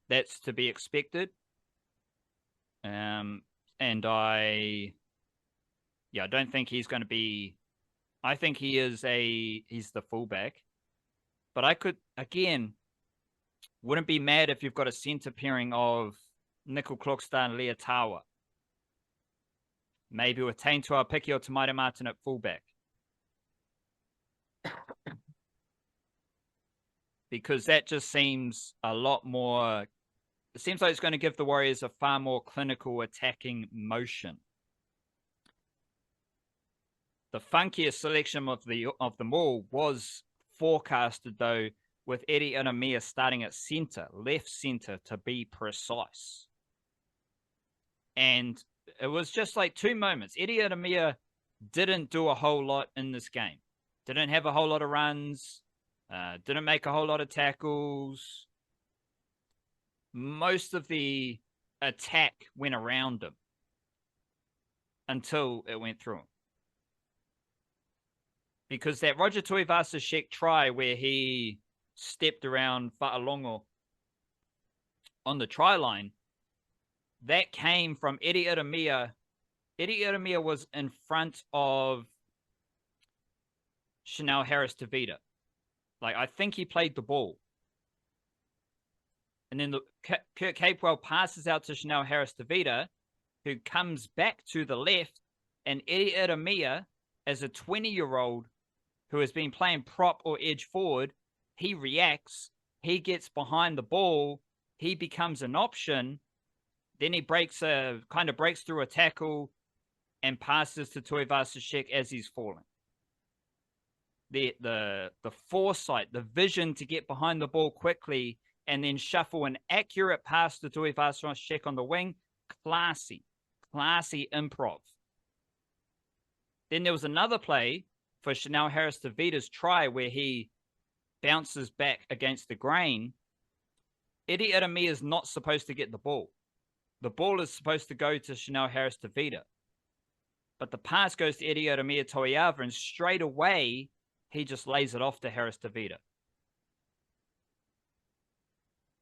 that's to be expected. And I don't think he's going to be. I think he's the fullback, but I could wouldn't be mad if you've got a centre pairing of Nickel-Klokstad and Leotawa, maybe with Tain Tuapiki or Tamaita Martin at fullback. Because that just seems a lot more. It seems like it's going to give the Warriors a far more clinical attacking motion. The funkiest selection of them all was forecasted, though, with Eddie Ieremia starting at centre, left centre to be precise. And it was just like two moments. Eddie Ieremia didn't do a whole lot in this game. Didn't have a whole lot of runs. Didn't make a whole lot of tackles. Most of the attack went around him until it went through him. Because that Roger Tuivasa-Sheck try where he stepped around Fa'alongo on the try line, that came from Eddie Ieremia. Eddie Ieremia was in front of Chanel Harris-Tavita. Like, I think he played the ball. And then Kurt Capewell passes out to Chanel Harris-Tavita, who comes back to the left, and Eddie Ieremia, as a 20-year-old who has been playing prop or edge forward, he reacts, he gets behind the ball, he becomes an option, then he breaks through a tackle and passes to Tuivasa-Sheck as he's falling. The foresight, the vision to get behind the ball quickly and then shuffle an accurate pass to Tuivasa-Sheck on the wing, classy improv. Then there was another play for Chanel Harris-Tavita's try where he bounces back against the grain. Eddie Ieremia is not supposed to get the ball. The ball is supposed to go to Chanel Harris-Tavita. But the pass goes to Eddie Ieremia Toiava, and straight away, he just lays it off to Harris-Tavita.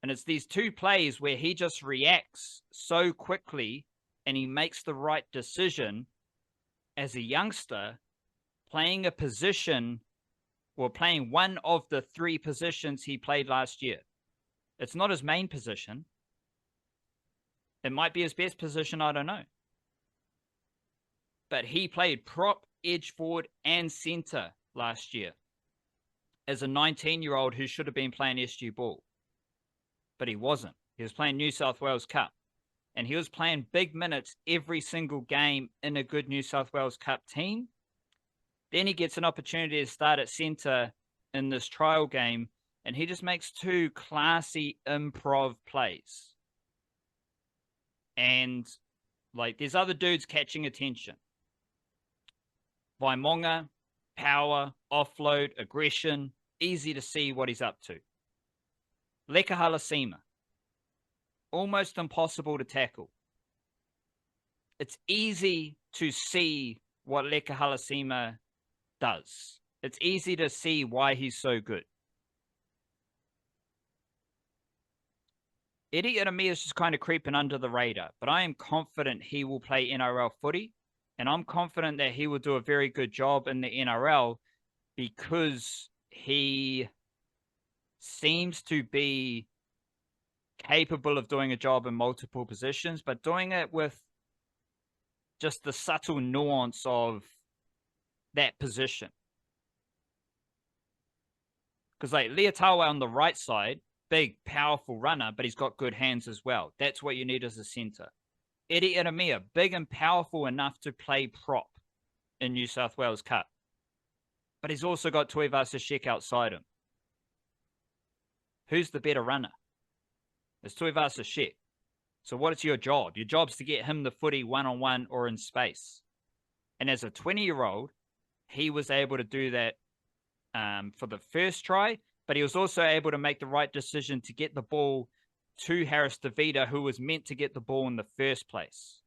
And it's these two plays where he just reacts so quickly and he makes the right decision as a youngster, playing a position, or playing one of the 3 positions he played last year. It's not his main position. It might be his best position, I don't know. But he played prop, edge forward, and center last year as a 19-year-old who should have been playing SG ball. But he wasn't. He was playing New South Wales Cup. And he was playing big minutes every single game in a good New South Wales Cup team. Then he gets an opportunity to start at center in this trial game, and he just makes 2 classy improv plays. And, like, there's other dudes catching attention. Vaimonga, power, offload, aggression, easy to see what he's up to. Leka Halasima, almost impossible to tackle. It's easy to see what Leka Halasima does. It's easy to see why he's so good. Eddie Irami is just kind of creeping under the radar, but I am confident he will play NRL footy, and I'm confident that he will do a very good job in the NRL because he seems to be capable of doing a job in multiple positions, but doing it with just the subtle nuance of that position. Because like Leotawa on the right side, big, powerful runner, but he's got good hands as well. That's what you need as a center. Eddie Iramia, big and powerful enough to play prop in New South Wales Cup. But he's also got Tuivasa Sheck outside him. Who's the better runner? It's Tuivasa Sheck. So what is your job? Your job's to get him the footy one-on-one or in space. And as a 20-year-old, he was able to do that for the first try, but he was also able to make the right decision to get the ball to Harris DeVita, who was meant to get the ball in the first place.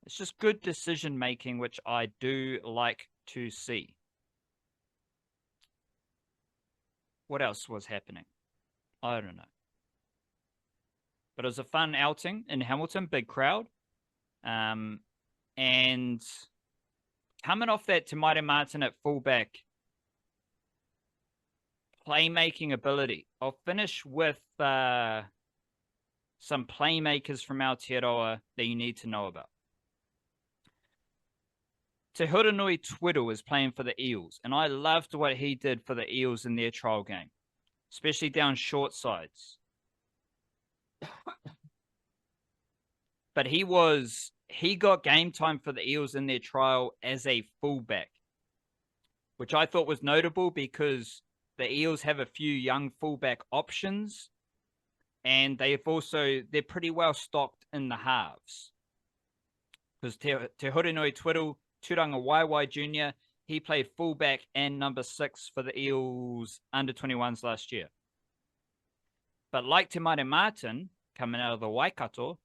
It's just good decision-making, which I do like to see. What else was happening? I don't know. But it was a fun outing in Hamilton, big crowd. And coming off that Te Maire Martin at fullback, playmaking ability. I'll finish with some playmakers from Aotearoa that you need to know about. Te Hurinui Twidle is playing for the Eels, and I loved what he did for the Eels in their trial game, especially down short sides. But he got game time for the Eels in their trial as a fullback, which I thought was notable because the Eels have a few young fullback options, and they're pretty well stocked in the halves. Because Te Hurinui Twidle, Turanga Waiwai Jr., he played fullback and number 6 for the Eels under-21s last year. But like Te Maire Martin, coming out of the Waikato,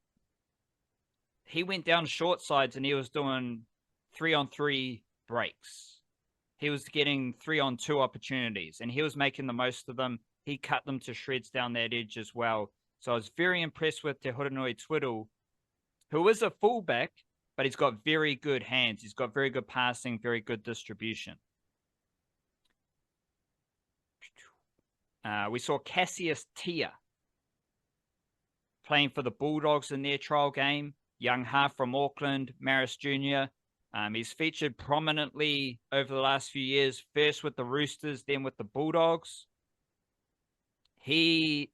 he went down short sides and he was doing 3-on-3 breaks. He was getting 3-on-2 opportunities, and he was making the most of them. He cut them to shreds down that edge as well. So I was very impressed with Te Hurinui Twidle, who is a fullback, but he's got very good hands. He's got very good passing, very good distribution. We saw Cassius Tia playing for the Bulldogs in their trial game. Young half from Auckland, Maris Jr. He's featured prominently over the last few years, first with the Roosters, then with the Bulldogs. I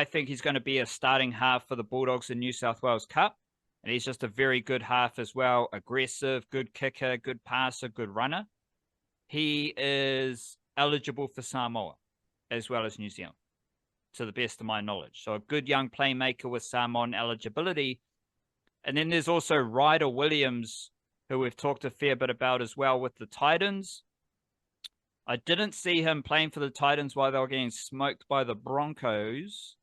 think he's going to be a starting half for the Bulldogs in New South Wales Cup. And he's just a very good half as well. Aggressive, good kicker, good passer, good runner. He is eligible for Samoa as well as New Zealand, to the best of my knowledge. So a good young playmaker with Samoan eligibility. And then there's also Ryder Williams, who we've talked a fair bit about as well with the Titans. I didn't see him playing for the Titans while they were getting smoked by the Broncos,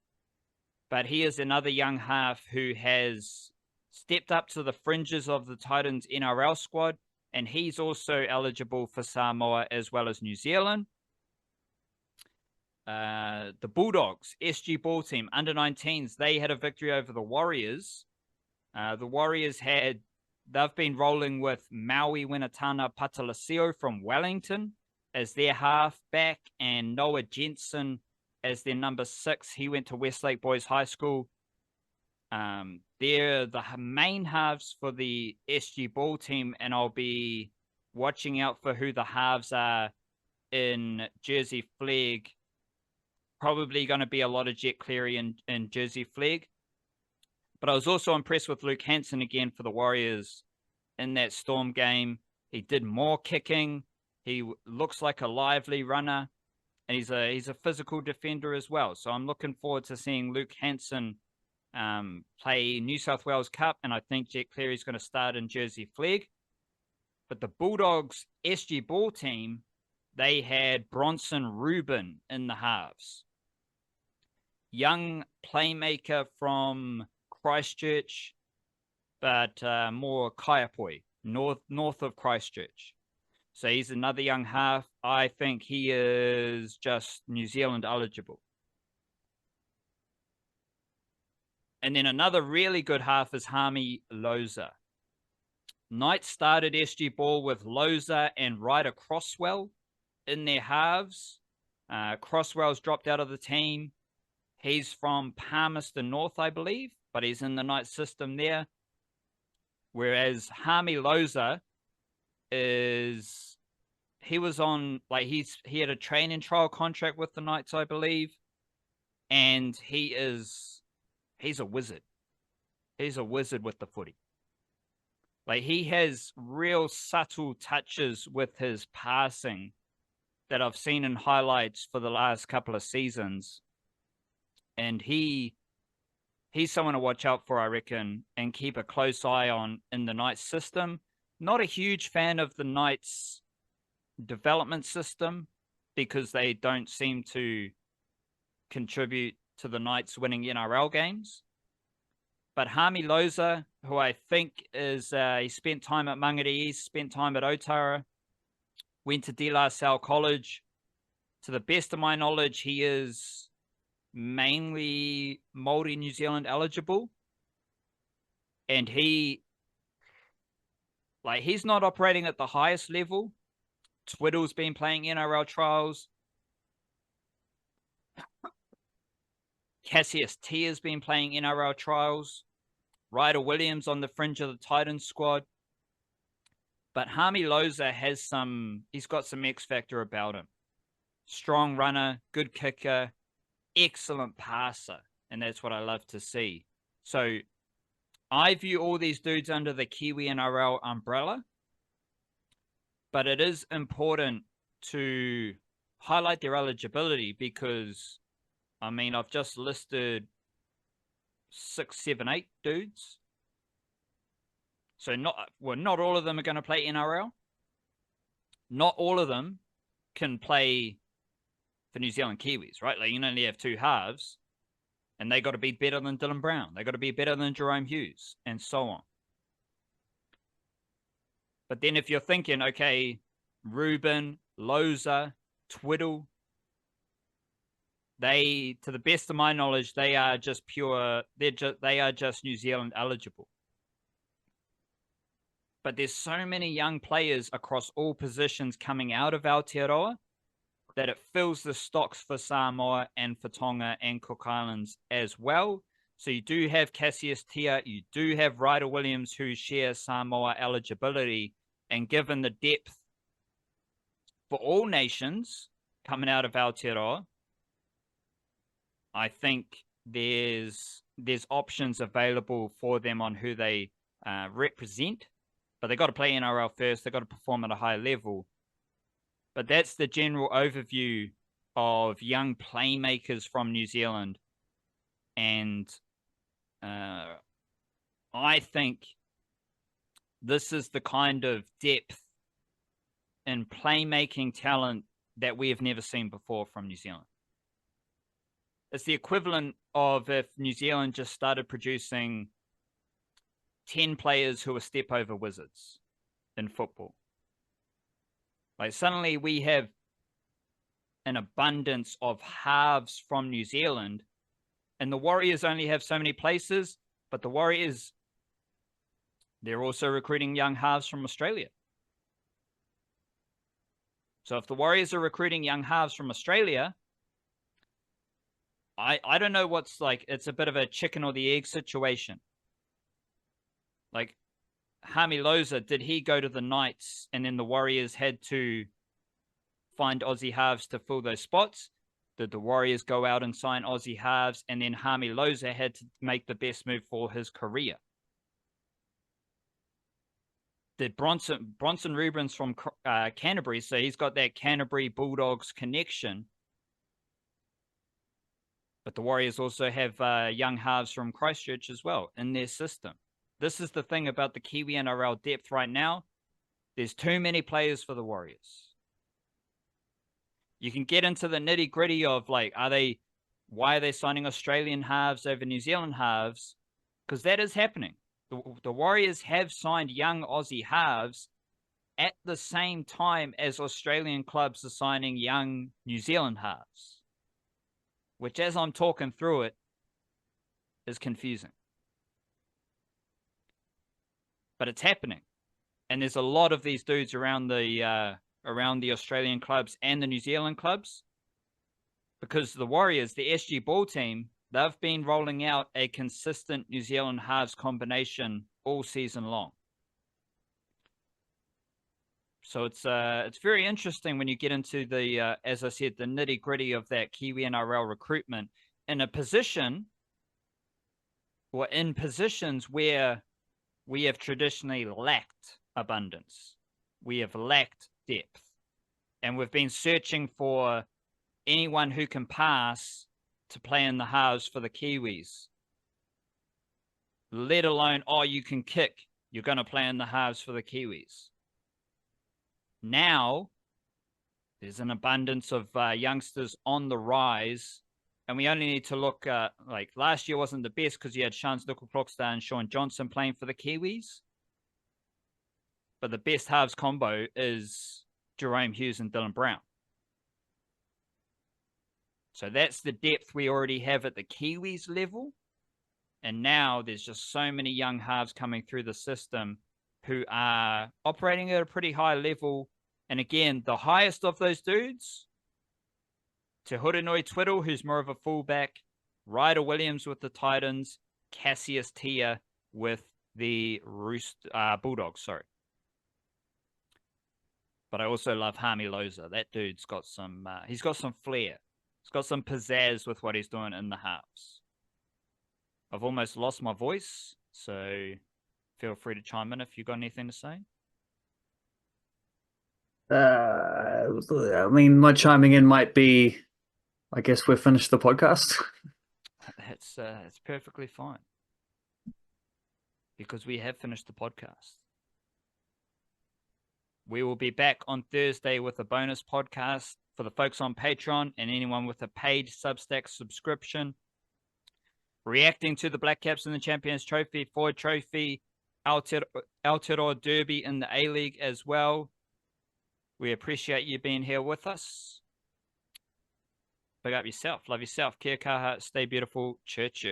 but he is another young half who has stepped up to the fringes of the Titans NRL squad, and he's also eligible for Samoa as well as New Zealand. The Bulldogs, SG Ball team, under-19s, they had a victory over the Warriors. The Warriors they've been rolling with Maui Winatana Patalasio from Wellington as their halfback and Noah Jensen as their number 6. He went to Westlake Boys High School. They're the main halves for the SG Ball team, and I'll be watching out for who the halves are in Jersey Flag. Probably going to be a lot of Jet Cleary in Jersey Flag. But I was also impressed with Luke Hanson again for the Warriors in that Storm game. He did more kicking. He looks like a lively runner, and he's a physical defender as well. So I'm looking forward to seeing Luke Hanson play New South Wales Cup, and I think Jet Cleary is going to start in Jersey Flag. But the Bulldogs SG Ball team, they had Bronson Reuben in the halves. Young playmaker from Christchurch, but more Kaiapoi, north of Christchurch. So he's another young half. I think he is just New Zealand eligible. And then another really good half is Haami Loza. Knights started SG Ball with Loza and Ryder Crosswell in their halves. Crosswell's dropped out of the team. He's from Palmerston North, I believe, but he's in the Knights system there. Whereas Haami Loza he was on, like, he had a training trial contract with the Knights, I believe, and he's a wizard. He's a wizard with the footy. Like, he has real subtle touches with his passing that I've seen in highlights for the last couple of seasons. And he's someone to watch out for, I reckon, and keep a close eye on in the Knights system. Not a huge fan of the Knights development system because they don't seem to contribute to the Knights winning NRL games. But Haami Loza, who I think is, he spent time at Mangere, spent time at Otara, went to De La Salle College. To the best of my knowledge, he is mainly Māori New Zealand eligible. And he's not operating at the highest level. Twidle's been playing NRL trials. Cassius Tia has been playing NRL trials. Ryder Williams on the fringe of the Titans squad. But Haami Loza he's got some X factor about him. Strong runner, good kicker, excellent passer. And that's what I love to see. So I view all these dudes under the Kiwi-NRL umbrella. But it is important to highlight their eligibility because, I mean, I've just listed 6, 7, 8 dudes. So not all of them are going to play NRL. Not all of them can play for New Zealand Kiwis, right? Like, you only have 2 halves, and they got to be better than Dylan Brown. They got to be better than Jerome Hughes, and so on. But then if you're thinking, okay, Reuben, Loza, Twidle, to the best of my knowledge, they are just New Zealand eligible. But there's so many young players across all positions coming out of Aotearoa that it fills the stocks for Samoa and for Tonga and Cook Islands as well. So you do have Cassius Tia, you do have Ryder Williams who share Samoa eligibility. And given the depth for all nations coming out of Aotearoa, I think there's options available for them on who they represent. But they've got to play NRL first. They've got to perform at a high level. But that's the general overview of young playmakers from New Zealand. And I think this is the kind of depth in playmaking talent that we have never seen before from New Zealand. It's the equivalent of if New Zealand just started producing 10 players who are step-over wizards in football. Like, suddenly we have an abundance of halves from New Zealand, and the Warriors only have so many places, but the Warriors They're also recruiting young halves from Australia. So if the Warriors are recruiting young halves from Australia, I don't know what's like. It's a bit of a chicken or the egg situation. Like, Haami Loza, did he go to the Knights and then the Warriors had to find Aussie halves to fill those spots? Did the Warriors go out and sign Aussie halves and then Haami Loza had to make the best move for his career? Did Bronson Reuben's from Canterbury, so he's got that Canterbury Bulldogs connection. But the Warriors also have young halves from Christchurch as well in their system. This is the thing about the Kiwi-NRL depth right now. There's too many players for the Warriors. You can get into the nitty-gritty of, like, why are they signing Australian halves over New Zealand halves? Because that is happening. The Warriors have signed young Aussie halves at the same time as Australian clubs are signing young New Zealand halves, which, as I'm talking through it, is confusing. But it's happening. And there's a lot of these dudes around the Australian clubs and the New Zealand clubs, because the Warriors, the SG Ball team, they've been rolling out a consistent New Zealand halves combination all season long. So it's very interesting when you get into the, as I said, the nitty-gritty of that Kiwi-NRL recruitment in a position, or in positions where we have traditionally lacked abundance. We have lacked depth. And we've been searching for anyone who can pass to play in the halves for the Kiwis. Let alone, oh, you can kick, you're going to play in the halves for the Kiwis. Now, there's an abundance of youngsters on the rise. And we only need to look, like last year wasn't the best because you had Shans Nickel-Clockstar and Sean Johnson playing for the Kiwis. But the best halves combo is Jerome Hughes and Dylan Brown. So that's the depth we already have at the Kiwis level. And now there's just so many young halves coming through the system who are operating at a pretty high level. And again, the highest of those dudes, Te Hurinui Twidle, who's more of a fullback, Ryder Williams with the Titans, Cassius Tia with the Bulldogs, sorry. But I also love Haami Loza. That dude's got some, he's got some flair. He's got some pizzazz with what he's doing in the halves. I've almost lost my voice, so feel free to chime in if you've got anything to say. I mean, my chiming in might be, I guess we've finished the podcast. It's perfectly fine. Because we have finished the podcast. We will be back on Thursday with a bonus podcast for the folks on Patreon and anyone with a paid Substack subscription. Reacting to the Blackcaps in the Champions Trophy, Ford Trophy, Aotearoa Derby in the A-League as well. We appreciate you being here with us. Big up yourself. Love yourself. Kia kaha. Stay beautiful. Church.